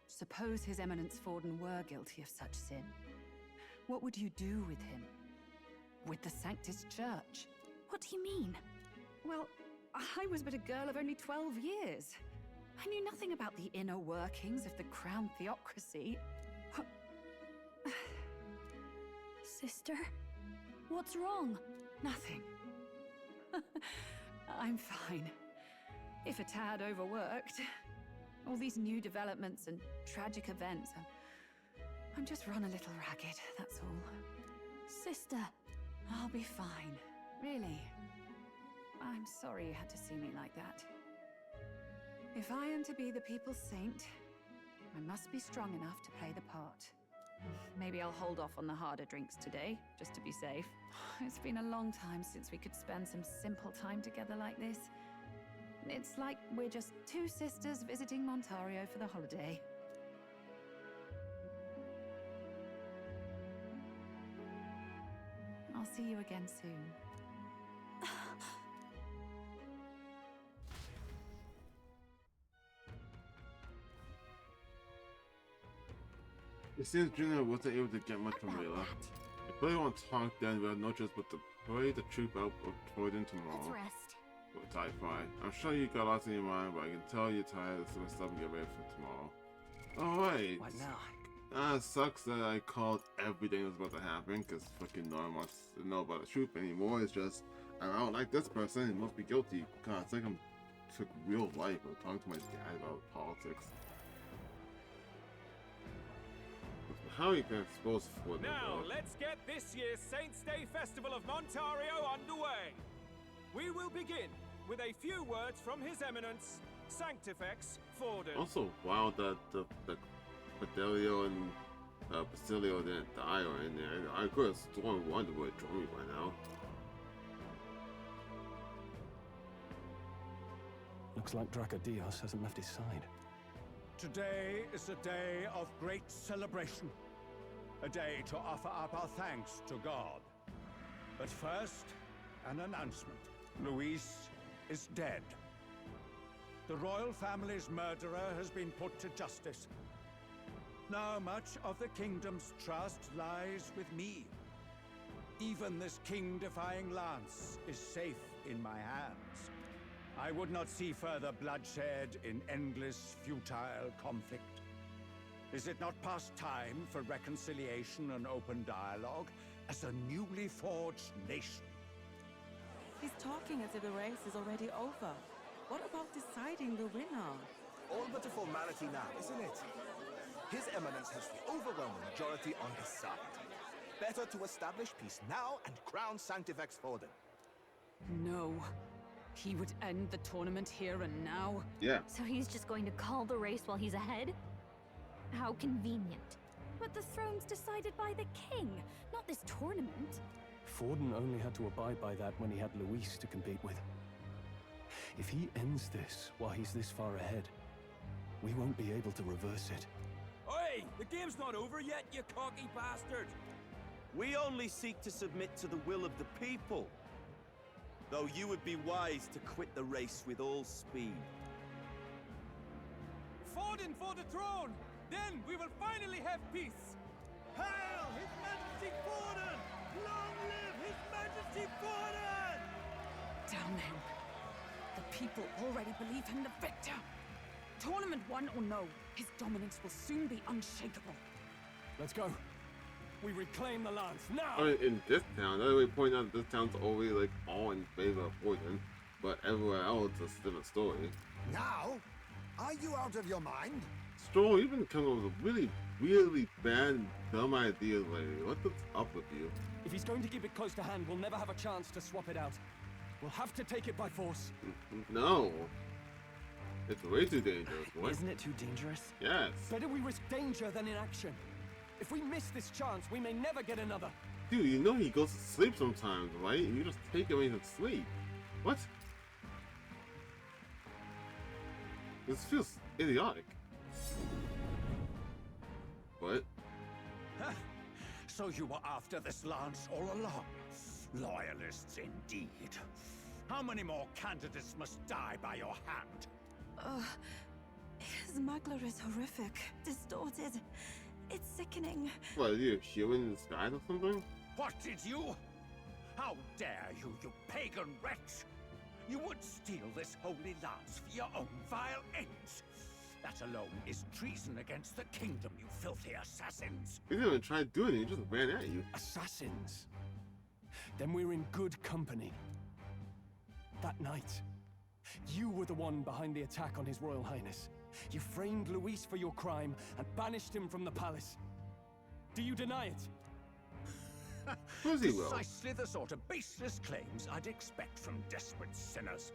Speaker 12: suppose His Eminence Forden were guilty of such sin. What would you do with him? With the Sanctist Church?
Speaker 9: What do you mean?
Speaker 12: Well, I was but a girl of only 12 years. I knew nothing about the inner workings of the crown theocracy.
Speaker 9: Sister? What's wrong?
Speaker 12: Nothing. I'm fine. If a tad overworked. All these new developments and tragic events. I'm just run a little ragged, that's all.
Speaker 9: Sister.
Speaker 12: I'll be fine. Really. I'm sorry you had to see me like that. If I am to be the people's saint, I must be strong enough to play the part. Maybe I'll hold off on the harder drinks today, just to be safe. It's been a long time since we could spend some simple time together like this. It's like we're just two sisters visiting Montario for the holiday. I'll see you again soon.
Speaker 1: It seems Junior wasn't able to get much from Layla. If they want to talk, then we have no choice but to pray the truth out of Forden tomorrow.
Speaker 11: Let's rest.
Speaker 1: With Typhai. I'm sure you got lots in your mind, but I can tell you're tired of some stuff and get ready for tomorrow. Alright.
Speaker 5: What now?
Speaker 1: It sucks that I called everything that's about to happen, because fucking no one wants to know about the truth anymore. It's just, I don't like this person, he must be guilty. God, it's like I'm took real life of talking to my dad about politics. How are you going to expose Forden?
Speaker 20: Now, let's get this year's Saints' Day Festival of Montario underway. We will begin with a few words from His Eminence, Sanctifex Forden.
Speaker 1: Also wild that the Fidelio and Basilio didn't die or in there. I could have sworn one would have drawn me by now.
Speaker 2: Looks like Dracodios hasn't left his side.
Speaker 21: Today is a day of great celebration. A day to offer up our thanks to God. But first, an announcement. Luis is dead. The royal family's murderer has been put to justice. Now much of the kingdom's trust lies with me. Even this king-defying lance is safe in my hands. I would not see further bloodshed in endless, futile conflict. Is it not past time for reconciliation and open dialogue as a newly forged nation?
Speaker 7: He's talking as if the race is already over. What about deciding the winner?
Speaker 15: All but a formality now, isn't it? His Eminence has the overwhelming majority on his side. Better to establish peace now and crown Sanctifex Forden.
Speaker 12: No. He would end the tournament here and now?
Speaker 1: Yeah.
Speaker 11: So he's just going to call the race while he's ahead? How convenient.
Speaker 9: But the throne's decided by the king, not this tournament.
Speaker 2: Forden only had to abide by that when he had Luis to compete with. If he ends this while he's this far ahead, we won't be able to reverse it.
Speaker 18: Hey, the game's not over yet, you cocky bastard! We only seek to submit to the will of the people. Though you would be wise to quit the race with all speed.
Speaker 20: Forden for the throne! Then we will finally have peace!
Speaker 18: Hail His Majesty Forden! Long live His Majesty Forden!
Speaker 12: Damn him. The people already believe him the victor. Tournament won or no, his dominance will soon be unshakable.
Speaker 2: Let's go. We reclaim the lance now.
Speaker 1: I mean, in this town, another way to point out this town's always like all in favor of Forden, but everywhere else it's a different story.
Speaker 3: Now? Are you out of your mind?
Speaker 1: Stroll, you've been coming up with really, really bad, dumb ideas lately. What's up with you?
Speaker 2: If he's going to keep it close to hand, we'll never have a chance to swap it out. We'll have to take it by force.
Speaker 1: No. It's way too dangerous, boy.
Speaker 8: Isn't it too dangerous?
Speaker 1: Yes.
Speaker 2: Better we risk danger than inaction. If we miss this chance, we may never get another.
Speaker 1: Dude, you know he goes to sleep sometimes, right? You just take him when he's asleep. What? This feels idiotic. What?
Speaker 21: So you were after this lance all along? Loyalists indeed. How many more candidates must die by your hand?
Speaker 10: His magler is horrific, distorted. It's sickening.
Speaker 1: What, are you a human in disguise or something?
Speaker 21: What did you? How dare you, you pagan wretch! You would steal this holy lance for your own vile ends. That alone is treason against the kingdom, you filthy assassins.
Speaker 1: He didn't even try to do anything, he just ran at you.
Speaker 2: Assassins? Then we're in good company. That night, you were the one behind the attack on His Royal Highness. You framed Luis for your crime and banished him from the palace. Do you deny it?
Speaker 21: Precisely the sort of baseless claims I'd expect from desperate sinners.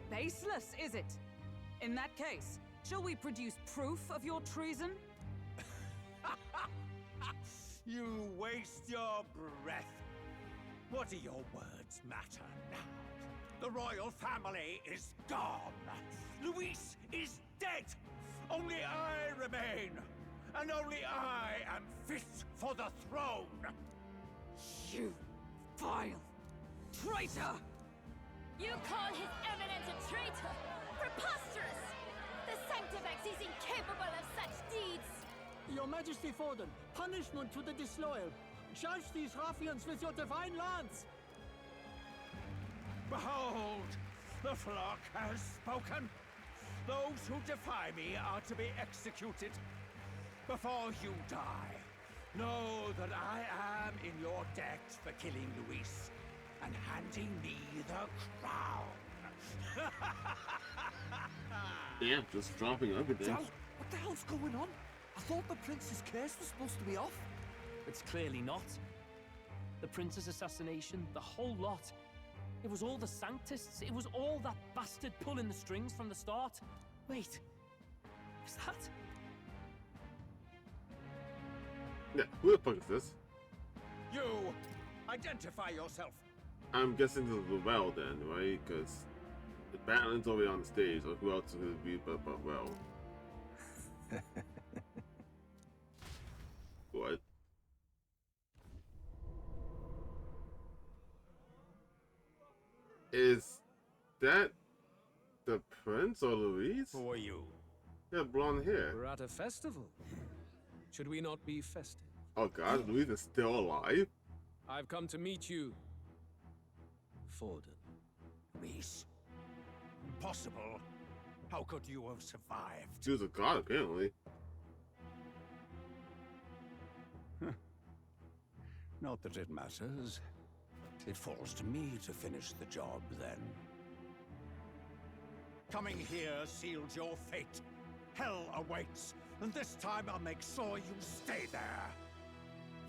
Speaker 12: Baseless, is it? In that case, shall we produce proof of your treason?
Speaker 21: You waste your breath. What do your words matter now? The royal family is gone. Luis is dead. Only I remain. And only I am fit for the throne.
Speaker 12: You vile traitor!
Speaker 9: You call His Eminence a traitor? Preposterous! The Sanctifex is incapable of such deeds!
Speaker 23: Your Majesty Forden, punishment to the disloyal. Judge these ruffians with your divine lance!
Speaker 21: Behold, the flock has spoken. Those who defy me are to be executed. Before you die, know that I am in your debt for killing Luis and handing me the crown.
Speaker 1: Yeah, just dropping everything.
Speaker 13: Dal, what the hell's going on? I thought the prince's case was supposed to be off.
Speaker 6: It's clearly not. The prince's assassination, the whole lot. It was all the Sanctists. It was all that bastard pulling the strings from the start. Wait, is that?
Speaker 1: Yeah, who the fuck is this?
Speaker 21: You, identify yourself.
Speaker 1: I'm guessing this is Lavelle then, right? Because the Batman's already on the stage, so who else is going to be but Lavelle? What? Is that The prince or Louise?
Speaker 20: Who are you?
Speaker 1: Yeah, blonde hair.
Speaker 20: We're at a festival. Should we not be festive?
Speaker 1: Oh god, Louise is still alive?
Speaker 20: I've come to meet you, Forden.
Speaker 21: Reese. Impossible. How could you have survived?
Speaker 1: She was a god, apparently.
Speaker 21: Not that it matters. It falls to me to finish the job, then. Coming here sealed your fate. Hell awaits, and this time I'll make sure you stay there.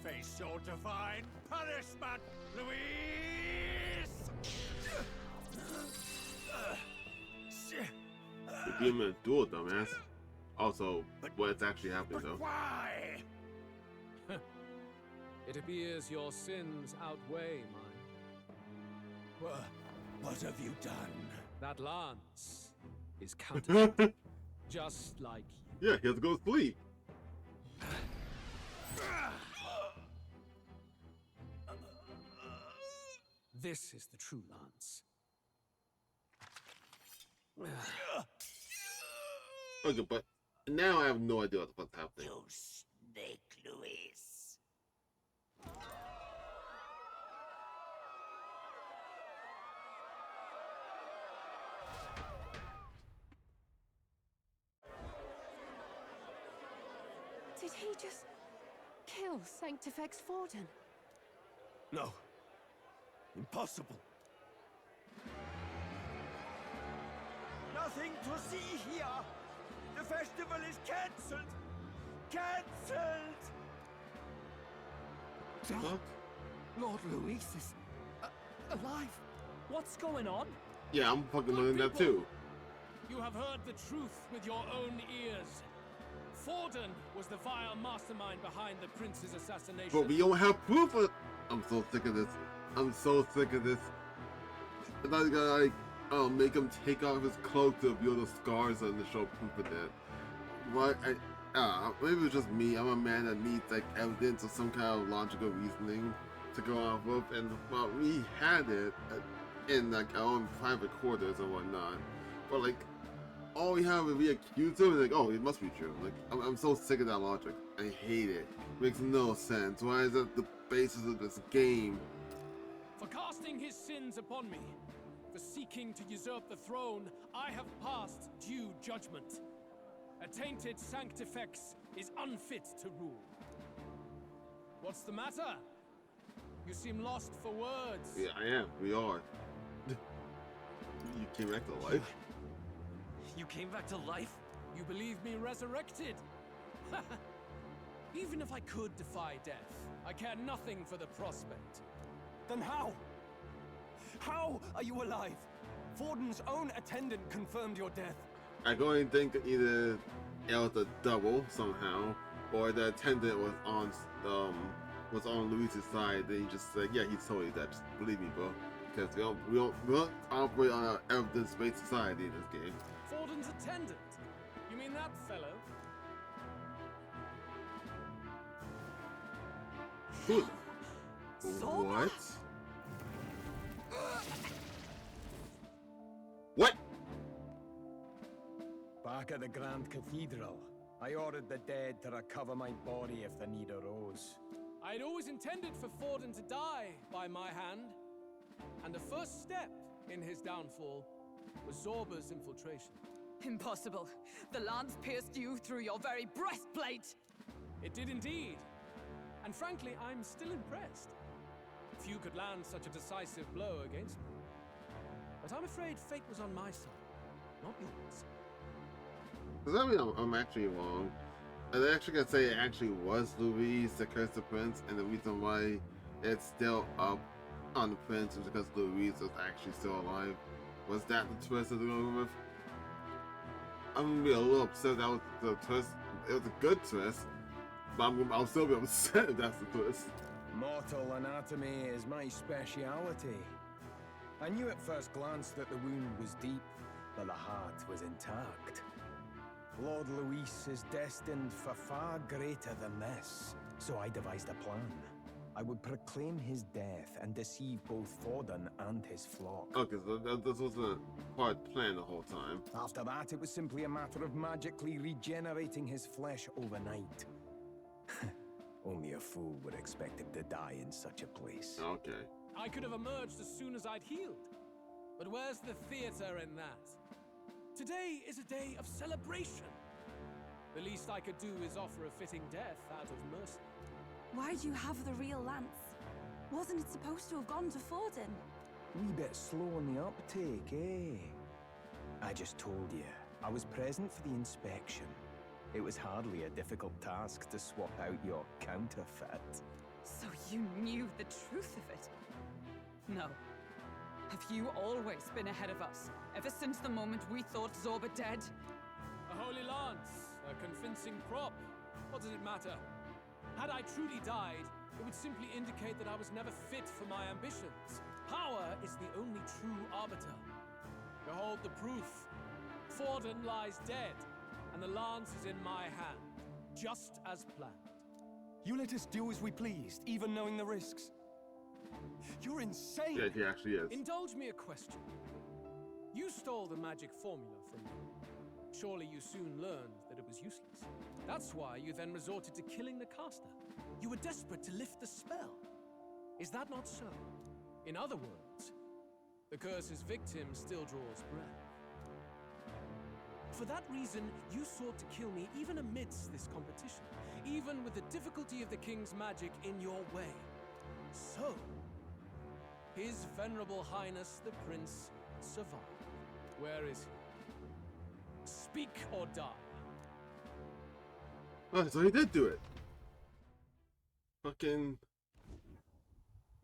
Speaker 21: Face your divine punishment, Louise!
Speaker 1: You're being a duel, dumbass. Also, what's actually happening, though?
Speaker 21: Why?
Speaker 20: It appears your sins outweigh mine.
Speaker 21: What have you done?
Speaker 20: That lance is counterfeit. Just like you.
Speaker 1: Yeah, he has to go sleep.
Speaker 20: This is the true lance.
Speaker 1: Okay, but now I have no idea what's happening.
Speaker 21: You snake, Louise.
Speaker 14: Did he just kill Sanctifex Forden?
Speaker 18: No. Impossible. Nothing to see here. The festival is cancelled. Cancelled.
Speaker 17: Lord Louis is alive.
Speaker 6: What's going on?
Speaker 1: Yeah, I'm fucking learning that too.
Speaker 20: You have heard the truth with your own ears. Forden was the vile mastermind behind the prince's assassination.
Speaker 1: But we don't have proof of. I'm so sick of this. I'm so sick of this. And I gotta like, make him take off his cloak to reveal the scars and to show proof of that. What? Maybe it's just me. I'm a man that needs like evidence or some kind of logical reasoning to go off of, and well, we had it in like our own private quarters and whatnot. But like, all we have is we accuse him, and like, oh, it must be true. Like, I'm so sick of that logic. I hate it. Makes no sense. Why is that the basis of this game?
Speaker 20: For casting his sins upon me, for seeking to usurp the throne, I have passed due judgment. A tainted Sanctifex is unfit to rule. What's the matter? You seem lost for words.
Speaker 1: Yeah, I am. We are. You came back to life?
Speaker 8: You came back to life?
Speaker 20: You believe me resurrected? Even if I could defy death, I care nothing for the prospect.
Speaker 16: Then how? How are you alive? Forden's own attendant confirmed your death.
Speaker 1: I go and think either it was a double somehow, or the attendant was on Luis's side. Then he just said, "Yeah, he's totally dead. Just believe me, bro." Because we don't operate on an evidence-based society in this game.
Speaker 20: Forden's attendant? You mean that fellow?
Speaker 1: Who? What? What?
Speaker 16: Back at the Grand Cathedral, I ordered the dead to recover my body if the need arose.
Speaker 20: I'd always intended for Forden to die by my hand. And the first step in his downfall was Zorba's infiltration.
Speaker 12: Impossible. The lance pierced you through your very breastplate.
Speaker 20: It did indeed. And frankly, I'm still impressed. Few could land such a decisive blow against me. But I'm afraid fate was on my side, not yours.
Speaker 1: Does that mean I'm actually wrong? Are they actually gonna say it actually was Louise that cursed the prince, and the reason why it's still up on the prince is because Louise was actually still alive? Was that the twist that they're going with? I'm gonna be a little upset that was the twist. It was a good twist, but I'll still be upset if that's the twist.
Speaker 16: Mortal anatomy is my speciality. I knew at first glance that the wound was deep, but the heart was intact. Lord Luis is destined for far greater than this, so I devised a plan. I would proclaim his death and deceive both Forden and his flock.
Speaker 1: Okay, so this wasn't part of the plan the whole time.
Speaker 16: After that, it was simply a matter of magically regenerating his flesh overnight. Only a fool would expect him to die in such a place.
Speaker 1: Okay.
Speaker 4: I could have emerged as soon as I'd healed. But where's the theater in that? Today is a day of celebration. The least I could do is offer a fitting death out of mercy.
Speaker 10: Why do you have the real lance? Wasn't it supposed to have gone to Forden?
Speaker 16: Wee bit slow on the uptake, eh? I just told you, I was present for the inspection. It was hardly a difficult task to swap out your counterfeit.
Speaker 12: So you knew the truth of it? No. Have you always been ahead of us? Ever since the moment we thought Zorba dead?
Speaker 4: A holy lance, a convincing prop. What does it matter? Had I truly died, it would simply indicate that I was never fit for my ambitions. Power is the only true arbiter. Behold the proof. Forden lies dead, and the lance is in my hand, just as planned.
Speaker 2: You let us do as we pleased, even knowing the risks. You're insane!
Speaker 1: Yeah, he actually is.
Speaker 4: Indulge me a question. You stole the magic formula from me. Surely you soon learned that it was useless. That's why you then resorted to killing the caster. You were desperate to lift the spell. Is that not so? In other words, the curse's victim still draws breath. For that reason, you sought to kill me even amidst this competition, even with the difficulty of the king's magic in your way. So, His Venerable Highness the Prince survived. Where is he? Speak or die.
Speaker 1: Oh, so he did do it. Fucking...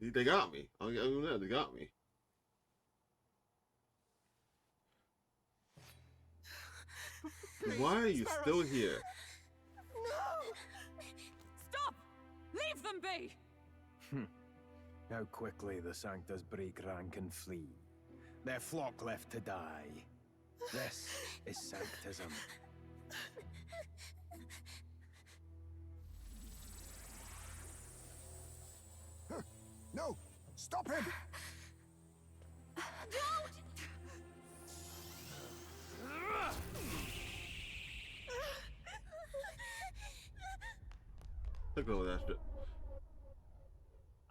Speaker 1: They got me. I don't know, they got me. Why are you still here?
Speaker 12: No! Stop! Leave them be!
Speaker 16: How quickly the Sanctus break rank and flee. Their flock left to die. This is Sanctism.
Speaker 3: No! Stop him!
Speaker 1: Look at all that shit.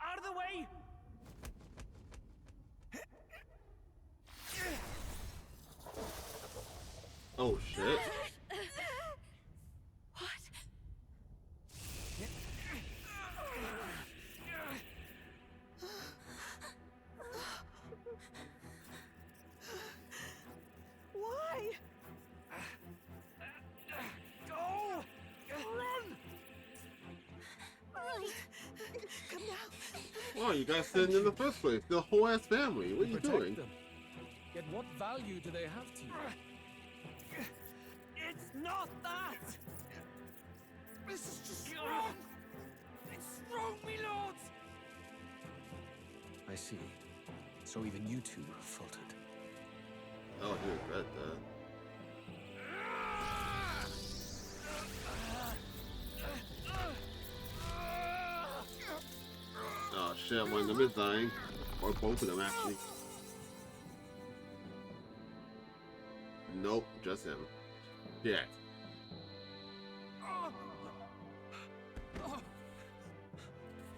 Speaker 20: Out of the way!
Speaker 1: Oh shit.
Speaker 12: Why?
Speaker 20: Go! Run!
Speaker 12: Right. Come now.
Speaker 1: Oh, you guys sitting in the first place. The whole ass family. What are you
Speaker 4: Protect
Speaker 1: doing?
Speaker 4: them. Yet what value do they have to you?
Speaker 20: It's not that! This is just wrong! It's wrong, me lords!
Speaker 13: I see. So even you two have faltered.
Speaker 1: Oh, he regret that. Oh shit, one of them is dying. Or both of them, actually. Nope, just him. Yeah.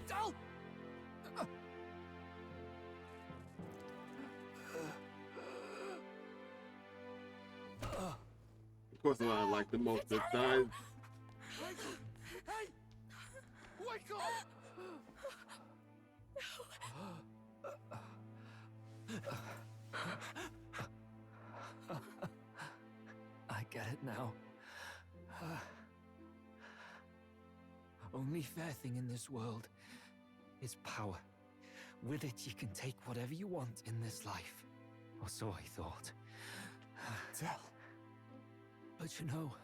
Speaker 20: Don't!
Speaker 1: Of course, the one I like the most that died.
Speaker 20: Hey! Wake up!
Speaker 5: I get it now. Only fair thing in this world is power. With it, you can take whatever you want in this life. Or so I thought.
Speaker 13: Tell.
Speaker 5: But you know,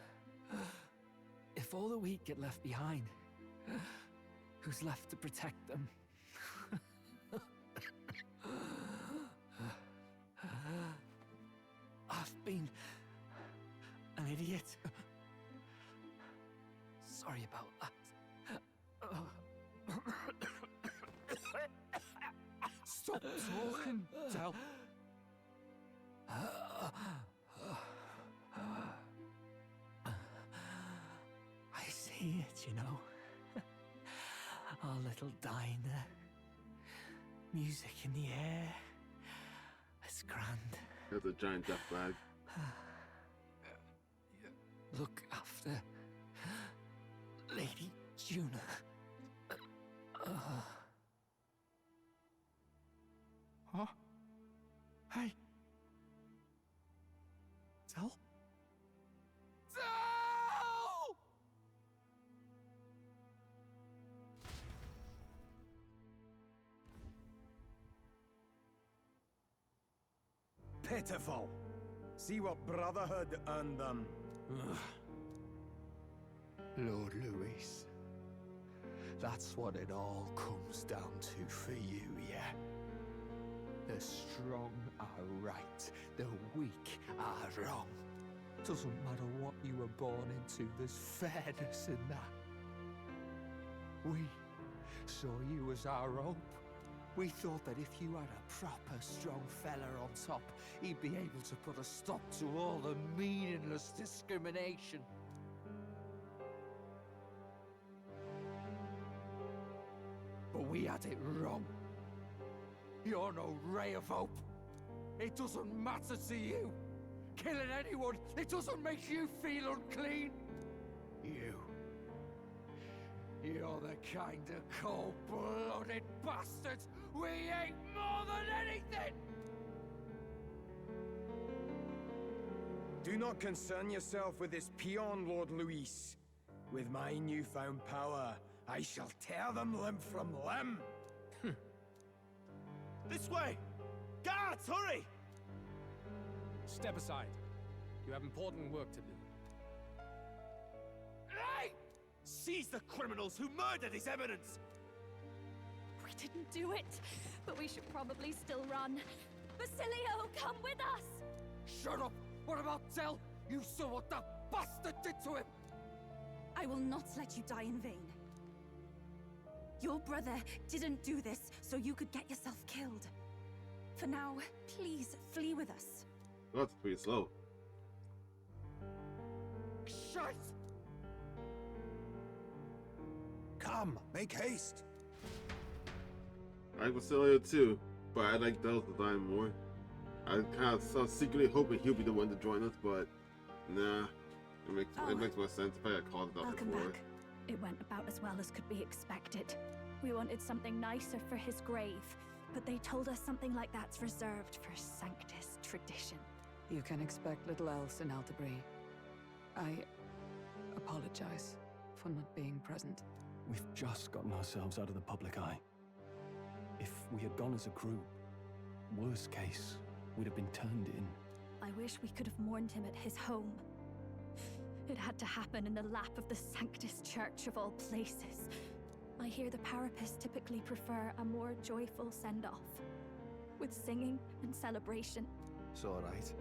Speaker 5: if all the weak get left behind, who's left to protect them? I've been an idiot. Sorry about that.
Speaker 13: Stop talking, Del.
Speaker 5: I see it, you know. Our little diner. Music in the air. It's grand.
Speaker 1: There's a giant death flag.
Speaker 5: Look after Lady Juna.
Speaker 13: Huh? Hey. Del?
Speaker 16: Pitiful. See what Brotherhood earned them.
Speaker 7: Lord Luis. That's what it all comes down to for you, yeah? The strong are right, the weak are wrong. Doesn't matter what you were born into, there's fairness in that. We saw you as our hope. We thought that if you had a proper strong fella on top, he'd be able to put a stop to all the meaningless discrimination. But we had it wrong. You're no ray of hope. It doesn't matter to you. Killing anyone, it doesn't make you feel unclean. You're the kind of cold-blooded bastards we hate more than anything!
Speaker 16: Do not concern yourself with this peon, Lord Luis. With my newfound power, I shall tear them limb from limb.
Speaker 18: This way! Guards, hurry!
Speaker 4: Step aside. You have important work to do.
Speaker 18: Hey! Seize the criminals who murdered His Eminence!
Speaker 9: We didn't do it, but we should probably still run. Basilio, come with us!
Speaker 13: Shut up! What about Del? You saw what that bastard did to him!
Speaker 10: I will not let you die in vain. Your brother didn't do this so you could get yourself killed. For now, please flee with us.
Speaker 1: Oh, that's pretty slow.
Speaker 13: Shite!
Speaker 3: Come, make haste.
Speaker 1: I like Basilio too, but I like Del to die more. I kind of secretly hoping he'll be the one to join us, but nah, it makes more sense if I got called out
Speaker 9: Welcome
Speaker 1: before.
Speaker 9: back. It went about as well as could be expected. We wanted something nicer for his grave, but they told us something like that's reserved for Sanctus tradition.
Speaker 12: You can expect little else in Altabri. I apologize for not being present.
Speaker 2: We've just gotten ourselves out of the public eye. If we had gone as a group, worst case, we'd have been turned in.
Speaker 9: I wish we could have mourned him at his home. It had to happen in the lap of the Sanctus Church of all places. I hear the Parapists typically prefer a more joyful send-off, with singing and celebration.
Speaker 19: It's alright.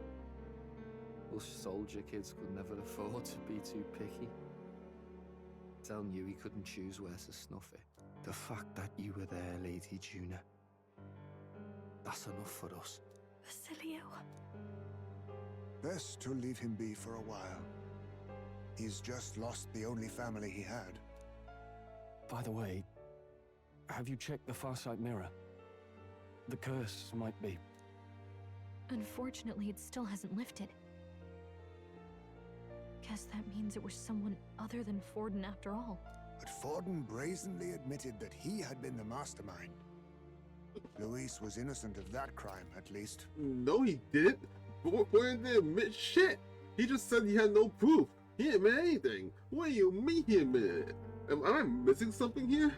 Speaker 19: Us soldier kids could never afford to be too picky. Del knew he couldn't choose where to snuff it. The fact that you were there, Lady Juna, that's enough for us.
Speaker 9: Basilio.
Speaker 3: Best to leave him be for a while. He's just lost the only family he had.
Speaker 2: By the way, have you checked the Farsight mirror? The curse might be.
Speaker 11: Unfortunately, it still hasn't lifted. Guess that means it was someone other than Forden after all.
Speaker 3: But Forden brazenly admitted that he had been the mastermind. Luis was innocent of that crime, at least.
Speaker 1: No, he didn't. Forden didn't admit shit. He just said he had no proof. He didn't admit anything. What do you mean he admitted it? Am I missing something here?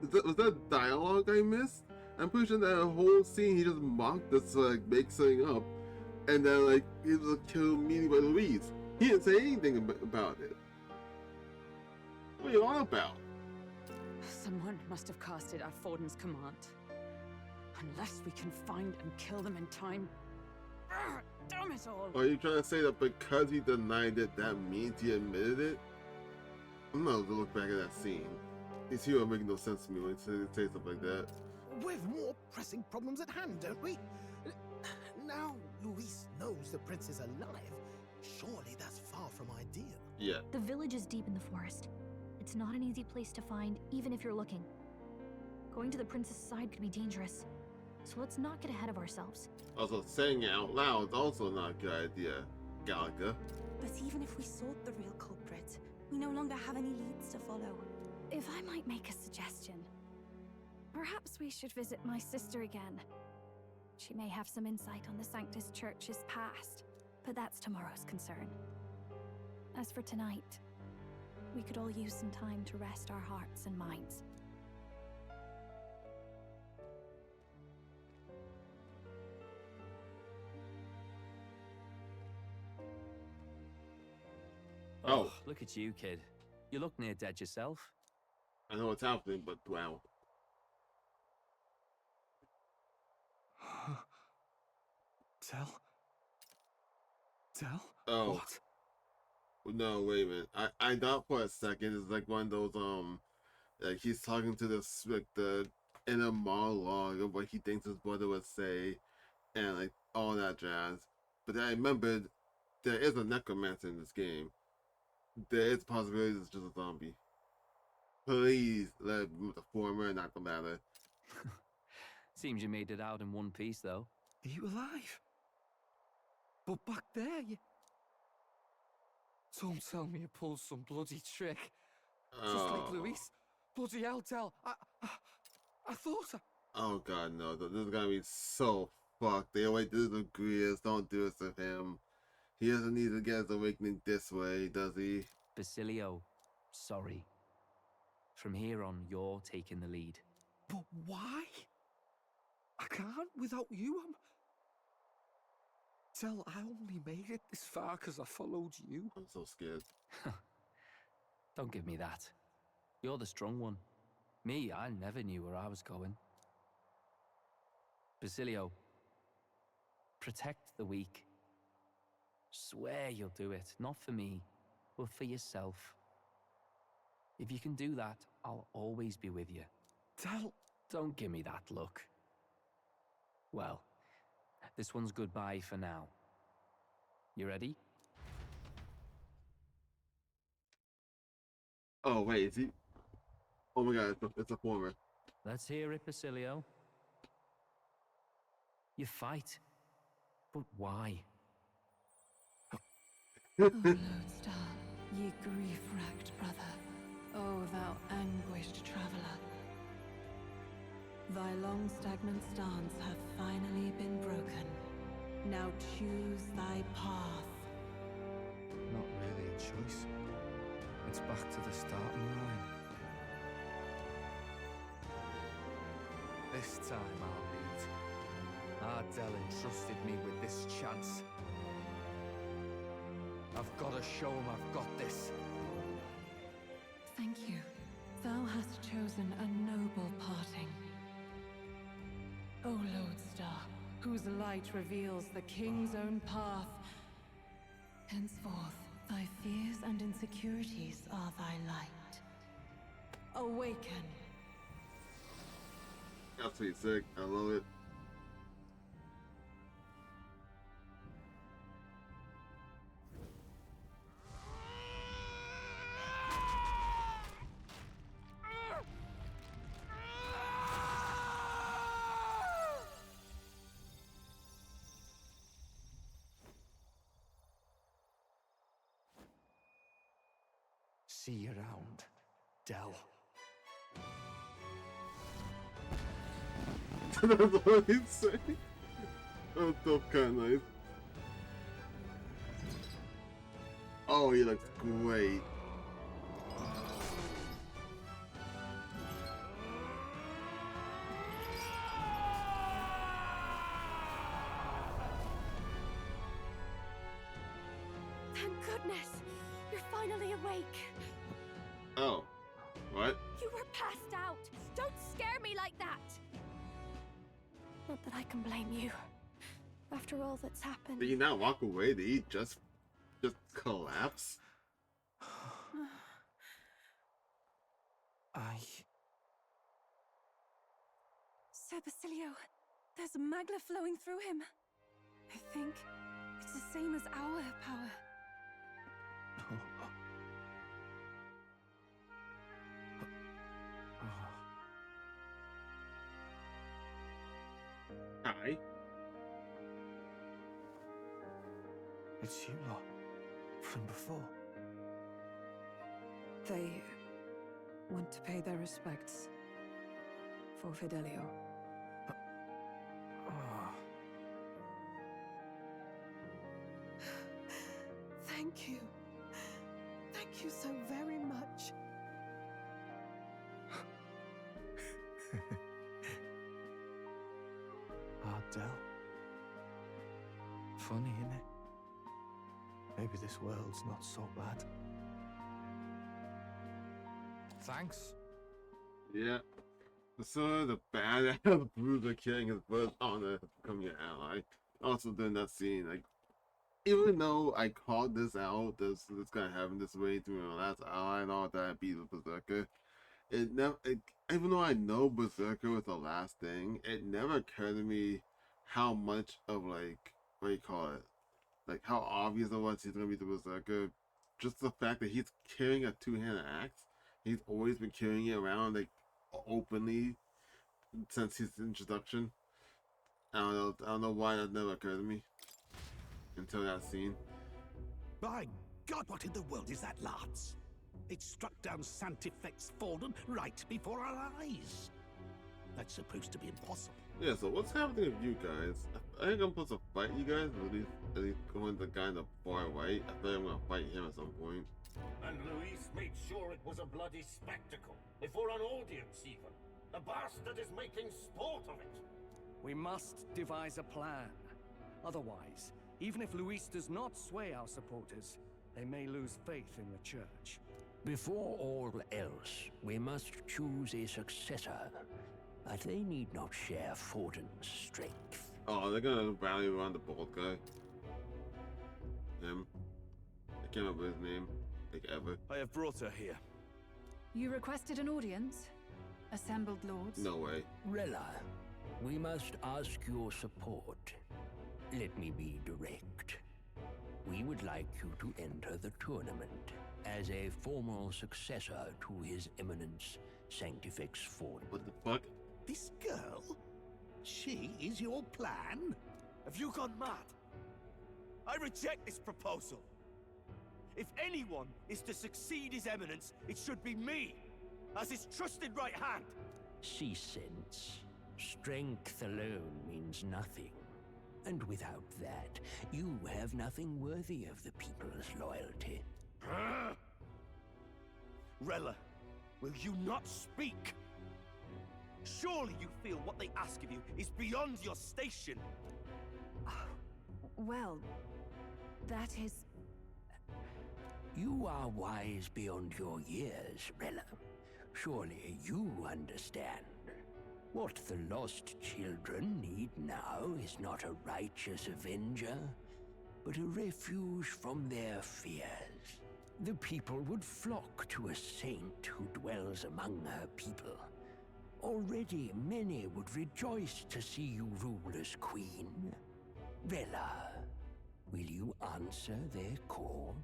Speaker 1: Was that dialogue I missed? I'm pretty sure that whole scene he just mocked us to like make something up, and then like he was killed immediately by Louise. He didn't say anything about it. What are you on about?
Speaker 12: Someone must have cast it at Forden's command. Unless we can find and kill them in time. Ugh, damn it all!
Speaker 1: Are you trying to say that because he denied it, that means he admitted it? I'm not gonna look back at that scene. These heroes make no sense to me when they say stuff like that.
Speaker 15: We've more pressing problems at hand, don't we? Now Luis knows the prince is alive. Surely that's far from ideal.
Speaker 1: Yeah.
Speaker 11: The village is deep in the forest. It's not an easy place to find, even if you're looking. Going to the prince's side could be dangerous. So let's not get ahead of ourselves.
Speaker 1: Also, saying it out loud is also not a good idea, Galaga.
Speaker 10: But even if we sought the real culprit, we no longer have any leads to follow.
Speaker 9: If I might make a suggestion, perhaps we should visit my sister again. She may have some insight on the Sanctus Church's past, but that's tomorrow's concern. As for tonight, we could all use some time to rest our hearts and minds.
Speaker 6: Oh, look at you, kid. You look near dead yourself.
Speaker 1: I know what's happening, but wow.
Speaker 13: Tell?
Speaker 1: Oh.
Speaker 13: What?
Speaker 1: No, wait a minute. I thought for a second it's like one of those like he's talking to this like the inner monologue of what he thinks his brother would say and like all that jazz. But then I remembered there is a necromancer in this game. There is a possibility it's just a zombie. Please let it be the former, not the latter.
Speaker 6: Seems you made it out in one piece, though.
Speaker 13: Are you alive? But back there, you... Don't tell me you pulled some bloody trick. Just like Luis. Bloody hell, Del. I thought I...
Speaker 1: Oh god, no. This is gonna be so fucked. They always do the Greers. Don't do this to him. He doesn't need to get his awakening this way, does he?
Speaker 6: Basilio, sorry. From here on, you're taking the lead.
Speaker 13: But why? I can't without you. Del, I only made it this far because I followed you.
Speaker 1: I'm so scared.
Speaker 6: Don't give me that. You're the strong one. Me, I never knew where I was going. Basilio, protect the weak. Swear you'll do it, not for me, but for yourself. If you can do that, I'll always be with you.
Speaker 13: Del...
Speaker 6: Don't give me that look. Well, this one's goodbye for now. You ready?
Speaker 1: Oh, wait, is he? Oh my god, it's a former.
Speaker 6: Let's hear it, Basilio. You fight. But why?
Speaker 14: O Lodestar, ye grief-racked brother, O thou anguished traveler. Thy long stagnant stance hath finally been broken. Now choose thy path.
Speaker 19: Not really a choice. It's back to the starting line.
Speaker 13: This time I'll lead. Ardell entrusted me with this chance. I've got to show him I've got this.
Speaker 14: Thank you. Thou hast chosen a noble parting. O Lodestar, whose light reveals the king's own path. Henceforth, thy fears and insecurities are thy light. Awaken.
Speaker 1: That's pretty sick. I love it.
Speaker 13: See you around, Del.
Speaker 1: That's what he'd say. Oh, that's kind of nice. Oh, he looks great.
Speaker 9: Thank goodness! You're finally awake!
Speaker 1: Oh. What?
Speaker 9: You were passed out! Don't scare me like that! Not that I can blame you. After all that's happened.
Speaker 1: Did he not walk away? Did he just collapse?
Speaker 10: Sir Basilio, there's magla flowing through him. I think it's the same as our power.
Speaker 1: Hi.
Speaker 13: It's you lot. From before.
Speaker 12: They want to pay their respects for Fidelio.
Speaker 14: Thank you. Thank you so very much.
Speaker 13: Ardell. Funny, innit? Maybe this world's not so bad. Thanks.
Speaker 1: Yeah. So the badass Bruiser killing his first honor to become your ally. Also during that scene, like, even though I called this out, this gonna happen this way to my last ally and all that, beat the Berserker. It never, even though I know Berserker was the last thing, it never occurred to me how much of, like, what do you call it? Like, how obvious it was he's gonna be the Berserker. Just the fact that he's carrying a two-handed axe. He's always been carrying it around, like, openly since his introduction. I don't know why that never occurred to me until that scene.
Speaker 21: By God, what in the world is that, lads? It struck down Santifex Forden right before our eyes. That's supposed to be impossible.
Speaker 1: Yeah, so what's happening with you guys? I think I'm supposed to fight you guys, at least going to the guy in the far right. I think I'm gonna fight him at some point.
Speaker 22: And Luis made sure it was a bloody spectacle, before an audience even. The bastard is making sport of it.
Speaker 2: We must devise a plan. Otherwise, even if Luis does not sway our supporters, they may lose faith in the church.
Speaker 23: Before all else, we must choose a successor. But they need not share Forden's strength.
Speaker 1: Oh, they're gonna rally around the bald guy. Him. I can't remember his name. Like ever.
Speaker 24: I have brought her here.
Speaker 12: You requested an audience? Assembled lords?
Speaker 1: No way.
Speaker 23: Rella, we must ask your support. Let me be direct. We would like you to enter the tournament as a formal successor to His Eminence Sanctifex Forden.
Speaker 1: What the fuck?
Speaker 21: This girl? She is your plan?
Speaker 24: Have you gone mad? I reject this proposal. If anyone is to succeed His Eminence, it should be me, as his trusted right hand.
Speaker 23: See sense. Strength alone means nothing. And without that, you have nothing worthy of the people's loyalty.
Speaker 24: Rella, will you not speak? Surely you feel what they ask of you is beyond your station.
Speaker 12: Well, that is...
Speaker 23: You are wise beyond your years, Rella. Surely you understand. What the lost children need now is not a righteous avenger, but a refuge from their fears. The people would flock to a saint who dwells among her people. Already many would rejoice to see you rule as queen. Rella, will you answer their call?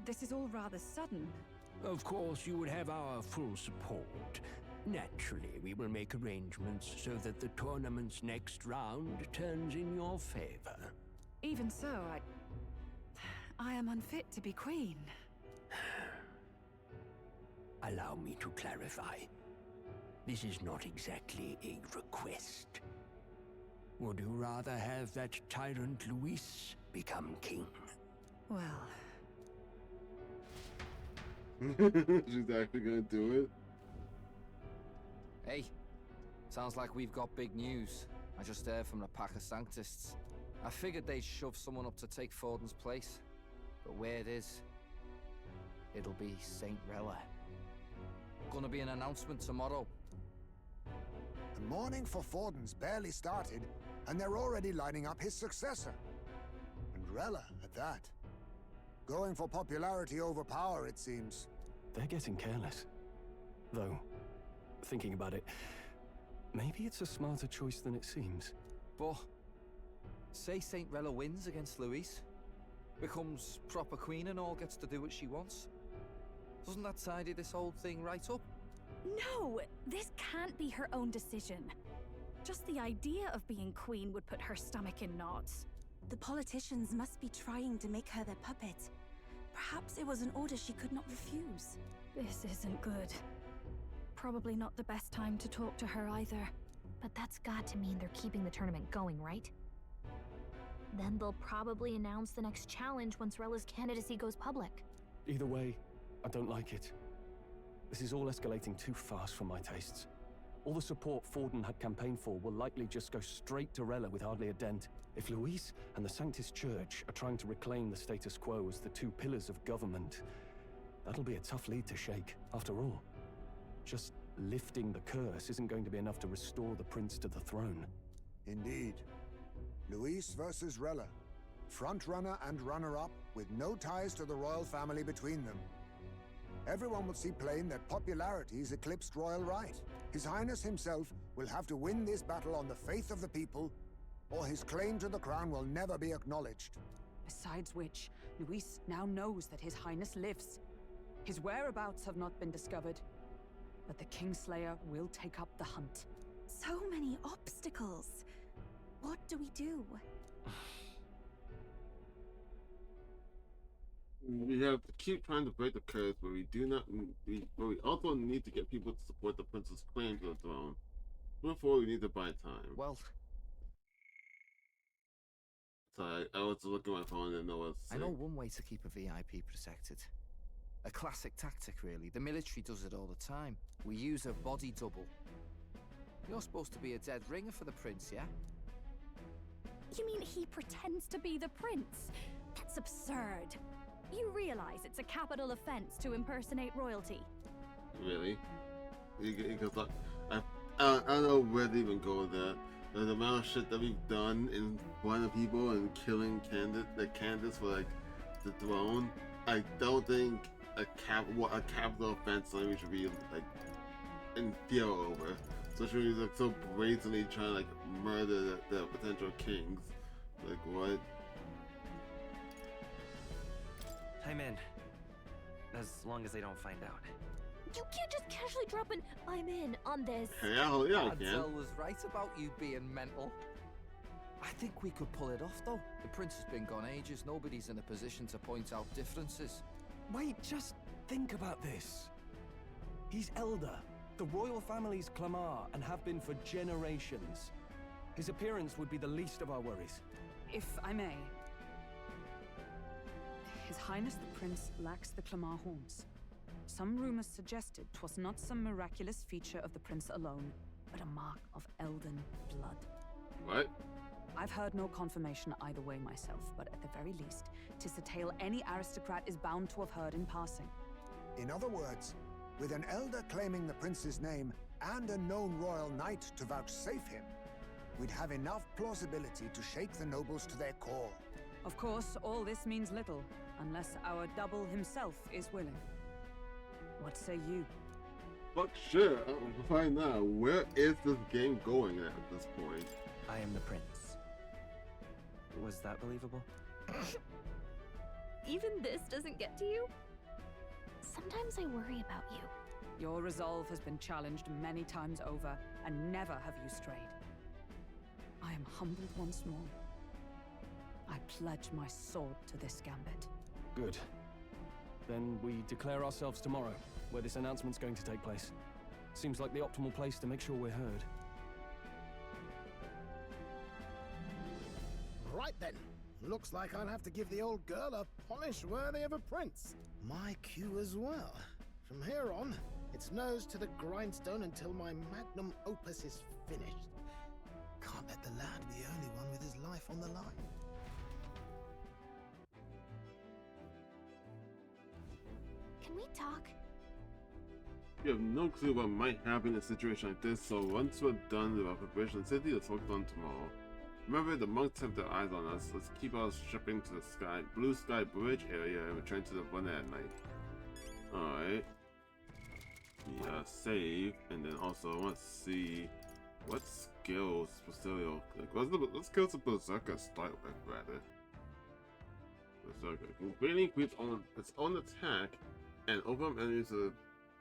Speaker 12: This is all rather sudden.
Speaker 23: Of course, you would have our full support. Naturally, we will make arrangements so that the tournament's next round turns in your favor.
Speaker 12: Even so, I am unfit to be queen.
Speaker 23: Allow me to clarify. This is not exactly a request. Would you rather have that tyrant Luis become king?
Speaker 12: Well...
Speaker 1: She's actually gonna do it?
Speaker 17: Hey, sounds like we've got big news. I just heard from the pack of Sanctists. I figured they'd shove someone up to take Forden's place. But where it is, it'll be Saint Rella. Gonna be an announcement tomorrow.
Speaker 3: The mourning for Forden's barely started, and they're already lining up his successor. And Rella, at that. Going for popularity over power, it seems.
Speaker 2: They're getting careless. Though, thinking about it, maybe it's a smarter choice than it seems.
Speaker 19: But say Saint Rella wins against Louise, becomes proper queen and all, gets to do what she wants. Doesn't that tidy this whole thing right up?
Speaker 9: No, this can't be her own decision. Just the idea of being queen would put her stomach in knots.
Speaker 10: The politicians must be trying to make her their puppet. Perhaps it was an order she could not refuse.
Speaker 9: This isn't good. Probably not the best time to talk to her either.
Speaker 11: But that's got to mean they're keeping the tournament going, right? Then they'll probably announce the next challenge once Rella's candidacy goes public.
Speaker 2: Either way, I don't like it. This is all escalating too fast for my tastes. All the support Forden had campaigned for will likely just go straight to Rella with hardly a dent. If Luis and the Sanctus Church are trying to reclaim the status quo as the two pillars of government, that'll be a tough lead to shake. After all, just lifting the curse isn't going to be enough to restore the prince to the throne.
Speaker 3: Indeed. Luis versus Rella. Frontrunner and runner-up, with no ties to the royal family between them. Everyone will see plain that popularity's eclipsed royal right. His Highness himself will have to win this battle on the faith of the people, or his claim to the crown will never be acknowledged.
Speaker 12: Besides which, Luis now knows that His Highness lives. His whereabouts have not been discovered, but the Kingslayer will take up the hunt.
Speaker 10: So many obstacles. What do we do?
Speaker 1: We have to keep trying to break the curse, but we also need to get people to support the prince's claim to the throne. Before we need to buy time.
Speaker 19: Well,
Speaker 1: sorry, I was looking at my phone and didn't know what to say.
Speaker 19: I know one way to keep a VIP protected. A classic tactic, really. The military does it all the time. We use a body double. You're supposed to be a dead ringer for the prince, yeah?
Speaker 9: You mean he pretends to be the prince? That's absurd. You realize it's a capital offense to impersonate royalty?
Speaker 1: Really? Because I don't know where to even go with that. The amount of shit that we've done in front of people and killing candidates for like the throne, I don't think a capital offense like we should be like in fear over. Especially when he's like so brazenly trying to like murder the potential kings. Like what?
Speaker 5: I'm in. As long as they don't find out.
Speaker 11: You can't just casually drop an "I'm in" on this.
Speaker 1: Hell yeah, I can.
Speaker 19: Adzel was right about you being mental. I think we could pull it off, though. The prince has been gone ages. Nobody's in a position to point out differences.
Speaker 2: Wait, just think about this. He's elder. The royal family's Clamar and have been for generations. His appearance would be the least of our worries.
Speaker 12: If I may. His Highness the Prince lacks the Clamar horns. Some rumors suggested 'twas not some miraculous feature of the prince alone, but a mark of Elden blood.
Speaker 1: What?
Speaker 12: I've heard no confirmation either way myself, but at the very least, 'tis a tale any aristocrat is bound to have heard in passing.
Speaker 3: In other words, with an elder claiming the prince's name and a known royal knight to vouchsafe him, we'd have enough plausibility to shake the nobles to their core.
Speaker 12: Of course, all this means little, unless our double himself is willing. What say you?
Speaker 1: Fuck sure, I'll find out. Where is this game going at this point?
Speaker 5: I am the prince. Was that believable?
Speaker 11: Even this doesn't get to you? Sometimes I worry about you.
Speaker 12: Your resolve has been challenged many times over, and never have you strayed. I am humbled once more. I pledge my sword to this gambit.
Speaker 2: Good. Then we declare ourselves tomorrow, where this announcement's going to take place. Seems like the optimal place to make sure we're heard.
Speaker 15: Right then. Looks like I'll have to give the old girl a polish worthy of a prince. My cue as well. From here on, it's nose to the grindstone until my magnum opus is finished. Can't let the lad be the only one with his life on the line.
Speaker 11: Can we talk?
Speaker 1: You have no clue what might happen in a situation like this, so once we're done with our preparation, the city is focused on tomorrow. Remember, the monks have their eyes on us. Let's keep our shipping to the Blue Sky Bridge area and return to the run at night. Alright. Yeah, save, and then also I want to see what skills Basilio, like what skills does Berserker start with, rather. Berserker can greatly increase on its own attack and overcome enemies with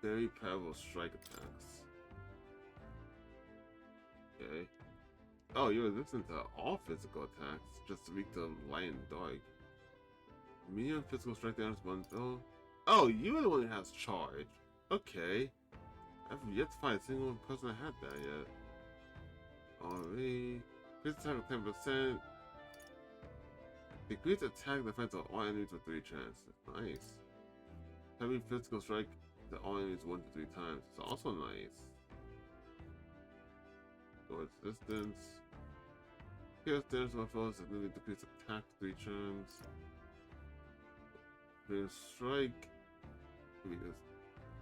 Speaker 1: very powerful strike attacks. Okay. Oh, you're resistant to all physical attacks, just weak to light and dark. Medium physical strike damage one though. Oh, you're the one who has charge. Okay. I've yet to find a single person that had that yet. Alright. Increase attack of 10%. Decrease attack defense of all enemies with 3 chances. Nice. Heavy physical strike to all enemies 1 to 3 times. It's also nice. Towards distance. Here's damage to my foes that really decrease attack 3 turns. Then strike.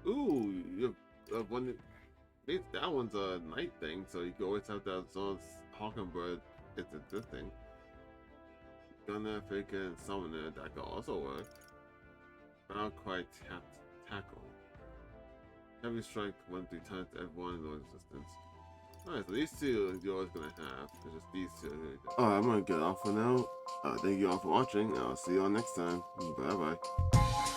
Speaker 1: Ooh, you have one. That one's a night thing, so you can always have that zone's Hawkenbird. It's this thing. Gunner, Faker, and Summoner, that could also work. Not quite tackle. Heavy strike 1 3 times to everyone in low resistance. Alright, so these two you're always gonna have. It's just these two. Alright, I'm gonna get off for now. Thank you all for watching, and I'll see you all next time. Bye bye.